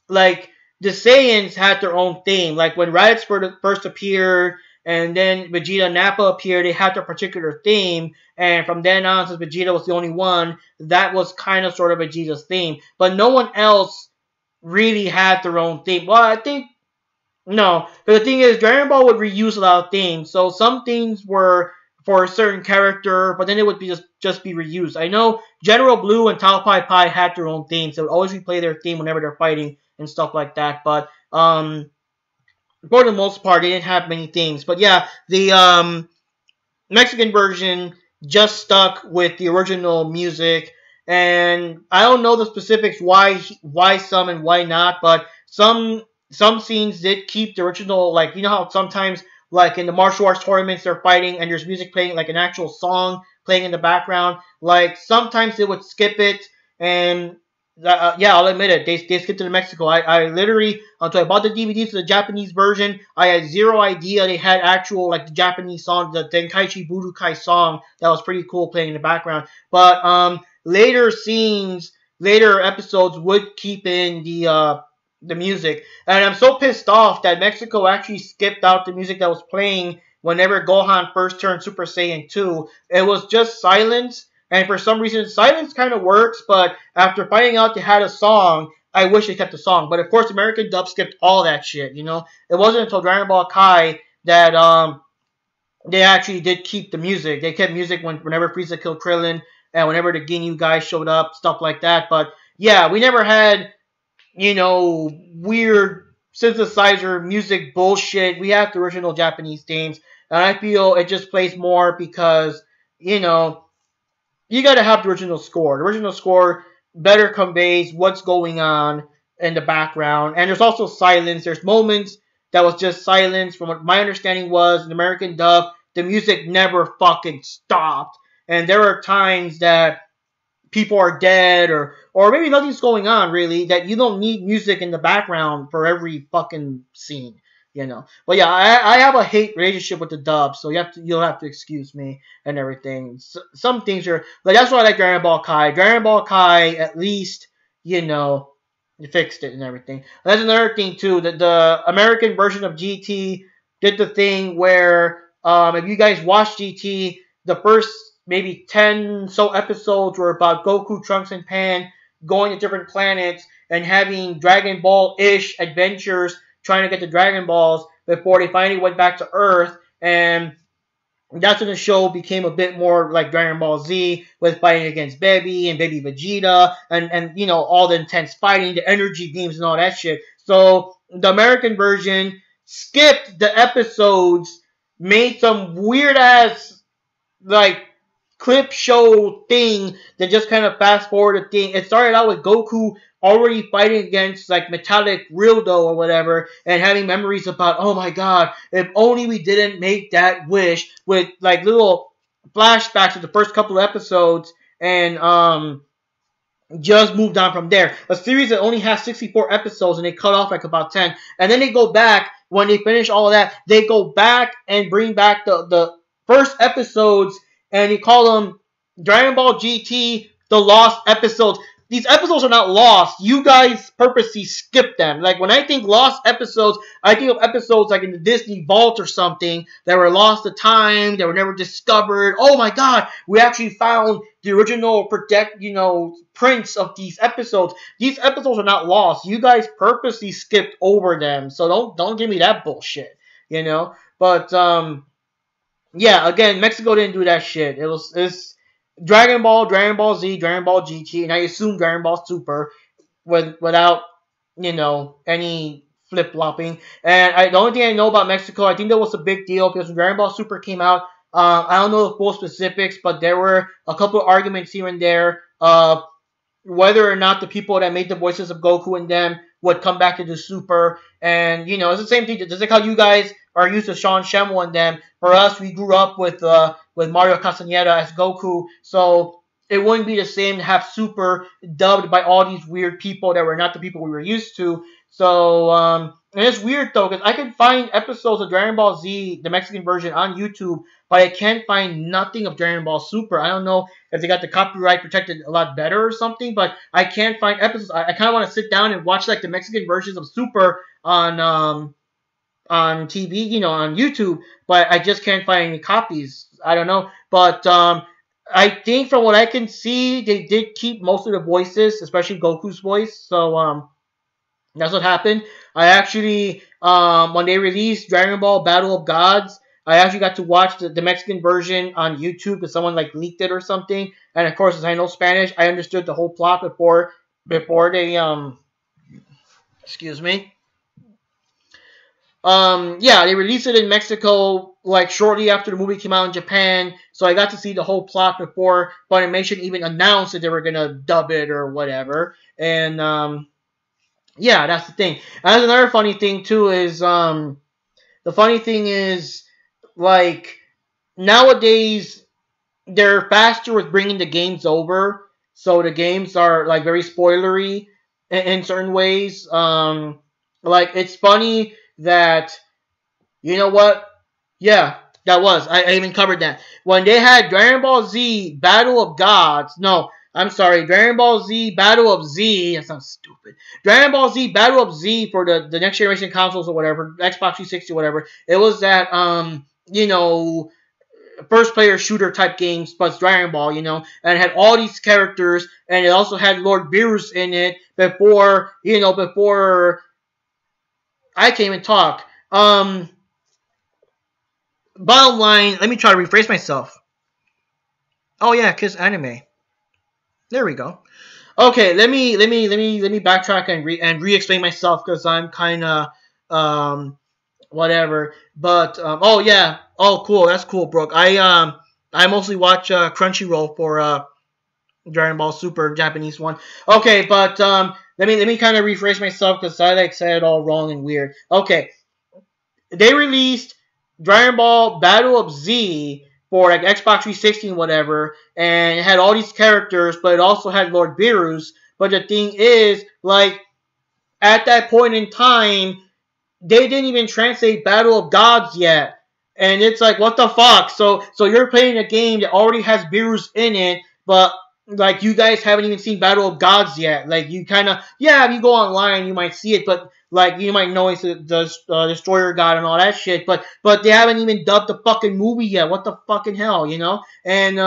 like the Saiyans had their own theme. Like when Raditz first appeared, and then Vegeta and Nappa appeared, they had their particular theme. And from then on, since Vegeta was the only one, that was kind of sort of Vegeta's theme. But no one else really had their own theme. Well, I think no, but the thing is, Dragon Ball would reuse a lot of themes. So some themes were for a certain character, but then it would be just be reused. I know General Blue and Tao Pai Pai had their own themes. They would always replay their theme whenever they're fighting and stuff like that. But for the most part, they didn't have many themes. But yeah, the Mexican version just stuck with the original music, and I don't know the specifics why some and why not, but some scenes did keep the original, like you know how sometimes like in the martial arts tournaments they're fighting and there's music playing like an actual song playing in the background. Like sometimes they would skip it, and yeah, I'll admit it. They skipped it in Mexico. I literally until I bought the DVDs to the Japanese version, I had zero idea they had actual like the Japanese song, the Tenkaichi Budokai song that was pretty cool playing in the background. But later scenes, later episodes would keep in the music, and I'm so pissed off that Mexico actually skipped out the music that was playing whenever Gohan first turned Super Saiyan 2. It was just silence. And for some reason, silence kind of works, but after finding out they had a song, I wish they kept the song. But of course, American dub skipped all that shit, you know? It wasn't until Dragon Ball Kai that they actually did keep the music. They kept music whenever Frieza killed Krillin and whenever the Ginyu guys showed up, stuff like that. But yeah, we never had, you know, weird synthesizer music bullshit. We have the original Japanese themes, and I feel it just plays more because, you know, you got to have the original score. The original score better conveys what's going on in the background. And there's also silence. There's moments that was just silence. From what my understanding was, in American dub, the music never fucking stopped. And there are times that people are dead or maybe nothing's going on really, that you don't need music in the background for every fucking scene, you know. But yeah, I have a hate relationship with the dub, so you'll have to excuse me and everything. Some things are like that's why I like Dragon Ball Kai. Dragon Ball Kai at least, you know, fixed it and everything. That's another thing too, that the American version of GT did the thing where if you guys watch GT, the first maybe 10 so episodes were about Goku, Trunks, and Pan going to different planets and having Dragon Ball-ish adventures trying to get the Dragon Balls before they finally went back to Earth. And that's when the show became a bit more like Dragon Ball Z with fighting against Baby and Baby Vegeta and you know, all the intense fighting, the energy beams and all that shit. So the American version skipped the episodes, made some weird ass like clip show thing that just kind of fast forward the thing. It started out with Goku already fighting against like metallic Rildo or whatever and having memories about, oh my god, if only we didn't make that wish, with like little flashbacks of the first couple of episodes, and just moved on from there. A series that only has 64 episodes and they cut off like about 10. And then they go back, when they finish all of that, they go back and bring back the first episodes and they call them Dragon Ball GT The Lost Episodes. These episodes are not lost. You guys purposely skip them. Like when I think lost episodes, I think of episodes like in the Disney Vault or something that were lost to time, that were never discovered. Oh my god, we actually found the original prints of these episodes. These episodes are not lost. You guys purposely skipped over them. So don't give me that bullshit, you know? But yeah, again, Mexico didn't do that shit. It's Dragon Ball, Dragon Ball Z, Dragon Ball GT, and I assume Dragon Ball Super without, you know, any flip-flopping. And the only thing I know about Mexico, I think that was a big deal because when Dragon Ball Super came out, I don't know the full specifics, but there were a couple of arguments here and there whether or not the people that made the voices of Goku and them would come back to the Super. And, you know, it's the same thing. Just like how you guys are used to Sean Shenmue and them. For us, we grew up with Mario Castañeda as Goku. So it wouldn't be the same to have Super dubbed by all these weird people that were not the people we were used to. So, and it's weird though, because I can find episodes of Dragon Ball Z, the Mexican version, on YouTube, but I can't find nothing of Dragon Ball Super. I don't know if they got the copyright protected a lot better or something, but I can't find episodes. I kind of want to sit down and watch like the Mexican versions of Super on TV, on YouTube, but I just can't find any copies. I don't know, but I think from what I can see, they did keep most of the voices, especially Goku's voice. So that's what happened. I actually, when they released Dragon Ball Battle of Gods, I actually got to watch the Mexican version on YouTube because someone like leaked it or something. And of course, as I know Spanish, I understood the whole plot before they excuse me. Yeah, they released it in Mexico like shortly after the movie came out in Japan, so I got to see the whole plot before Funimation even announced that they were gonna dub it or whatever. And yeah, that's the thing. And that's another funny thing too is the funny thing is like nowadays they're faster with bringing the games over, so the games are like very spoilery in certain ways. Like it's funny that you know what? Yeah, that was. I even covered that. When they had Dragon Ball Z Battle of Gods. No, I'm sorry. Dragon Ball Z Battle of Z. That sounds stupid. Dragon Ball Z Battle of Z for the next generation consoles or whatever, Xbox 360 or whatever. It was that, first player shooter type games, but it's Dragon Ball, and it had all these characters, and it also had Lord Beerus in it before I can't even talk. Bottom line, let me try to rephrase myself. Oh yeah, kiss anime. There we go. Okay, let me backtrack and re-explain myself because I'm kind of whatever. But oh yeah, oh cool, that's cool, Brooke. I mostly watch Crunchyroll for Dragon Ball Super Japanese one. Okay, but let me kind of rephrase myself because I like said it all wrong and weird. Okay, they released Dragon Ball Battle of Z for like Xbox 360 and whatever, and it had all these characters, but it also had Lord Beerus. But the thing is, like, at that point in time, they didn't even translate Battle of Gods yet. And it's like, what the fuck? So you're playing a game that already has Beerus in it, but like you guys haven't even seen Battle of Gods yet. Like you kind of, yeah, if you go online, you might see it, but like you might know it's the Destroyer God and all that shit. But they haven't even dubbed the fucking movie yet. What the fucking hell, And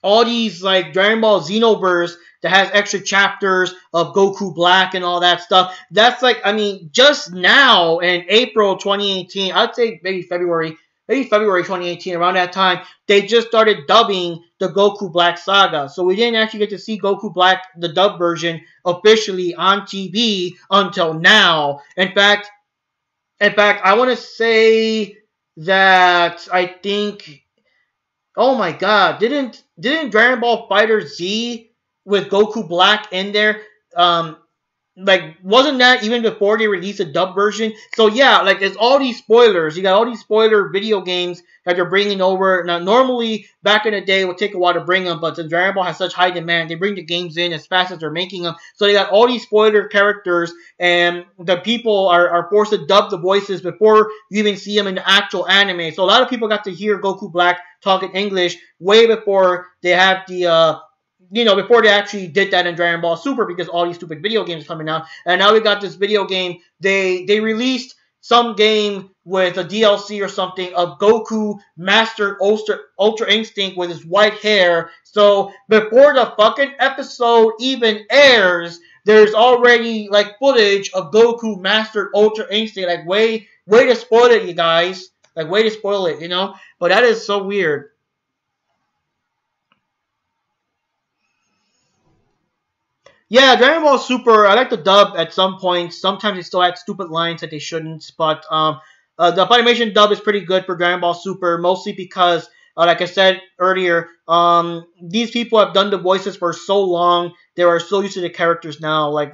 all these like Dragon Ball Xenoverse that has extra chapters of Goku Black and all that stuff. That's like, I mean, just now in April 2018, I'd say maybe February 2018, around that time, they just started dubbing the Goku Black saga. So we didn't actually get to see Goku Black, the dub version, officially on TV until now. In fact, I want to say that I think, oh my god, didn't Dragon Ball Fighter Z with Goku Black in there? Like, wasn't that even before they released a dub version? So yeah, like it's all these spoilers. You got all these spoiler video games that they're bringing over. Now, normally back in the day, it would take a while to bring them, but since Dragon Ball has such high demand, they bring the games in as fast as they're making them. So they got all these spoiler characters, and the people are forced to dub the voices before you even see them in the actual anime. So a lot of people got to hear Goku Black talk in English way before they have the before they actually did that in Dragon Ball Super, because all these stupid video games coming out. And now we got this video game. They released some game with a DLC or something of Goku mastered Ultra Instinct with his white hair. So before the fucking episode even airs, there's already like footage of Goku mastered Ultra Instinct. Like way to spoil it, you guys. Like way to spoil it, But that is so weird. Yeah, Dragon Ball Super, I like the dub at some points. Sometimes they still add stupid lines that they shouldn't. But the Funimation dub is pretty good for Dragon Ball Super, mostly because, like I said earlier, these people have done the voices for so long. They are so used to the characters now. Like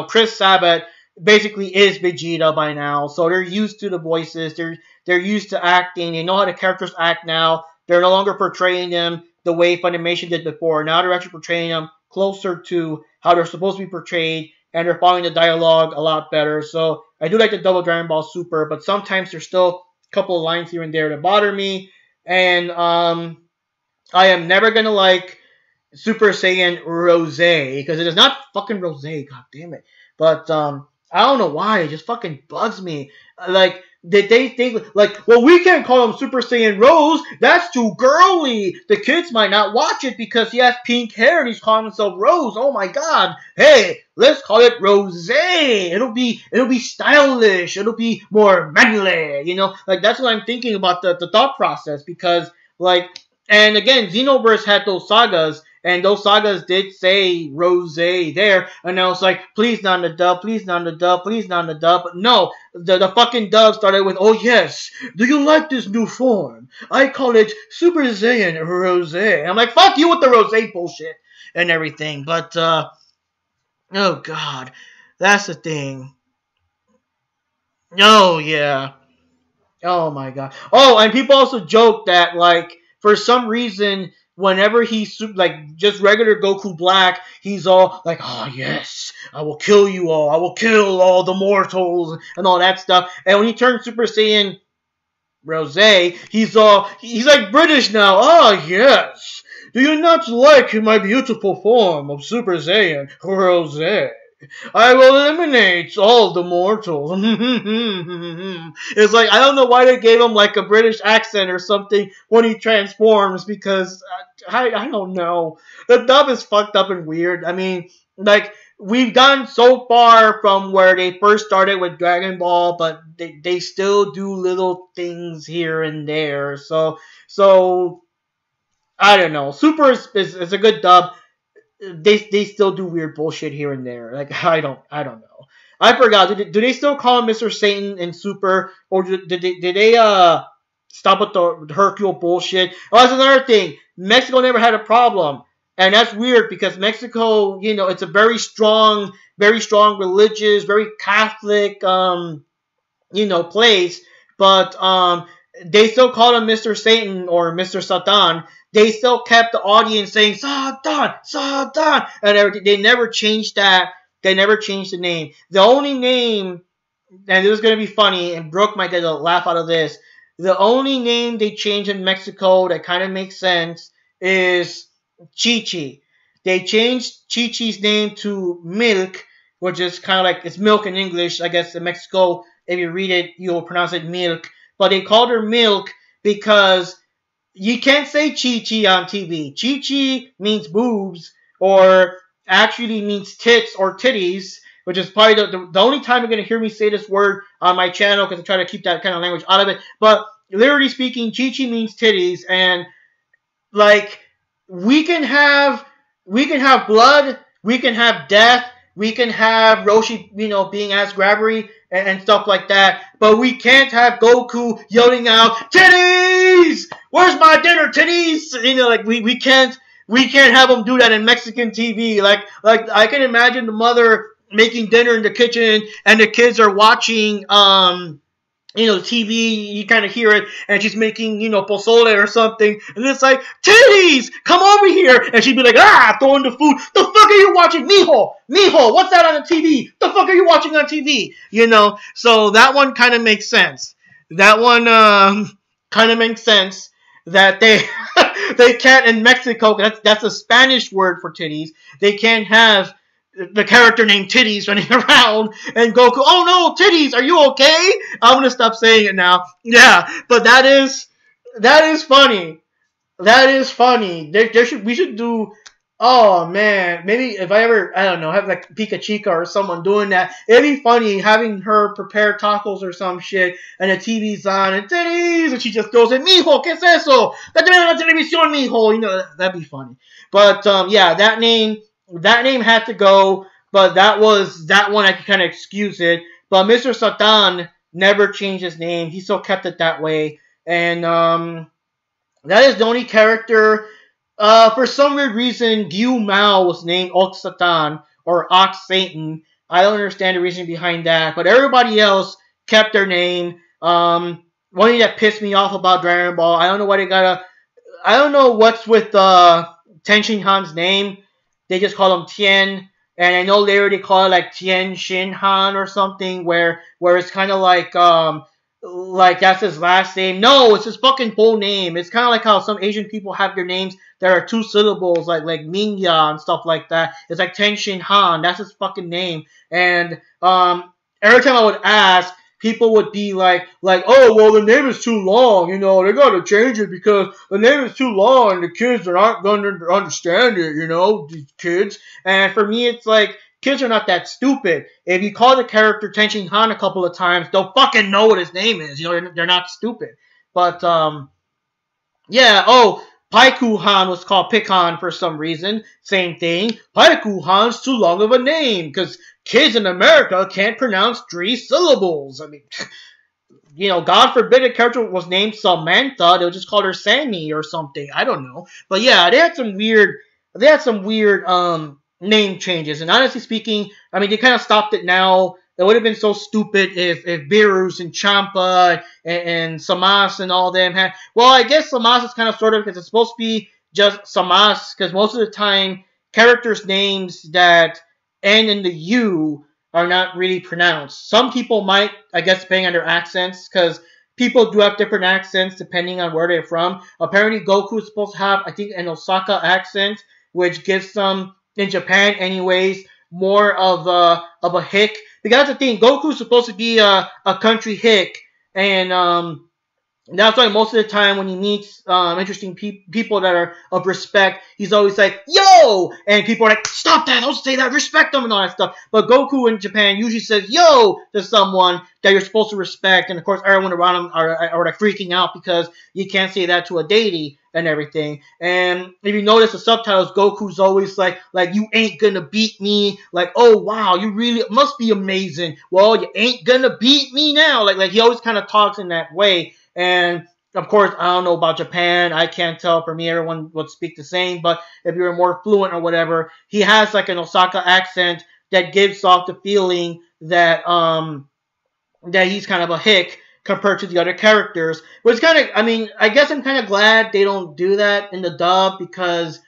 Chris Sabat basically is Vegeta by now. So they're used to the voices. They're used to acting. They know how the characters act now. They're no longer portraying them the way Funimation did before. Now they're actually portraying them closer to how they're supposed to be portrayed, and they're following the dialogue a lot better. So I do like the double Dragon Ball Super, but sometimes there's still a couple of lines here and there that bother me. And I am never gonna like Super Saiyan Rose because it is not fucking Rose. God damn it! But I don't know why it just fucking bugs me. Like did they think like, well, we can't call him Super Saiyan Rose. That's too girly. The kids might not watch it because he has pink hair and he's calling himself Rose. Oh my god! Hey, let's call it Rose. It'll be stylish. It'll be more manly. You know, like that's what I'm thinking about the thought process because like. And again, Xenoverse had those sagas, and those sagas did say Rose there, and I was like, please not in the dub, please not in the dub, please not in the dub. But no, the fucking dub started with, oh yes, do you like this new form? I call it Super Saiyan Rose. And I'm like, fuck you with the Rose bullshit and everything. But, oh god, that's the thing. Oh yeah. Oh my god. Oh, and people also joke that like for some reason whenever he's like just regular Goku Black, he's all like, "Oh yes, I will kill you all. I will kill all the mortals and all that stuff." And when he turns Super Saiyan Rose, he's like British now. "Ah yes. Do you not like my beautiful form of Super Saiyan Rose? I will eliminate all the mortals." It's like, I don't know why they gave him like a British accent or something when he transforms because I don't know. The dub is fucked up and weird. I mean, like, we've gone so far from where they first started with Dragon Ball, but they still do little things here and there. So I don't know. Super is a good dub. They still do weird bullshit here and there. Like I don't know. I forgot. Do they still call him Mr. Satan in Super, or did they stop with the Hercule bullshit? Oh, that's another thing. Mexico never had a problem, and that's weird because Mexico, you know, it's a very strong religious, very Catholic, you know, place, but they still called him Mr. Satan or Mr. Satan. They still kept the audience saying Satan, Satan, and everything. They never changed that. They never changed the name. The only name, and this is gonna be funny, and Brooke might get a laugh out of this. The only name they changed in Mexico that kind of makes sense is Chi Chi. They changed Chi Chi's name to Milk, which is kind of like, it's milk in English. I guess in Mexico, if you read it, you'll pronounce it milk. But they called her Milk because you can't say Chi Chi on TV. Chi Chi means boobs, or actually means tits or titties, which is probably the only time you're going to hear me say this word on my channel because I try to keep that kind of language out of it. But literally speaking, Chi Chi means titties, and like we can have blood, we can have death, we can have Roshi, you know, being ass grabbery and stuff like that, but we can't have Goku yelling out titties. Where's my dinner, titties? You know, like we can't have him do that in Mexican TV. Like I can imagine the mother making dinner in the kitchen and the kids are watching you know, TV, you kind of hear it, and she's making, you know, pozole or something, and it's like, titties, come over here, and she'd be like, throwing the food, the fuck are you watching, mijo, what's that on the TV, the fuck are you watching on TV, you know, so that one kind of makes sense, that one, kind of makes sense, that they, they can't in Mexico, that's a Spanish word for titties, they can't have the character named Titties running around and Goku, oh no, Titties, are you okay? I'm gonna stop saying it now. Yeah, but that is funny. That is funny. We should do, oh man, maybe if I ever, I don't know, have like Pika Chica or someone doing that, it'd be funny having her prepare tacos or some shit and the TV's on and Titties and she just goes in, mijo, ¿qué es eso? Date la televisión, mijo. You know, that'd be funny. But yeah, that name had to go, but that one I could kind of excuse it. But Mr. Satan never changed his name. He still kept it that way. And that is the only character. For some weird reason, Gyu Mao was named Ox Satan or Ox Satan. I don't understand the reason behind that. But everybody else kept their name. One thing that pissed me off about Dragon Ball, I don't know why they gotta... I don't know what's with Ten Shin Han's name. They just call him Tien, and I know later they call it like Tien Shin Han or something, where it's kind of like that's his last name. No, it's his fucking full name. It's kind of like how some Asian people have their names that are two syllables, like Mingya and stuff like that. It's like Ten Shin Han. That's his fucking name. And every time I would ask, people would be like, oh, well, the name is too long. You know, they gotta change it because the name is too long, and the kids are not gonna understand it. You know, these kids. And for me, it's like, kids are not that stupid. If you call the character Ten Shin Han a couple of times, they'll fucking know what his name is. You know, they're not stupid. But yeah. Oh, Paiku Han was called Pikan for some reason. Same thing. Paiku Han's too long of a name because kids in America can't pronounce 3 syllables. I mean, you know, God forbid a character was named Samantha, they'll just call her Sammy or something. I don't know. But yeah, they had some weird name changes. And honestly speaking, I mean, they kind of stopped it now. It would have been so stupid if Beerus and Champa and Samas and all them had. Well, I guess Samas is kind of sort of because it's supposed to be just Samas because most of the time characters' names that end in the U are not really pronounced. Some people might, I guess, depending on their accents, because people do have different accents depending on where they're from. Apparently, Goku is supposed to have, I think, an Osaka accent, which gives them, in Japan anyways, more of a hick. Because that's the thing, Goku's supposed to be a country hick, and that's why most of the time when he meets interesting people that are of respect, he's always like, yo! And people are like, stop that, don't say that, respect them and all that stuff. But Goku in Japan usually says yo to someone that you're supposed to respect. And of course, everyone around him are like freaking out because you can't say that to a deity and everything. And if you notice the subtitles, Goku's always like you ain't gonna beat me. Like, oh wow, you really must be amazing. Well, you ain't gonna beat me now. Like he always kind of talks in that way. And of course, I don't know about Japan. I can't tell. For me, everyone would speak the same. But if you're more fluent or whatever, he has like an Osaka accent that gives off the feeling that that he's kind of a hick compared to the other characters. Which kind of, I mean, I guess I'm kind of glad they don't do that in the dub because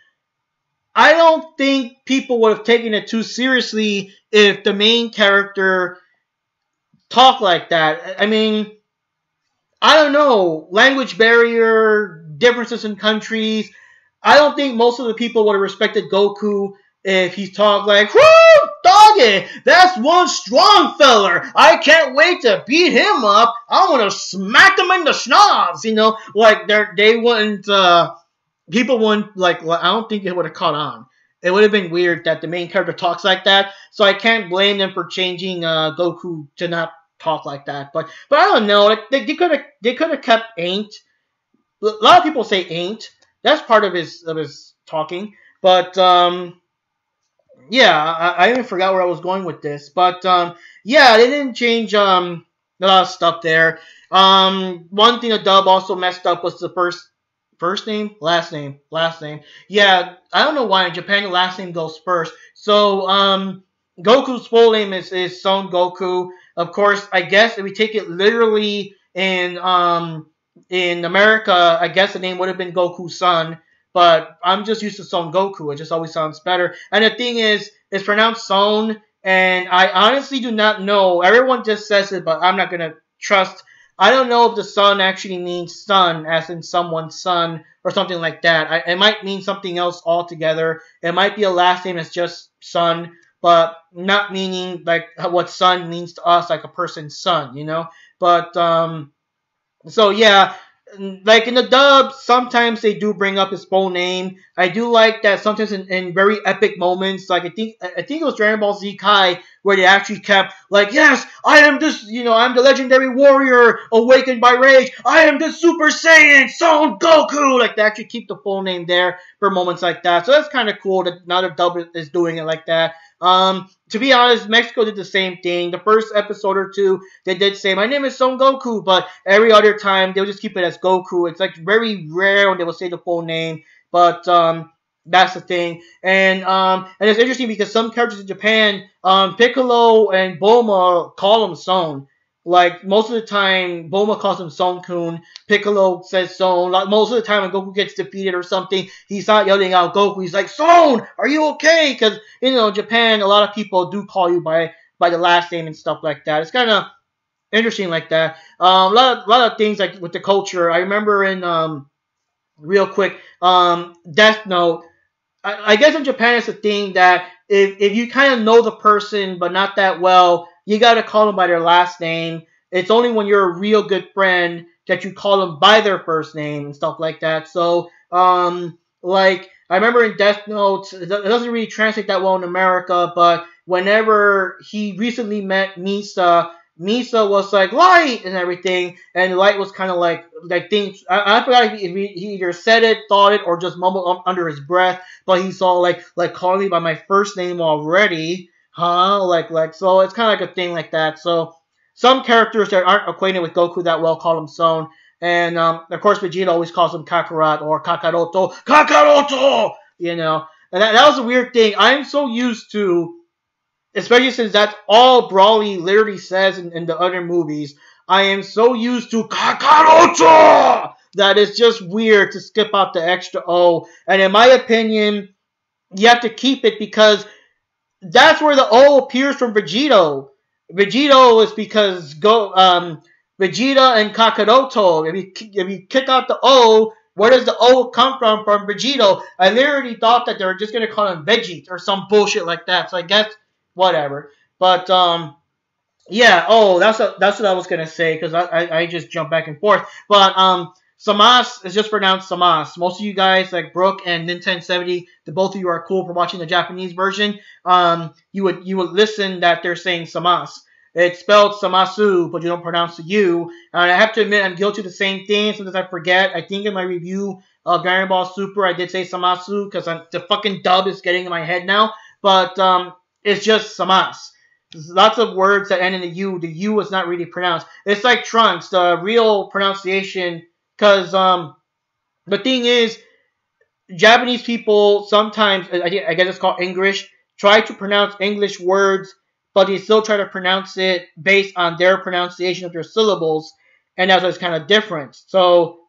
I don't think people would have taken it too seriously if the main character talked like that. I mean, I don't know, language barrier, differences in countries. I don't think most of the people would have respected Goku if he talked like, whoo, doggy, that's one strong feller. I can't wait to beat him up. I want to smack him in the schnoz, you know? Like, they wouldn't, people wouldn't, like, I don't think it would have caught on. It would have been weird that the main character talks like that, so I can't blame them for changing Goku to not talk like that. But I don't know. Like, they could have kept ain't. A lot of people say ain't. That's part of his talking. But yeah, I even forgot where I was going with this. But yeah, they didn't change a lot of stuff there. One thing the dub also messed up was the first name, last name. Yeah, I don't know why in Japan the last name goes first. So Goku's full name is Son Goku. Of course, I guess if we take it literally in America, I guess the name would have been Goku's son. But I'm just used to Son Goku. It just always sounds better. And the thing is, it's pronounced Son, and I honestly do not know. Everyone just says it, but I'm not gonna trust. I don't know if the son actually means son, as in someone's son, or something like that. It might mean something else altogether. It might be a last name that's just son, but not meaning like what son means to us, like a person's son, you know? But, so yeah, like in the dub, sometimes they do bring up his full name. I do like that sometimes in very epic moments, like I think it was Dragon Ball Z Kai, where they actually kept like, yes, I am this, you know, I'm the legendary warrior awakened by rage. I am the Super Saiyan Son Goku. Like they actually keep the full name there for moments like that. So that's kind of cool that now the dub is doing it like that. To be honest, Mexico did the same thing. The first episode or two, they did say, my name is Son Goku, but every other time, they'll just keep it as Goku. It's like very rare when they will say the full name, but that's the thing. And it's interesting because some characters in Japan, Piccolo and Bulma call him Son. Like most of the time, Bulma calls him Son-kun. Piccolo says Son. Like most of the time, when Goku gets defeated or something, he's not yelling out Goku. He's like, Son, are you okay? Because Japan, a lot of people do call you by the last name and stuff like that. It's kind of interesting like that. A lot of things like with the culture. I remember in real quick, Death Note. I guess in Japan it's a thing that if you kind of know the person but not that well, you gotta call them by their last name. It's only when you're a real good friend that you call them by their first name and stuff like that. So, like I remember in Death Note, it doesn't really translate that well in America, but whenever he recently met Misa, Misa was like light and everything, and light was kind of like things. I forgot if he either said it, thought it, or just mumbled under his breath. But he's all like calling me by my first name already, huh? Like so it's kind of like a thing like that. So some characters that aren't acquainted with Goku that well call him Son, and of course Vegeta always calls him Kakarot or Kakaroto, Kakaroto, And that was a weird thing. I'm so used to, especially since that's all Brawly literally says in the other movies. I am so used to Kakaroto that it's just weird to skip out the extra O. And in my opinion, you have to keep it because that's where the O appears from Vegito. Vegito is because Vegeta and Kakaroto. If you kick out the O, where does the O come from? From Vegito. I literally thought that they were just gonna call him Veggie or some bullshit like that. So I guess whatever. But yeah. Oh, that's what I was gonna say because I just jump back and forth. But Samas is just pronounced Samas. Most of you guys like Brooke and Nintendo70, the both of you are cool for watching the Japanese version. You would listen that they're saying Samas. It's spelled Samasu, but you don't pronounce the U. And I have to admit, I'm guilty of the same thing. Sometimes I forget. I think in my review of Dragon Ball Super, I did say Samasu because the fucking dub is getting in my head now. But it's just Samas. There's lots of words that end in the U. The U is not really pronounced. It's like Trunks. The real pronunciation, because the thing is, Japanese people sometimes, I guess it's called English, try to pronounce English words, but they still try to pronounce it based on their pronunciation of their syllables, and that's why it's kind of different. So,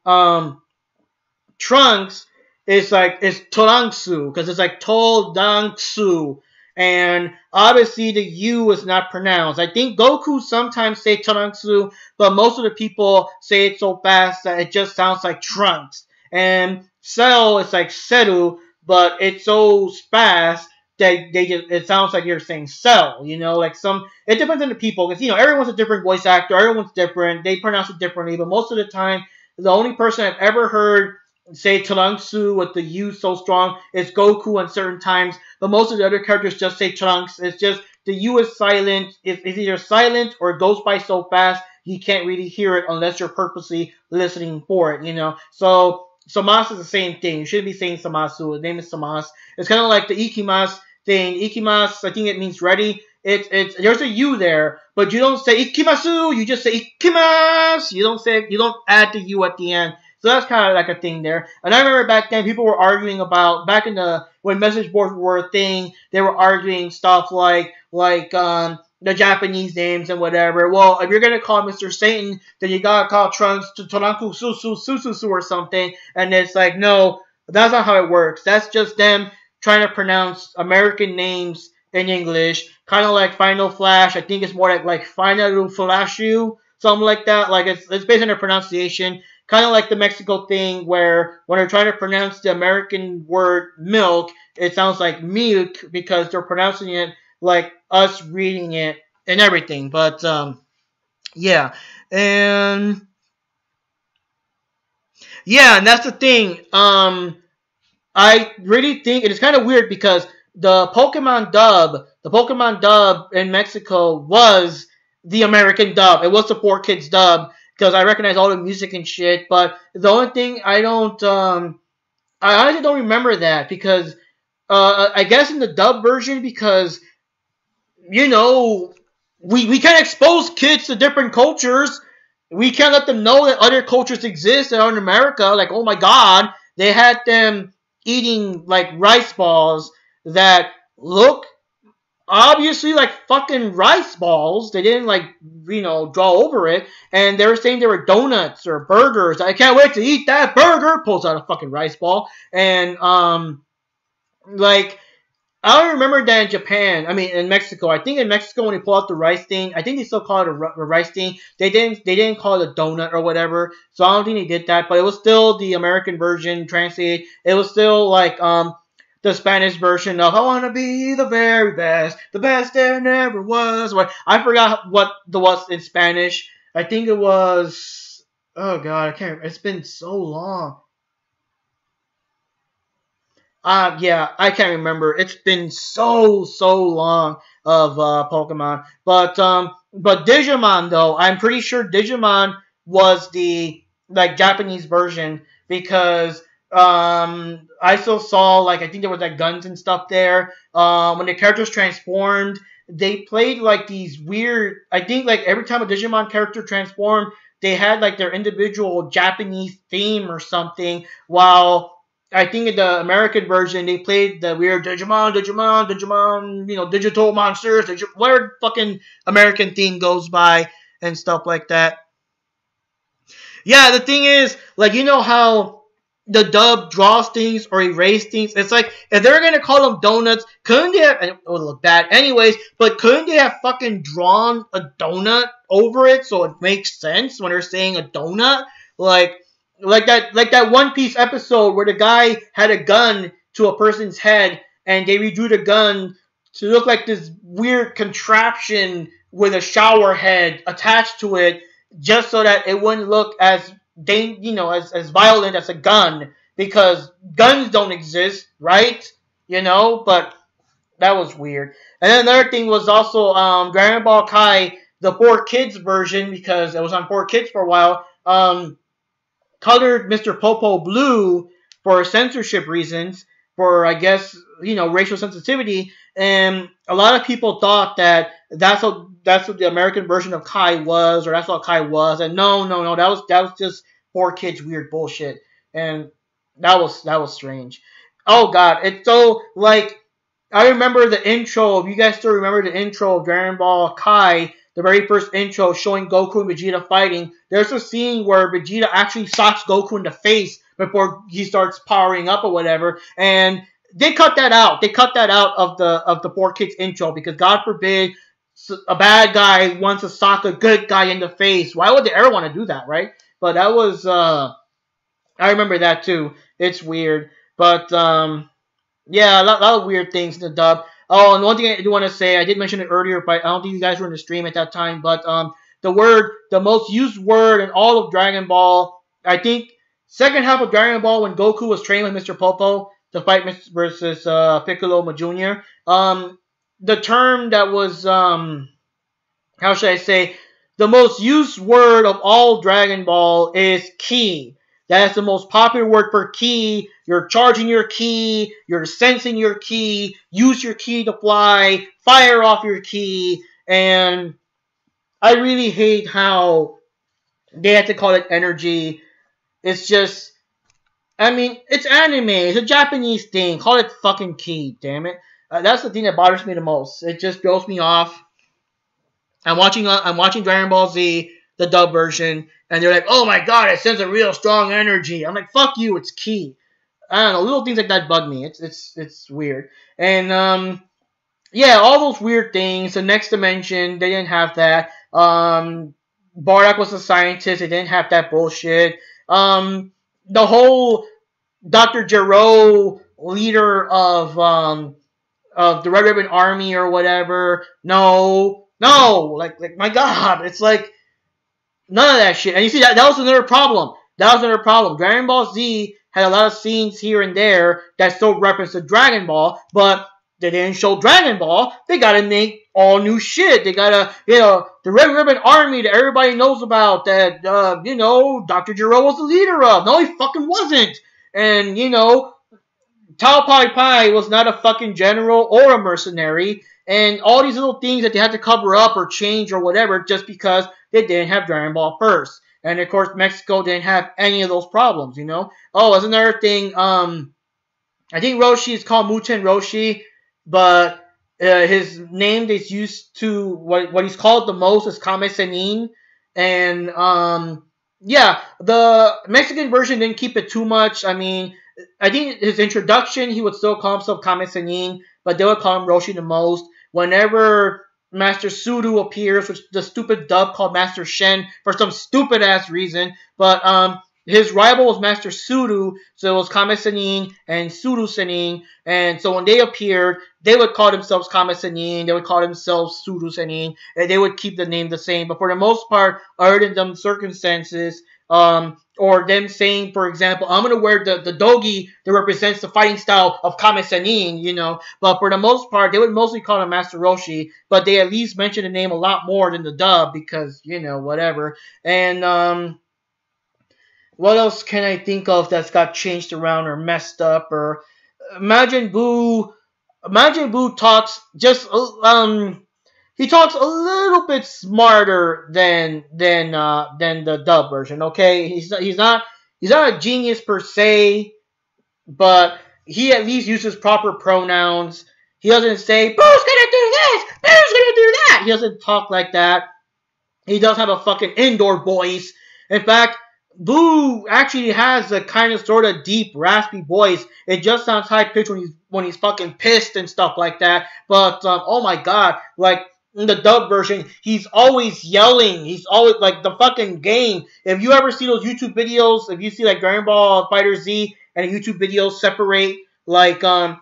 Trunks is Tolangsu, because it's like Todangsu, and obviously the U is not pronounced. I think Goku sometimes say Tolangsu, but most of the people say it so fast that it just sounds like Trunks. And Cell is like Seru, but it's so fast that it sounds like you're saying Cell. It depends on the people because everyone's a different voice actor, everyone's different, they pronounce it differently. But most of the time, the only person I've ever heard say Trunks with the U so strong is Goku on certain times, but most of the other characters just say Trunks. It's just the U is silent. It's either silent or it goes by so fast you can't really hear it unless you're purposely listening for it. So Samas is the same thing. You shouldn't be saying Samasu. His name is Samas. It's kind of like the Ikimas thing. Ikimas, I think it means ready. It's there's a U there, but you don't say Ikimasu. You just say Ikimas. You don't add the U at the end. So that's kind of like a thing there. And I remember back then people were arguing about when message boards were a thing. They were arguing stuff like the Japanese names and whatever. Well, if you're gonna call Mr. Satan, then you gotta call Trunks to Tonaku Susu or something. And it's like, no, that's not how it works. That's just them trying to pronounce American names in English, kind of like Final Flash. I think it's more like Final Flash you, something like that. Like it's based on their pronunciation. Kind of like the Mexico thing where when they're trying to pronounce the American word milk, it sounds like milk because they're pronouncing it like us reading it and everything. But, yeah. And that's the thing. I really think it is kind of weird because the Pokemon dub in Mexico was the American dub. It was the 4Kids dub because I recognize all the music and shit. But the only thing I honestly don't remember that because I guess in the dub version because we can't expose kids to different cultures. We can't let them know that other cultures exist that are in America. Like, oh my God, they had them eating like rice balls that look obviously like fucking rice balls. They didn't like draw over it, and they were saying they were donuts or burgers. I can't wait to eat that burger. Pulls out a fucking rice ball, and like I remember that in Japan. I mean, in Mexico. I think in Mexico when they pull out the rice thing, I think they still call it a rice thing. They didn't call it a donut or whatever. So I don't think they did that. But it was still the American version translated. It was still like the Spanish version of "I want to be the best there never was." What I forgot what the was in Spanish. I think it was. Oh God, I can't remember. It's been so long. Yeah, I can't remember. It's been so long of Pokemon. But Digimon though, I'm pretty sure Digimon was the like Japanese version because I still saw like I think there was like guns and stuff there. When the characters transformed, they played like these weird. I think like every time a Digimon character transformed, they had like their individual Japanese theme or something. While I think in the American version they played the weird Digimon, digital monsters, whatever fucking American theme goes by and stuff like that. Yeah, the thing is, like, you know how the dub draws things or erase things? It's like, if they're gonna call them donuts, couldn't they have, and it would look bad anyways, but couldn't they have fucking drawn a donut over it so it makes sense when they're saying a donut? Like, like that One Piece episode where the guy had a gun to a person's head and they redrew the gun to look like this weird contraption with a shower head attached to it just so that it wouldn't look as violent as a gun because guns don't exist, right? But that was weird. And then another thing was also Dragon Ball Kai, the 4Kids version, because it was on 4Kids for a while. Colored Mr. Popo blue for censorship reasons, for I guess racial sensitivity, and a lot of people thought that that's what the American version of Kai was, or that's what Kai was, and no, that was just 4Kids weird bullshit, and that was strange. Oh God, it's so like I remember the intro. If you guys still remember the intro of Dragon Ball Kai, the very first intro showing Goku and Vegeta fighting, there's a scene where Vegeta actually socks Goku in the face before he starts powering up or whatever, and they cut that out. They cut that out of the 4Kids intro because God forbid a bad guy wants to sock a good guy in the face. Why would they ever want to do that, right? But that was I remember that too. It's weird, but yeah, a lot of weird things in the dub. Oh, and one thing I do want to say, I did mention it earlier, but I don't think you guys were in the stream at that time. But the most used word in all of Dragon Ball, I think, second half of Dragon Ball when Goku was training with Mr. Popo to fight versus Piccolo Jr. The term that was how should I say, the most used word of all Dragon Ball is key. That's the most popular word for key. You're charging your key. You're sensing your key. Use your key to fly. Fire off your key. And I really hate how they had to call it energy. It's just, I mean, it's anime. It's a Japanese thing. Call it fucking key, damn it. That's the thing that bothers me the most. It just throws me off. I'm watching Dragon Ball Z, the dub version, and they're like, "Oh my god, it sends a real strong energy." I'm like, "Fuck you, it's key." I don't know, little things like that bug me. It's weird. And yeah, all those weird things. The next dimension, they didn't have that. Bardock was a scientist. They didn't have that bullshit. The whole Dr. Gero leader of the Red Ribbon Army or whatever. No, like my God, it's like none of that shit. And you see that was another problem. Dragon Ball Z had a lot of scenes here and there that still reference to Dragon Ball, but they didn't show Dragon Ball. They gotta make all new shit. They gotta, the Red Ribbon Army that everybody knows about that, Dr. Gero was the leader of. No, he fucking wasn't. And, Tao Pai Pai was not a fucking general or a mercenary. And all these little things that they had to cover up or change or whatever just because they didn't have Dragon Ball first. And of course, Mexico didn't have any of those problems, Oh, as another thing, I think Roshi is called Muten Roshi, but His name is used to what he's called the most is Kame Sennin, and yeah, the Mexican version didn't keep it too much. I mean, I think his introduction he would still call himself Kame Sennin, but they would call him Roshi the most. Whenever Master Sudo appears, which the stupid dub called Master Shen for some stupid ass reason, but his rival was Master Sudo, so it was Kame Sennin and Sudo Sennin, and so when they appeared, they would call themselves Kame Sennin, they would call themselves Sudo Sennin, and they would keep the name the same. But for the most part, other than them circumstances, or them saying, for example, I'm gonna wear the dogi that represents the fighting style of Kame Sennin, you know. But for the most part, they would mostly call him Master Roshi, but they at least mention the name a lot more than the dub because, you know, whatever. And what else can I think of that's got changed around or messed up? Or Imagine Buu. Imagine Buu talks just he talks a little bit smarter than the dub version. Okay, he's not a genius per se, but he at least uses proper pronouns. He doesn't say Boo's gonna do this, Boo's gonna do that. He doesn't talk like that. He does have a fucking indoor voice. In fact, Boo actually has a kind of sort of deep, raspy voice. It just sounds high pitched when he's fucking pissed and stuff like that. But oh my god, like in the dub version, he's always yelling. He's always like the fucking game. If you ever see those YouTube videos, if you see like Dragon Ball Fighter Z and YouTube videos separate, like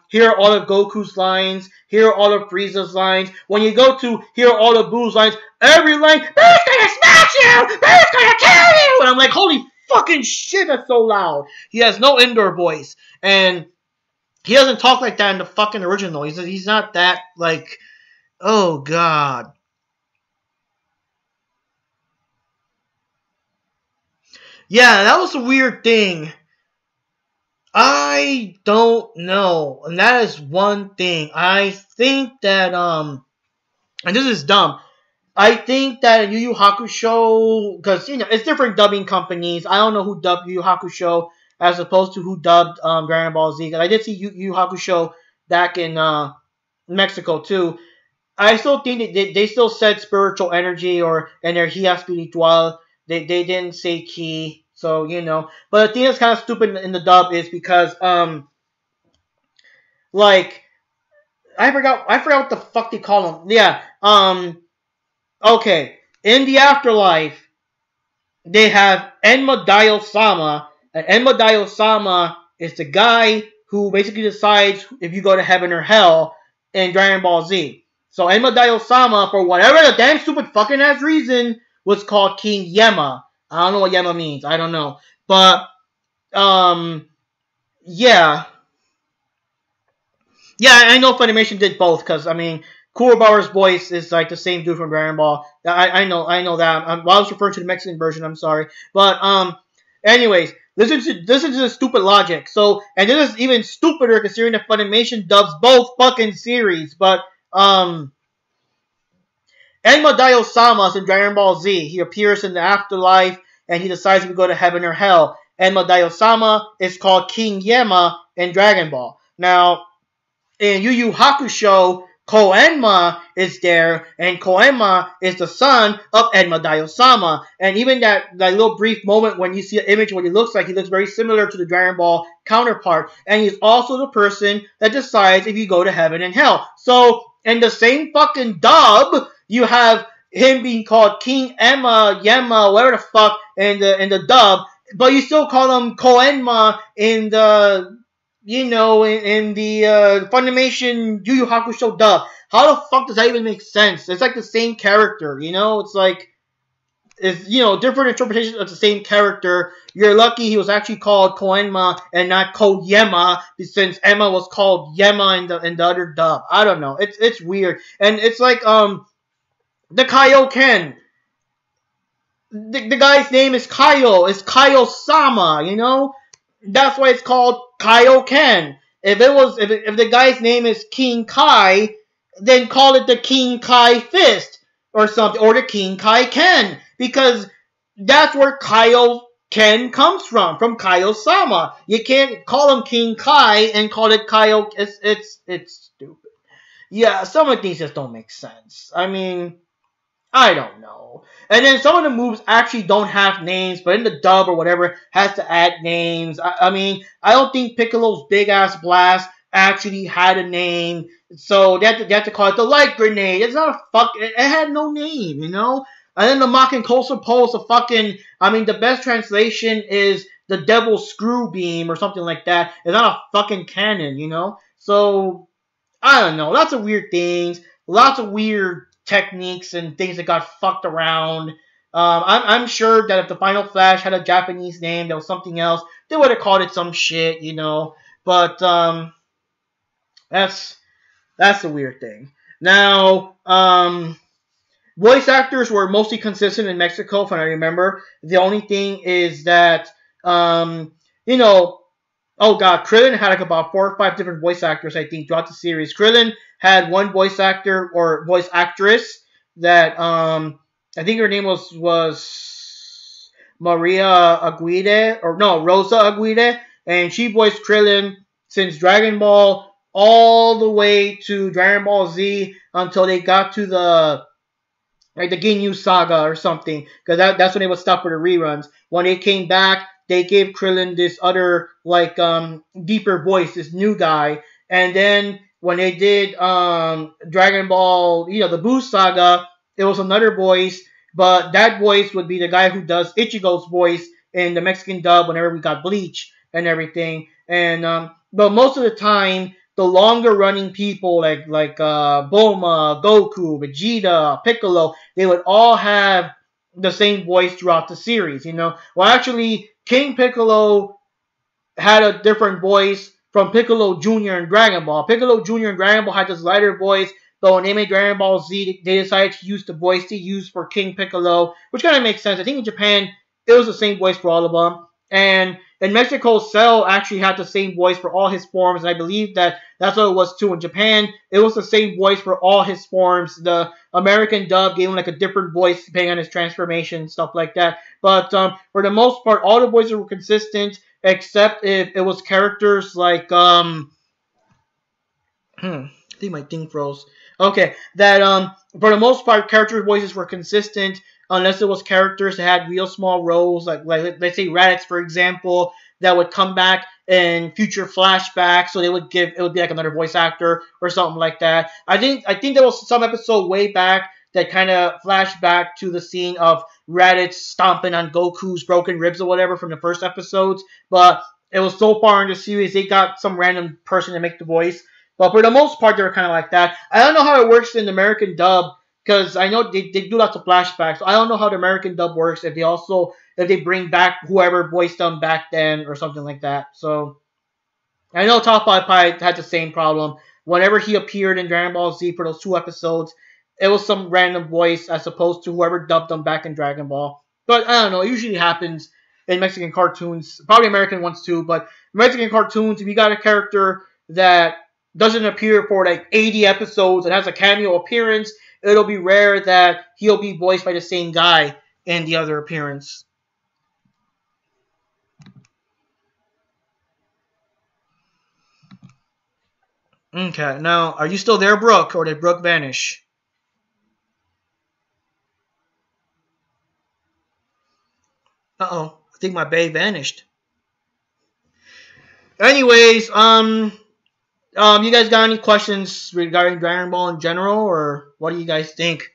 here are all of Goku's lines, here are all of Frieza's lines. When you go to here are all of Boo's lines, every line, Boo's gonna smash you! Boo's gonna kill you! And I'm like, holy fucking shit, that's so loud. He has no indoor voice. And he doesn't talk like that in the fucking original. He's not that, like, oh god. Yeah, that was a weird thing. I don't know. And that is one thing. I think that, and this is dumb. I think that in Yu Yu Hakusho, because, you know, it's different dubbing companies. I don't know who dubbed Yu Yu Hakusho as opposed to who dubbed Dragon Ball Z. Because I did see Yu Yu Hakusho back in Mexico, too. I still think that they still said spiritual energy or energía espiritual. They didn't say ki. So, you know. But the thing that's kind of stupid in the dub is because, like, I forgot what the fuck they call them. Yeah, okay. In the afterlife, they have Enma Daio-sama. And Enma Daio-sama is the guy who basically decides if you go to heaven or hell in Dragon Ball Z. So Enma Daio-sama, for whatever the damn stupid fucking ass reason, was called King Yema. I don't know what Yema means. I don't know. But, yeah. Yeah, I know Funimation did both, because, I mean, Kurobawa's voice is like the same dude from Dragon Ball. I know that. I was referring to the Mexican version, I'm sorry. But, anyways, listen to the stupid logic. So, and this is even stupider considering that Funimation dubs both fucking series. But, Enma Daio-sama is in Dragon Ball Z. He appears in the afterlife, and he decides if we go to heaven or hell. Enma Daio-sama is called King Yema in Dragon Ball. Now, in Yu Yu Hakusho, Koenma is there, and Koenma is the son of Enma Daio-sama. And even that little brief moment when you see an image of what he looks like, he looks very similar to the Dragon Ball counterpart. And he's also the person that decides if you go to heaven and hell. So, in the same fucking dub, you have him being called King Emma, Yema, whatever the fuck, in the dub, but you still call him Koenma in the, you know, in the Funimation Yu Yu Hakusho dub. How the fuck does that even make sense? It's like the same character, you know? It's like, it's, you know, different interpretations of the same character. You're lucky he was actually called Koenma and not Koyema, since Emma was called Yema in the other dub. I don't know. It's weird. And it's like, the Kaioken. The guy's name is Kaio. It's Kaio-sama, you know? That's why it's called Kaioken. If the guy's name is King Kai, then call it the King Kai Fist or something, or the King Kai Ken, because that's where Kaio-ken comes from Kaio-sama. You can't call him King Kai and call it Kaio. It's stupid. Yeah, some of these just don't make sense. I mean, I don't know. And then some of the moves actually don't have names, but in the dub or whatever has to add names. I mean, I don't think Piccolo's big ass blast actually had a name, so they have to call it the light grenade. It's not a fuck. It had no name, you know. And then the Mocking Coastal Pulse, a fucking. I mean, the best translation is the Devil's Screw Beam or something like that. It's not a fucking cannon, you know. So I don't know. Lots of weird things. Lots of weird techniques and things that got fucked around. I'm sure that if the Final Flash had a Japanese name that was something else, they would have called it some shit, you know. But that's that's the weird thing. Now, voice actors were mostly consistent in Mexico, if I remember. The only thing is that, you know, oh god, Krillin had like about 4 or 5 different voice actors, I think, throughout the series. Krillin had one voice actor or voice actress that I think her name was Maria Aguirre or no Rosa Aguirre, and she voiced Krillin since Dragon Ball all the way to Dragon Ball Z until they got to the like the Ginyu Saga or something, because that's when they would stop with the reruns. When they came back, they gave Krillin this other like deeper voice, this new guy, and then when they did Dragon Ball, you know, the Buu Saga, it was another voice, but that voice would be the guy who does Ichigo's voice in the Mexican dub whenever we got Bleach and everything, and but most of the time the longer running people like Bulma, Goku, Vegeta, Piccolo, they would all have the same voice throughout the series, you know. Well, actually, King Piccolo had a different voice from Piccolo Jr. in Dragon Ball. Piccolo Jr. in Dragon Ball had this lighter voice, but when they made Dragon Ball Z, they decided to use the voice they used for King Piccolo, which kind of makes sense. I think in Japan, it was the same voice for all of them. And in Mexico, Cell actually had the same voice for all his forms, and I believe that that's what it was too. In Japan, it was the same voice for all his forms. The American dub gave him like a different voice depending on his transformation, stuff like that. But for the most part, all the voices were consistent except if it was characters like I think my thing froze. Okay, that for the most part, character voices were consistent unless it was characters that had real small roles, like let's say Raditz, for example, that would come back in future flashbacks, so they would give it would be like another voice actor or something like that. I think there was some episode way back that kind of flashed back to the scene of Raditz stomping on Goku's broken ribs or whatever from the first episodes, but it was so far in the series they got some random person to make the voice. But for the most part, they were kind of like that. I don't know how it works in the American dub because I know they do lots of flashbacks. So I don't know how the American dub works if they bring back whoever voiced them back then or something like that. So I know Top Pie had the same problem. Whenever he appeared in Dragon Ball Z for those 2 episodes, it was some random voice as opposed to whoever dubbed them back in Dragon Ball. But I don't know. It usually happens in Mexican cartoons, probably American ones too. But Mexican cartoons, if you got a character that doesn't appear for like 80 episodes and has a cameo appearance, it'll be rare that he'll be voiced by the same guy in the other appearance. Okay, now are you still there, Brooke, or did Brooke vanish? Uh oh, I think my bae vanished. Anyways, you guys got any questions regarding Dragon Ball in general, or what do you guys think?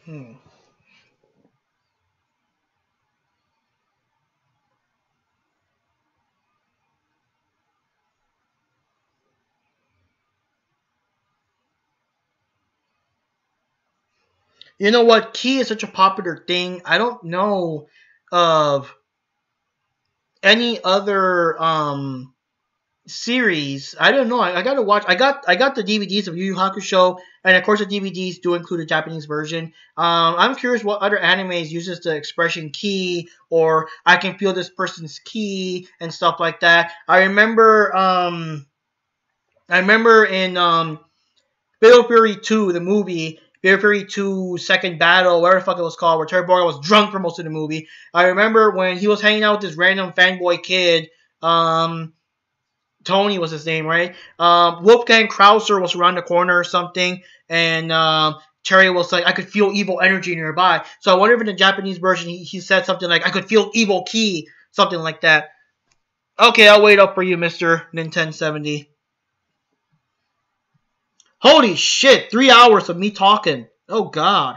Hmm. You know what? Key is such a popular thing. I don't know of any other series. I don't know. I gotta watch. I got the DVDs of Yu Yu Hakusho, and of course the DVDs do include a Japanese version. I'm curious what other animes uses the expression "ki" or "I can feel this person's ki" and stuff like that. I remember in Fatal Fury 2, the movie. Fatal Fury 2 Second Battle, whatever the fuck it was called, where Terry Bogard was drunk for most of the movie. I remember when he was hanging out with this random fanboy kid, Tony was his name, right? Wolfgang Krauser was around the corner or something, and Terry was like, I could feel evil energy nearby. So I wonder if in the Japanese version he said something like, I could feel evil ki, something like that. Okay, I'll wait up for you, Mr. Nintendo 70. Holy shit, 3 hours of me talking. Oh god.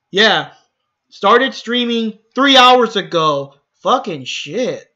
Yeah, started streaming 3 hours ago. Fucking shit.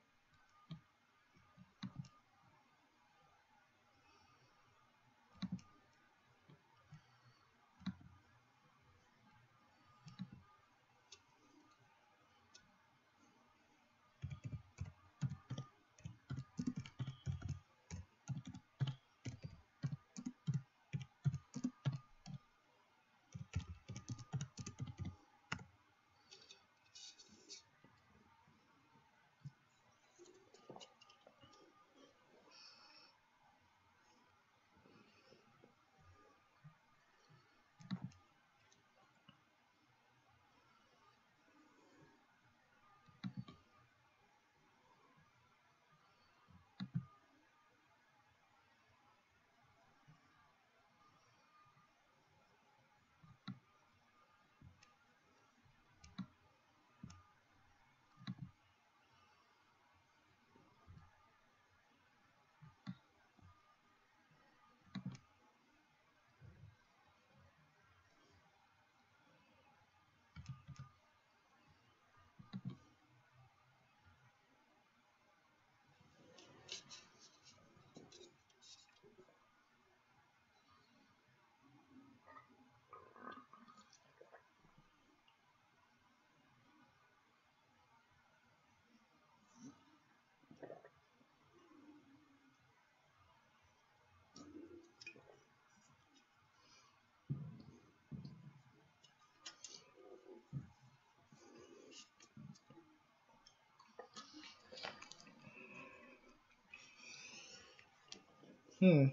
Hmm.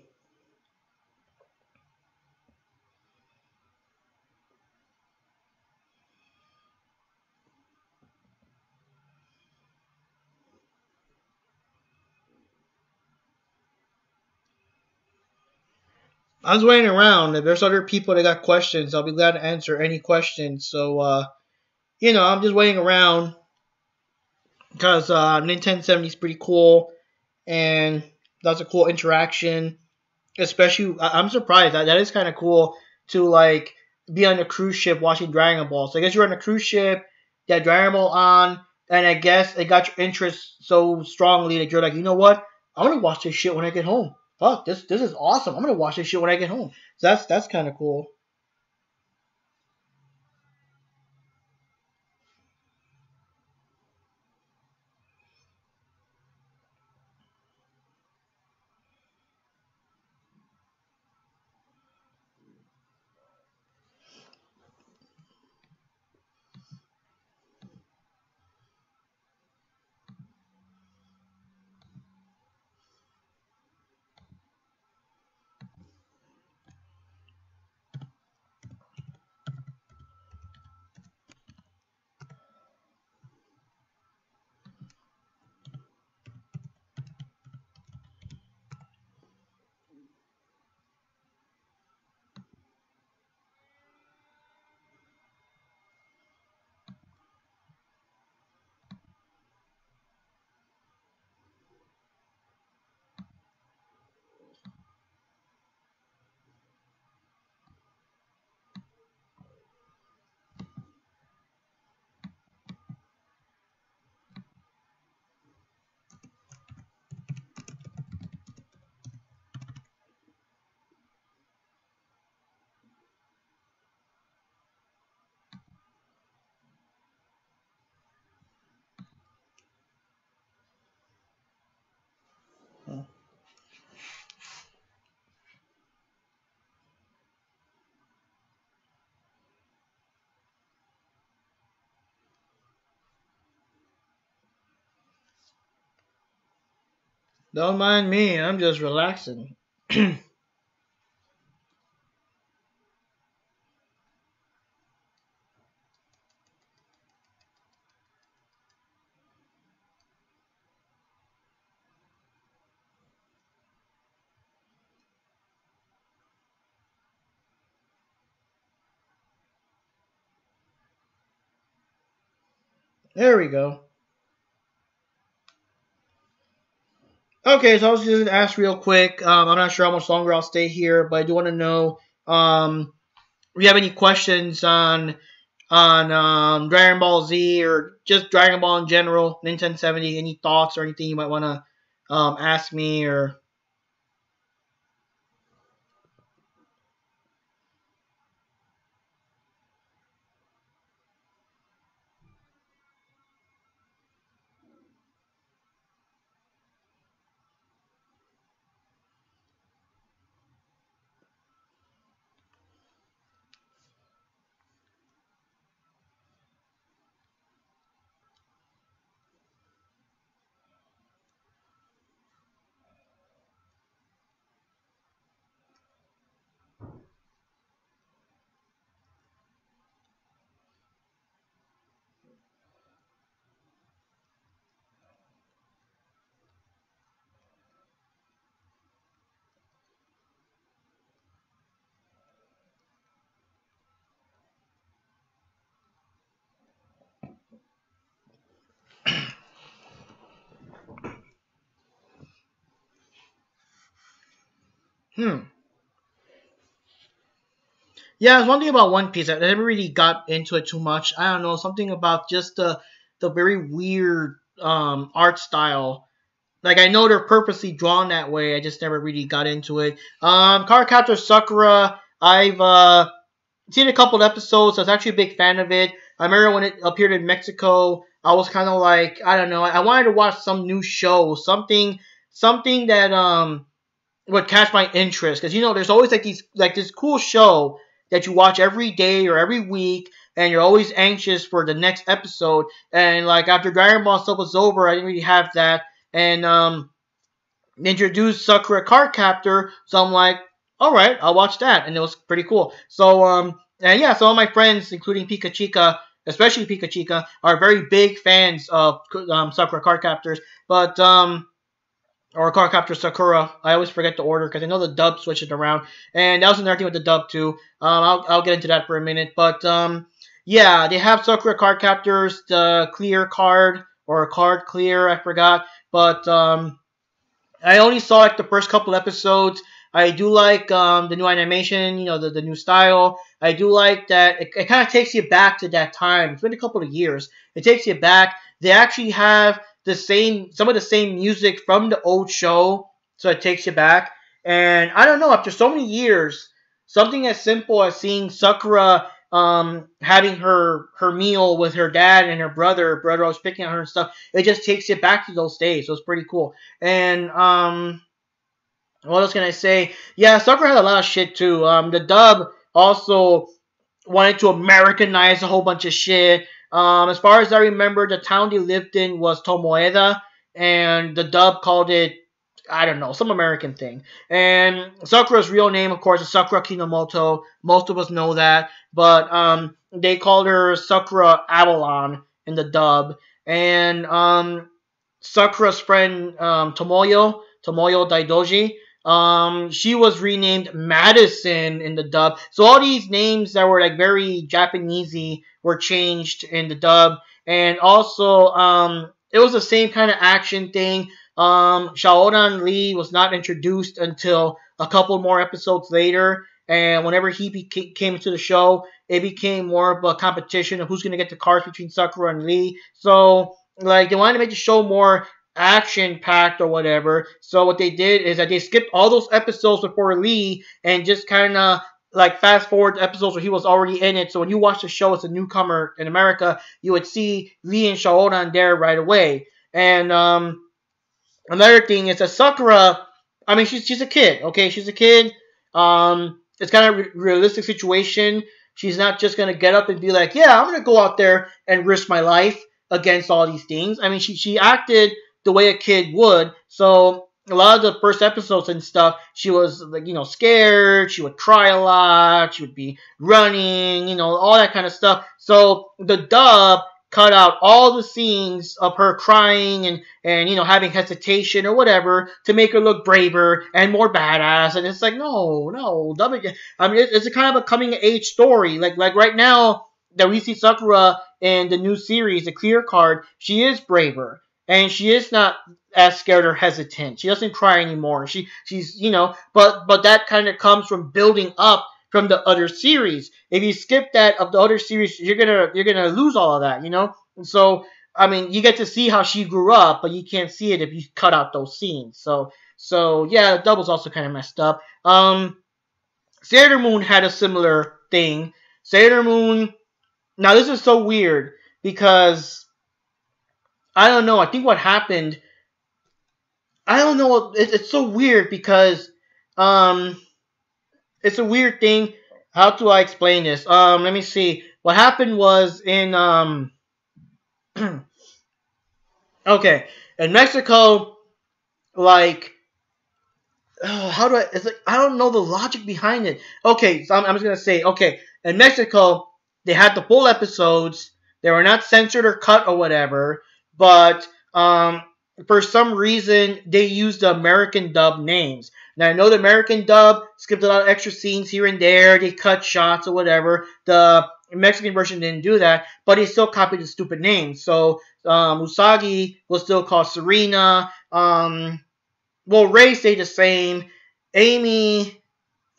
I was waiting around. If there's other people that got questions, I'll be glad to answer any questions. So, I'm just waiting around because Nintendo 70 is pretty cool and that's a cool interaction. Especially, I'm surprised that is kind of cool to like be on a cruise ship watching Dragon Ball. So I guess you're on a cruise ship, you had Dragon Ball on, and I guess it got your interest so strongly that you're like, you know what? I want to watch this shit when I get home. Fuck, this is awesome. I'm gonna watch this shit when I get home. So that's kind of cool. Don't mind me. I'm just relaxing. There we go. Okay, so I was just going to ask real quick. I'm not sure how much longer I'll stay here, but I do want to know if you have any questions on Dragon Ball Z or just Dragon Ball in general, Nintendo 70. Any thoughts or anything you might want to ask me or. Hmm. Yeah, there's one thing about One Piece. I never really got into it too much. I don't know, something about just the very weird art style. Like I know they're purposely drawn that way. I just never really got into it. Cardcaptor Sakura. I've seen a couple episodes. I was actually a big fan of it. I remember when it appeared in Mexico. I was kind of like, I don't know. I wanted to watch some new show, something that would catch my interest because there's always like this cool show that you watch every day or every week, and you're always anxious for the next episode. And like after Dragon Ball stuff was over, I didn't really have that, and introduced Sakura Card Captor, so I'm like, all right, I'll watch that, and it was pretty cool. So and yeah, some of my friends, including Pika Chica, especially Pika Chica, are very big fans of Sakura Card Captors, but or Cardcaptor Sakura. I always forget the order because I know the dub switched it around, and that was another thing with the dub too. I'll get into that for a minute, but yeah, they have Sakura card captors, the clear card or card clear, I forgot, but I only saw like the first couple episodes. I do like the new animation, the new style. I do like that it kind of takes you back to that time. It's been a couple of years. It takes you back. They actually have some of the same music from the old show, so it takes you back. And I don't know, after so many years, something as simple as seeing Sakura having her meal with her dad and her brother. Brother was picking on her and stuff. It just takes you back to those days. So it's pretty cool. And what else can I say? Yeah, Sucker had a lot of shit too. The dub also wanted to Americanize a whole bunch of shit. As far as I remember, the town they lived in was Tomoeda, and the dub called it, I don't know, some American thing. And Sakura's real name, of course, is Sakura Kinomoto. Most of us know that, but they called her Sakura Avalon in the dub. And Sakura's friend Tomoyo Daidoji. She was renamed Madison in the dub. So all these names that were like very Japanesey were changed in the dub, and also it was the same kind of action thing. Shaoran Lee was not introduced until a couple more episodes later, and whenever he came into the show, it became more of a competition of who's going to get the cards between Sakura and Lee. So like they wanted to make the show more action packed or whatever. So what they did is that they skipped all those episodes before Lee and just kind of like fast forward to episodes where he was already in it. So when you watch the show as a newcomer in America, you would see Lee and Shaoran there right away. And another thing is that Sakura, I mean, she's a kid, okay? She's a kid. It's kind of realistic situation. She's not just gonna get up and be like, yeah, I'm gonna go out there and risk my life against all these things. I mean, she acted the way a kid would. So a lot of the first episodes and stuff, she was like, scared. She would cry a lot. She would be running, all that kind of stuff. So the dub cut out all the scenes of her crying and having hesitation or whatever to make her look braver and more badass. And it's like, no, dub it. I mean, it's a kind of a coming of age story. Like right now that we see Sakura in the new series, the Clear Card, she is braver. And she is not as scared or hesitant. She doesn't cry anymore. She's but that kind of comes from building up from the other series. If you skip that of the other series, you're gonna lose all of that, And so I mean, you get to see how she grew up, but you can't see it if you cut out those scenes. So yeah, the double's also kind of messed up. Sailor Moon had a similar thing. Sailor Moon. Now this is so weird because I don't know. I think what happened. I don't know. It's so weird because it's a weird thing. How do I explain this? Let me see. What happened was in okay, in Mexico, like how do I? It's like I don't know the logic behind it. Okay, so I'm just gonna say okay. In Mexico, they had the full episodes. They were not censored or cut or whatever. But for some reason, they used the American dub names. Now, I know the American dub skipped a lot of extra scenes here and there. They cut shots or whatever. The Mexican version didn't do that, but he still copied the stupid names. So, Usagi was still called Serena. Ray stayed the same. Amy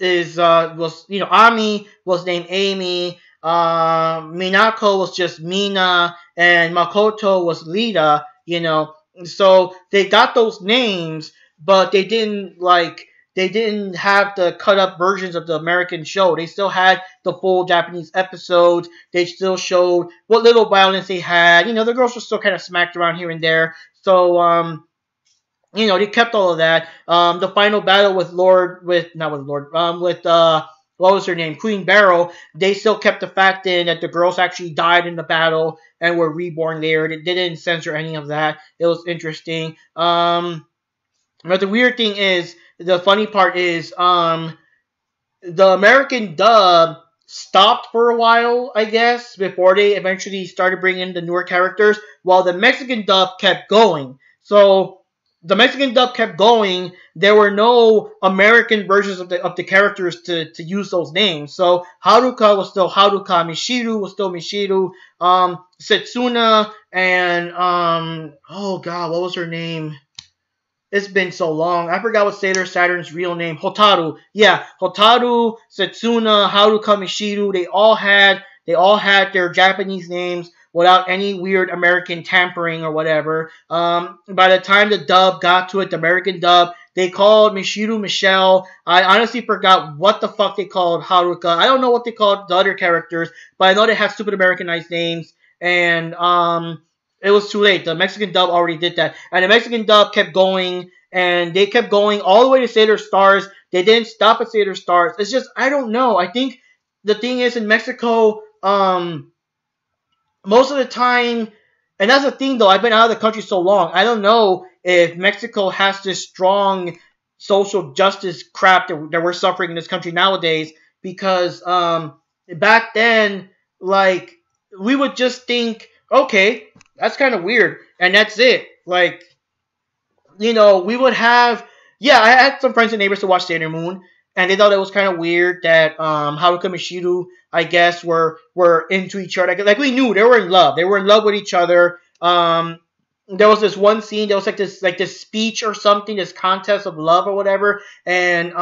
Ami was named Amy. Minako was just Mina, and Makoto was Lita, So they got those names, but they didn't have the cut up versions of the American show. They still had the full Japanese episodes. They still showed what little violence they had. The girls were still kind of smacked around here and there. So they kept all of that. The final battle with what was her name? Queen Barrow. They still kept the fact in that the girls actually died in the battle and were reborn there. They didn't censor any of that. It was interesting. But the weird thing is, the funny part is, the American dub stopped for a while, I guess, before they eventually started bringing in the newer characters, while the Mexican dub kept going. So the Mexican dub kept going. There were no American versions of the characters to use those names. So Haruka was still Haruka, Mishiru was still Mishiru, Setsuna, and oh god, what was her name? It's been so long. I forgot what Sailor Saturn's real name. Hotaru. Yeah, Hotaru, Setsuna, Haruka, Mishiru. They all had their Japanese names without any weird American tampering or whatever. By the time the dub got to it, the American dub, they called Mishiru Michelle. I honestly forgot what the fuck they called Haruka. I don't know what they called the other characters, but I know they had stupid Americanized names. And it was too late. The Mexican dub already did that. And the Mexican dub kept going, and they kept going all the way to Sailor Stars. They didn't stop at Sailor Stars. It's just, I don't know. I think the thing is, in Mexico, most of the time, and that's the thing though, I've been out of the country so long, I don't know if Mexico has this strong social justice crap that we're suffering in this country nowadays, because back then, like, we would just think, okay, that's kind of weird, and that's it. Like, we would have, I had some friends and neighbors to watch Sailor Moon, and they thought it was kind of weird that Haruka and Mishiru, I guess, were into each other. Like, we knew they were in love. They were in love with each other. There was this one scene. There was like this speech or something, this contest of love or whatever. And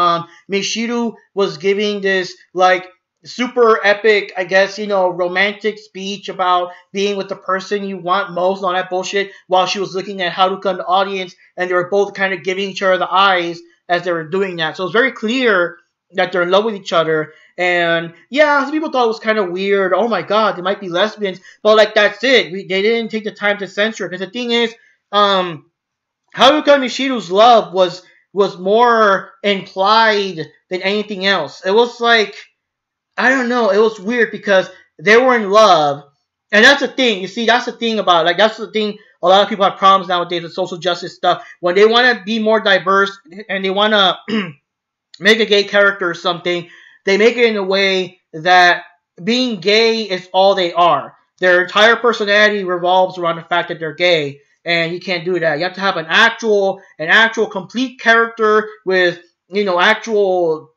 Mishiru was giving this like super epic, I guess, romantic speech about being with the person you want most and all that bullshit, while she was looking at Haruka in the audience, and they were both kind of giving each other the eyes as they were doing that. So it's very clear that they're in love with each other. And yeah, some people thought it was kind of weird. Oh my god, they might be lesbians. But like, that's it. They didn't take the time to censor it. Because the thing is, Haruka and Mishiru's love was more implied than anything else. It was like, I don't know, it was weird because they were in love, And that's the thing. You see, that's the thing about, like, that's the thing. A lot of people have problems nowadays with social justice stuff. When they want to be more diverse and they want to make a gay character or something, they make it in a way that being gay is all they are. Their entire personality revolves around the fact that they're gay, and you can't do that. You have to have an actual complete character with, actual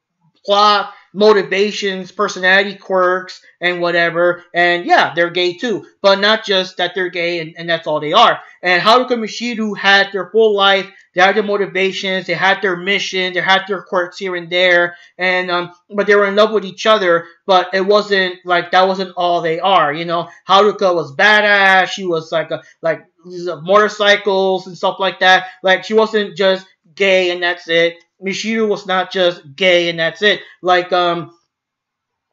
plot, motivations, personality quirks, and whatever. And yeah, they're gay too, but not just that they're gay and that's all they are. And Haruka Mishiru had their full life. They had their motivations. They had their mission. They had their quirks here and there. And but they were in love with each other. But it wasn't like that. Wasn't all they are. Haruka was badass. She was like motorcycles and stuff like that. Like, she wasn't just gay and that's it. Mishiru was not just gay and that's it. Like,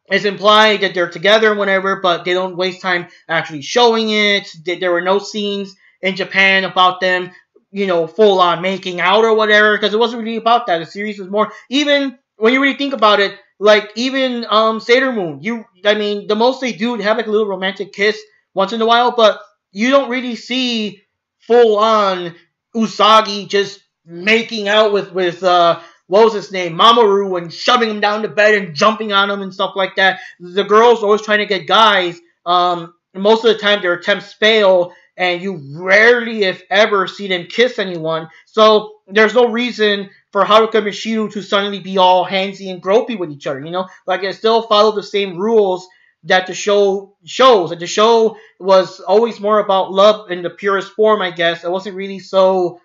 it's implied that they're together and whatever, but they don't waste time actually showing it. There were no scenes in Japan about them, full on making out or whatever, because it wasn't really about that. The series was more, even when you really think about it, like, even Sailor Moon, the most they do, they have like a little romantic kiss once in a while, but you don't really see full on Usagi just making out with what was his name, Mamoru, and shoving him down the bed and jumping on him and stuff like that. The girls always trying to get guys. Most of the time their attempts fail, and you rarely, if ever, see them kiss anyone. So there's no reason for Haruka Mishiru to suddenly be all handsy and gropey with each other. Like, it still followed the same rules that the show shows. Like, the show was always more about love in the purest form, I guess. It wasn't really so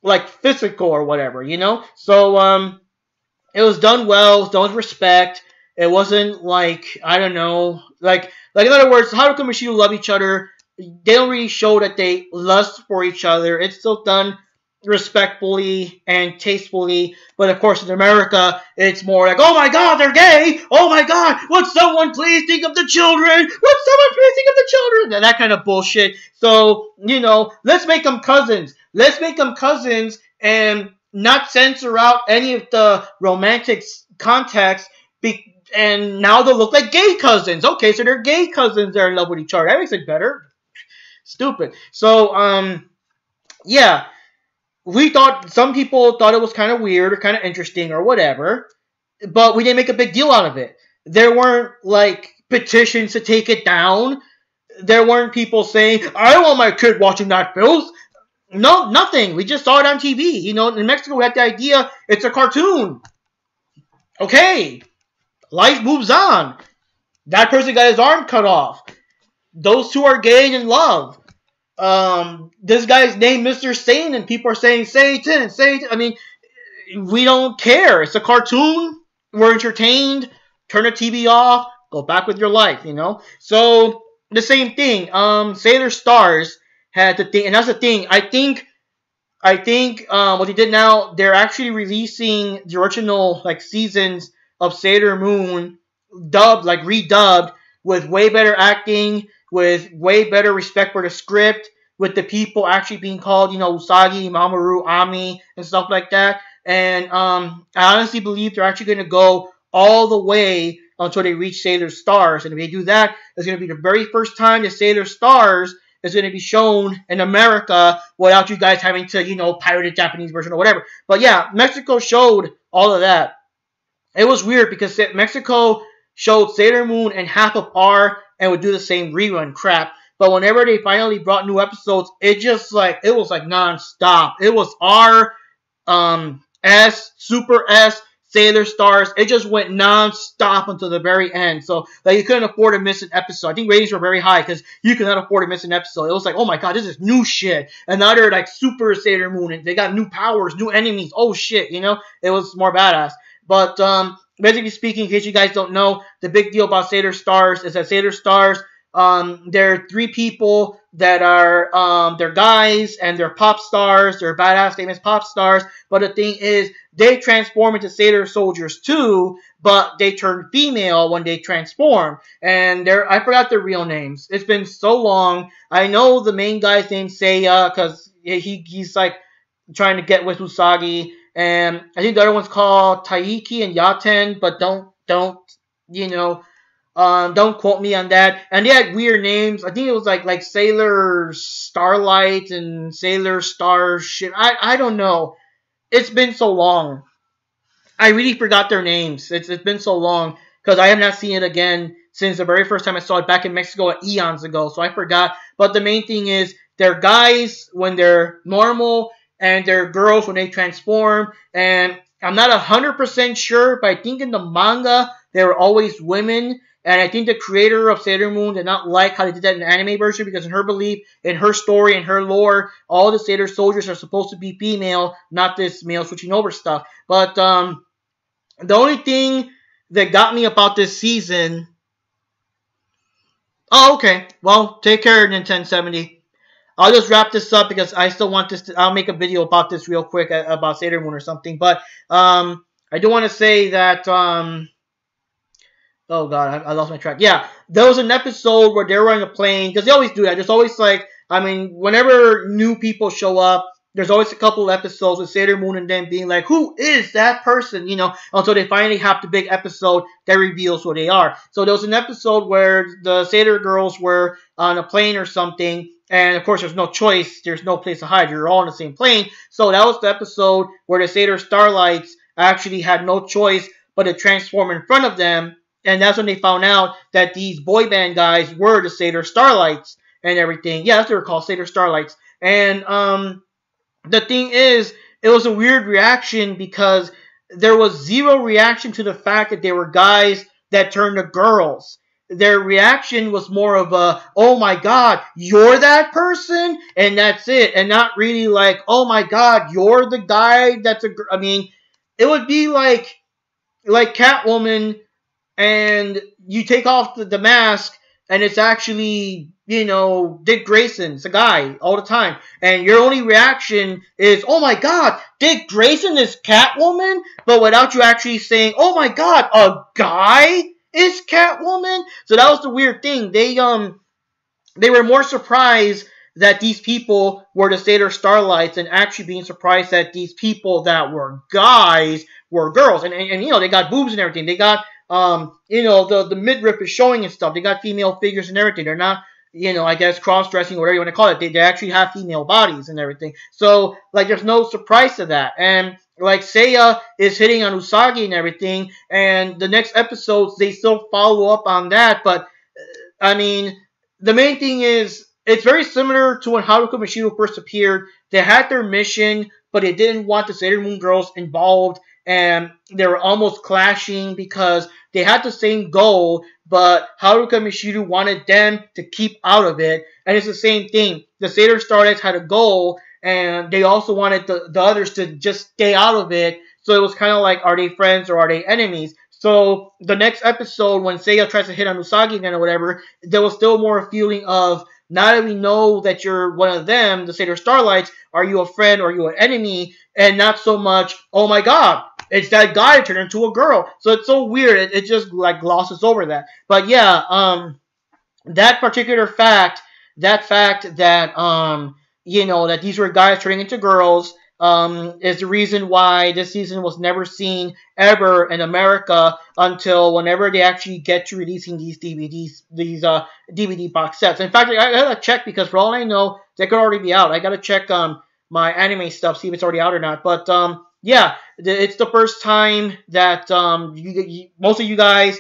like physical or whatever, So it was done well, it was done with respect. It wasn't like, I don't know, like in other words, Haruka and Mishiru love each other. They don't really show that they lust for each other. It's still done respectfully and tastefully, but of course in America it's more like, oh my god, they're gay, oh my god, would someone please think of the children, would someone please think of the children, and that kind of bullshit. So let's make them cousins, and not censor out any of the romantic context, and now they'll look like gay cousins. Okay, so they're gay cousins, they're in love with each other, that makes it better. Stupid. So yeah, some people thought it was kind of weird or kind of interesting or whatever, but we didn't make a big deal out of it. There weren't like petitions to take it down. There weren't people saying, I don't want my kid watching that filth. No, nothing. We just saw it on TV. In Mexico we had the idea, it's a cartoon. Okay, life moves on. That person got his arm cut off. Those two are gay and in love. This guy's named Mr. Satan, and people are saying Satan. I mean, we don't care. It's a cartoon. We're entertained. Turn the TV off. Go back with your life, So, the same thing. Sailor Stars had the thing, and that's the thing. I think what they did now, they're actually releasing the original seasons of Sailor Moon redubbed with way better acting, with way better respect for the script, with the people actually being called, Usagi, Mamoru, Ami, and stuff like that. And I honestly believe they're actually going to go all the way until they reach Sailor Stars. And if they do that, it's going to be the very first time that Sailor Stars is going to be shown in America without you guys having to, pirate a Japanese version or whatever. But yeah, Mexico showed all of that. It was weird because Mexico showed Sailor Moon and half of R and would do the same rerun crap. But whenever they finally brought new episodes, it was non-stop. It was R, S, Super S, Sailor Stars. It just went non-stop until the very end. So you couldn't afford to miss an episode. I think ratings were very high because you could not afford to miss an episode. It was like, oh my god, this is new shit. And now they're Super Sailor Moon and they got new powers, new enemies. Oh shit, it was more badass. But basically speaking, in case you guys don't know, the big deal about Sailor Stars is that Sailor Stars, there are three people that are they're guys and they're pop stars. They're badass famous pop stars. But the thing is, they transform into Sailor Soldiers too, but they turn female when they transform. And I forgot their real names. It's been so long. I know the main guy's name's Seiya because he's trying to get with Usagi. And I think the other one's called Taiki and Yaten, but don't Don't quote me on that. And they had weird names. I think it was like Sailor Starlight and Sailor Star shit. I don't know. It's been so long. I really forgot their names. It's been so long because I have not seen it again since the very first time I saw it back in Mexico eons ago. So I forgot. But the main thing is they're guys when they're normal and they're girls when they transform. And I'm not 100% sure, but I think in the manga they were always women. And I think the creator of Sailor Moon did not like how they did that in the anime version because in her belief, in her story, in her lore, all the Sailor soldiers are supposed to be female, not this male switching over stuff. But the only thing that got me about this season. Oh, okay. Well, take care, Nintendo 70. I'll just wrap this up because I still want this. I'll make a video about this real quick about Sailor Moon or something. But I do want to say that. Oh god, I lost my track. Yeah, there was an episode where they were on a plane because they always do that. There's always like, I mean, whenever new people show up, there's always a couple of episodes with Sailor Moon and them being like, "Who is that person?" You know, until they finally have the big episode that reveals who they are. So there was an episode where the Sailor girls were on a plane or something, and of course, there's no choice. There's no place to hide. You're all on the same plane. So that was the episode where the Sailor Starlights actually had no choice but to transform in front of them. And that's when they found out that these boy band guys were the Sailor Starlights and everything. Yeah, that's what they were called, Sailor Starlights. And the thing is, it was a weird reaction because there was zero reaction to the fact that they were guys that turned to girls. Their reaction was more of a, oh my god, you're that person? And that's it. And not really like, oh my god, you're the guy that's a girl. I mean, it would be like Catwoman and you take off the mask, and it's actually, you know, Dick Grayson. It's a guy all the time. And your only reaction is, oh my god, Dick Grayson is Catwoman? But without you actually saying, oh my god, a guy is Catwoman? So that was the weird thing. They were more surprised that these people were the Sailor Starlights and actually being surprised that these people that were guys were girls. And you know, they got boobs and everything. They got you know, the midriff is showing and stuff. They got female figures and everything. They're not, you know, I guess cross-dressing or whatever you want to call it. They actually have female bodies and everything. So, like, there's no surprise to that. And, like, Seiya is hitting on Usagi and everything. And the next episodes, they still follow up on that. But, I mean, the main thing is, it's very similar to when Haruka Mashiro first appeared. They had their mission, but they didn't want the Sailor Moon girls involved. And they were almost clashing because they had the same goal, but Haruka Mishiru wanted them to keep out of it. And it's the same thing. The Sailor Starlights had a goal, and they also wanted the others to just stay out of it. So it was kind of like, are they friends or are they enemies? So the next episode, when Seiya tries to hit on Usagi again or whatever, there was still more a feeling of, now that we know that you're one of them, the Sailor Starlights, are you a friend or are you an enemy? And not so much, oh my god, it's that guy that turned into a girl. So it's so weird. It just like glosses over that. But yeah, that particular fact, that you know, that these were guys turning into girls, is the reason why this season was never seen ever in America until whenever they actually get to releasing these DVDs, these DVD box sets. In fact, I gotta check because for all I know, they could already be out. I gotta check my anime stuff, see if it's already out or not. But yeah, it's the first time that most of you guys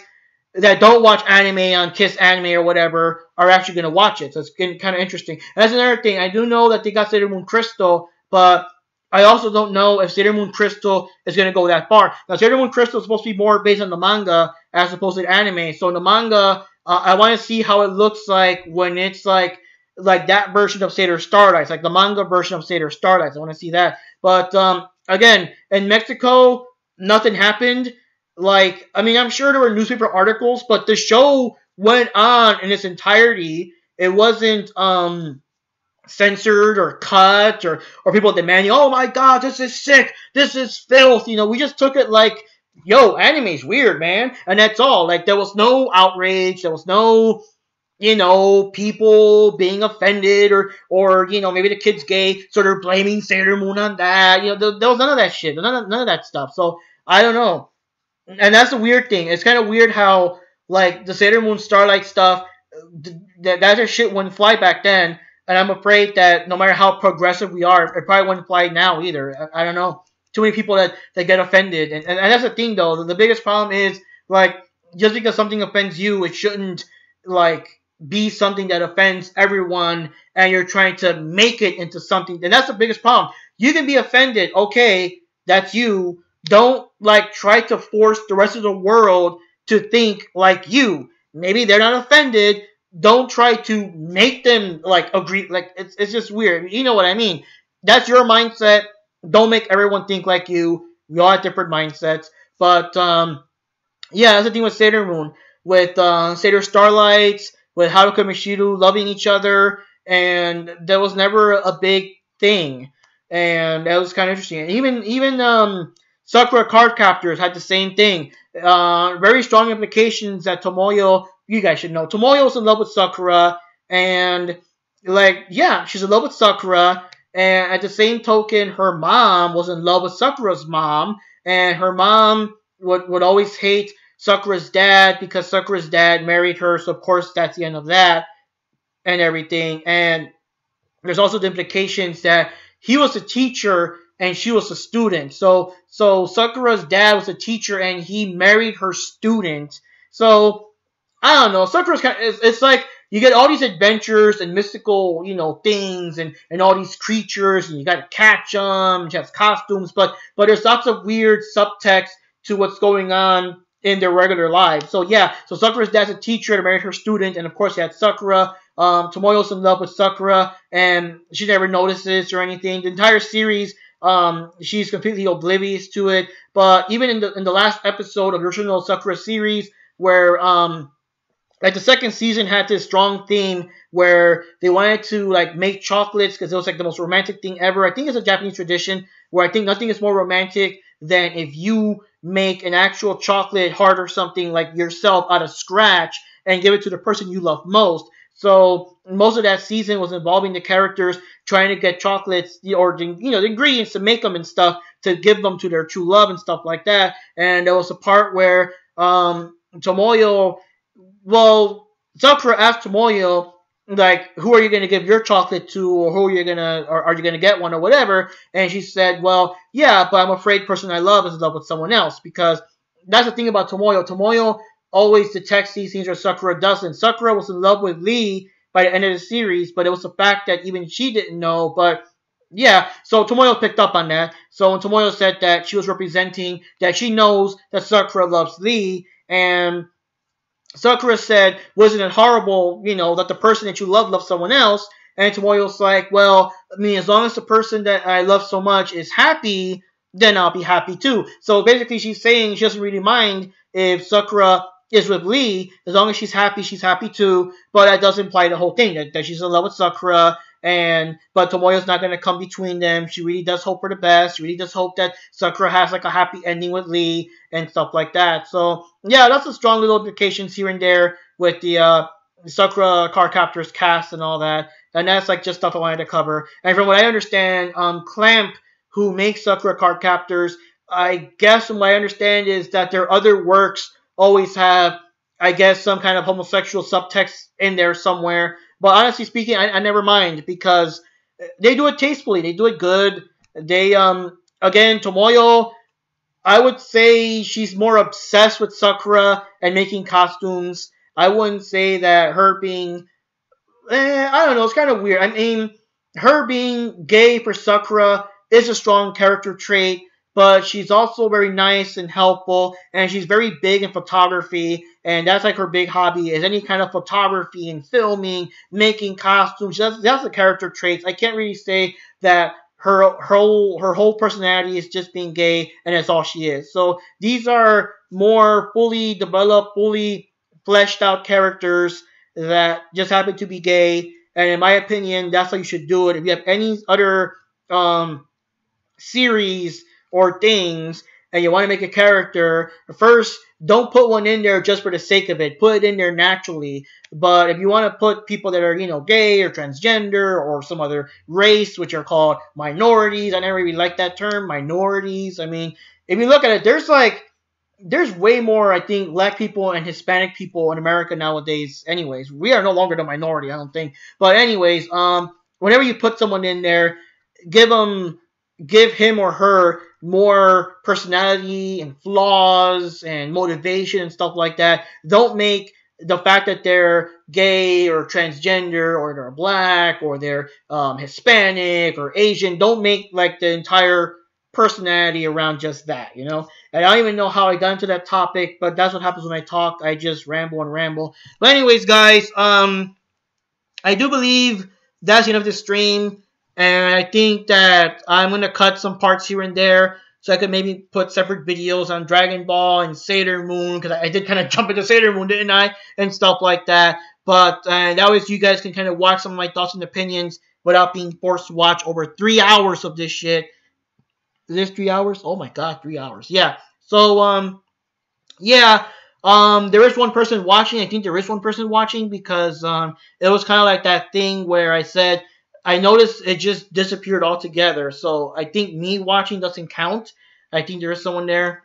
that don't watch anime on Kiss Anime or whatever are actually going to watch it. So it's getting kind of interesting. And that's another thing. I do know that they got Sailor Moon Crystal, but I also don't know if Sailor Moon Crystal is going to go that far. Now, Sailor Moon Crystal is supposed to be more based on the manga as opposed to the anime. So in the manga, I want to see how it looks like when it's like that version of Sailor Starlights, like the manga version of Sailor Starlights. I want to see that. But again, in Mexico, nothing happened. Like, I mean, I'm sure there were newspaper articles, but the show went on in its entirety. It wasn't censored or cut or people demanding, oh my god, this is sick, this is filth. You know, we just took it like, yo, anime's weird, man. And that's all. Like, there was no outrage. There was no, you know, people being offended or you know, maybe the kid's gay, so they're blaming Sailor Moon on that. You know, there was none of that shit. None of that stuff. So, I don't know. And that's the weird thing. It's kind of weird how like the Sailor Moon Starlight stuff, that shit wouldn't fly back then. And I'm afraid that no matter how progressive we are, it probably wouldn't fly now either. I don't know. Too many people that get offended. And that's the thing, though. The biggest problem is, like, just because something offends you, it shouldn't, like, be something that offends everyone, and you're trying to make it into something. And that's the biggest problem. You can be offended. Okay, that's you. Don't, like, try to force the rest of the world to think like you. Maybe they're not offended. Don't try to make them, like, agree. Like, it's just weird. You know what I mean? That's your mindset. Don't make everyone think like you. We all have different mindsets. But yeah, that's the thing with Sailor Moon, with Sailor Starlights, with Haruka Mishiru loving each other, and that was never a big thing, and that was kind of interesting. And even Sakura Card Captors had the same thing. Very strong implications that Tomoyo, you guys should know, Tomoyo was in love with Sakura, and, like, yeah, she's in love with Sakura, and at the same token, her mom was in love with Sakura's mom, and her mom would always hate Sakura's dad because Sakura's dad married her, so of course that's the end of that and everything. And there's also the implications that he was a teacher and she was a student. So Sakura's dad was a teacher and he married her student. So I don't know. Sakura's kind of, it's like you get all these adventures and mystical, things and all these creatures, and you got to catch them. She has costumes, but there's lots of weird subtext to what's going on in their regular lives. So yeah, so Sakura's dad's a teacher and married her student, and of course you had Sakura. Tomoyo's in love with Sakura, and she never notices or anything. The entire series, she's completely oblivious to it. But even in the last episode of the original Sakura series, where like the second season had this strong theme where they wanted to, like, make chocolates because it was like the most romantic thing ever. I think it's a Japanese tradition where I think nothing is more romantic than if you make an actual chocolate heart or something like yourself out of scratch and give it to the person you love most. So most of that season was involving the characters trying to get chocolates or the ingredients to make them and stuff to give them to their true love and stuff like that. And there was a part where Tomoyo, well, Sakura asked Tomoyo, like, who are you going to give your chocolate to, or who are you going to, or are you going to get one or whatever? And she said, well, yeah, but I'm afraid the person I love is in love with someone else, because that's the thing about Tomoyo. Tomoyo always detects these things where Sakura doesn't. Sakura was in love with Lee by the end of the series, but it was the fact that even she didn't know. But yeah, so Tomoyo picked up on that. So when Tomoyo said that she was representing that she knows that Sakura loves Lee, and Sakura said, wasn't it horrible, that the person that you love loves someone else? And Tomoyo's like, well, I mean, as long as the person that I love so much is happy, then I'll be happy too. So basically she's saying she doesn't really mind if Sakura is with Lee. As long as she's happy too. But that does imply the whole thing, that she's in love with Sakura. But Tomoyo's not going to come between them. She really does hope for the best. She really does hope that Sakura has, like, a happy ending with Lee and stuff like that. So yeah, that's a strong little implications here and there with the Sakura Cardcaptors cast and all that. And that's, like, just stuff I wanted to cover. And from what I understand, Clamp, who makes Sakura Cardcaptors, I guess from what I understand is that their other works always have, I guess, some kind of homosexual subtext in there somewhere. But honestly speaking, I never mind, because they do it tastefully. They do it good. They, again, Tomoyo, I would say she's more obsessed with Sakura and making costumes. I wouldn't say that her being, I don't know, it's kind of weird. I mean, her being gay for Sakura is a strong character trait, but she's also very nice and helpful, and she's very big in photography, and that's, like, her big hobby, is any kind of photography and filming, making costumes. That's the character traits. I can't really say that her whole personality is just being gay, and that's all she is. So these are more fully developed, fully fleshed out characters that just happen to be gay, and in my opinion, that's how you should do it. If you have any other series or things and you want to make a character, first, don't put one in there just for the sake of it. Put it in there naturally. But if you want to put people that are, gay or transgender or some other race, which are called minorities, I never really like that term, minorities. I mean, if you look at it, there's, like, there's way more, I think, black people and Hispanic people in America nowadays. Anyways, we are no longer the minority, I don't think. But anyways, whenever you put someone in there, give them, give him or her more personality and flaws and motivation and stuff like that. Don't make the fact that they're gay or transgender or they're black or they're Hispanic or Asian. Don't make like the entire personality around just that, you know. And I don't even know how I got into that topic, but that's what happens when I talk. I just ramble and ramble. But anyways, guys, I do believe that's the end of the stream, and I think that I'm gonna cut some parts here and there so I could maybe put separate videos on Dragon Ball and Sailor Moon because I did kind of jump into Sailor Moon, didn't I, and stuff like that. But that way you guys can kind of watch some of my thoughts and opinions without being forced to watch over 3 hours of this shit. Is this 3 hours? Oh my god, 3 hours. Yeah. So yeah. There is one person watching. I think there is one person watching because it was kind of like that thing where I said I noticed it just disappeared altogether. So I think me watching doesn't count. I think there is someone there.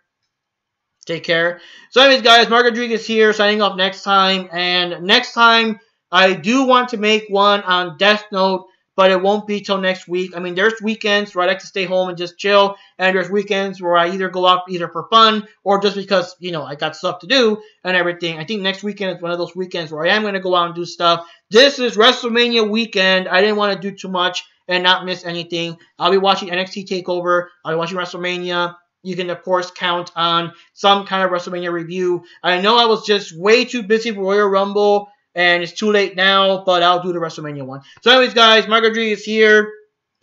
Take care. So anyways, guys, Mark Rodriguez here, signing off next time. And next time, I do want to make one on Death Note, but it won't be till next week. I mean, there's weekends where I like to stay home and just chill, and there's weekends where I either go out either for fun or just because, you know, I got stuff to do and everything. I think next weekend is one of those weekends where I am going to go out and do stuff. This is WrestleMania weekend. I didn't want to do too much and not miss anything. I'll be watching NXT TakeOver. I'll be watching WrestleMania. You can, of course, count on some kind of WrestleMania review. I know I was just way too busy for Royal Rumble, and it's too late now, but I'll do the WrestleMania one. So anyways, guys, Mark Rodriguez here,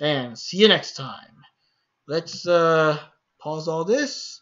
and see you next time. Let's pause all this.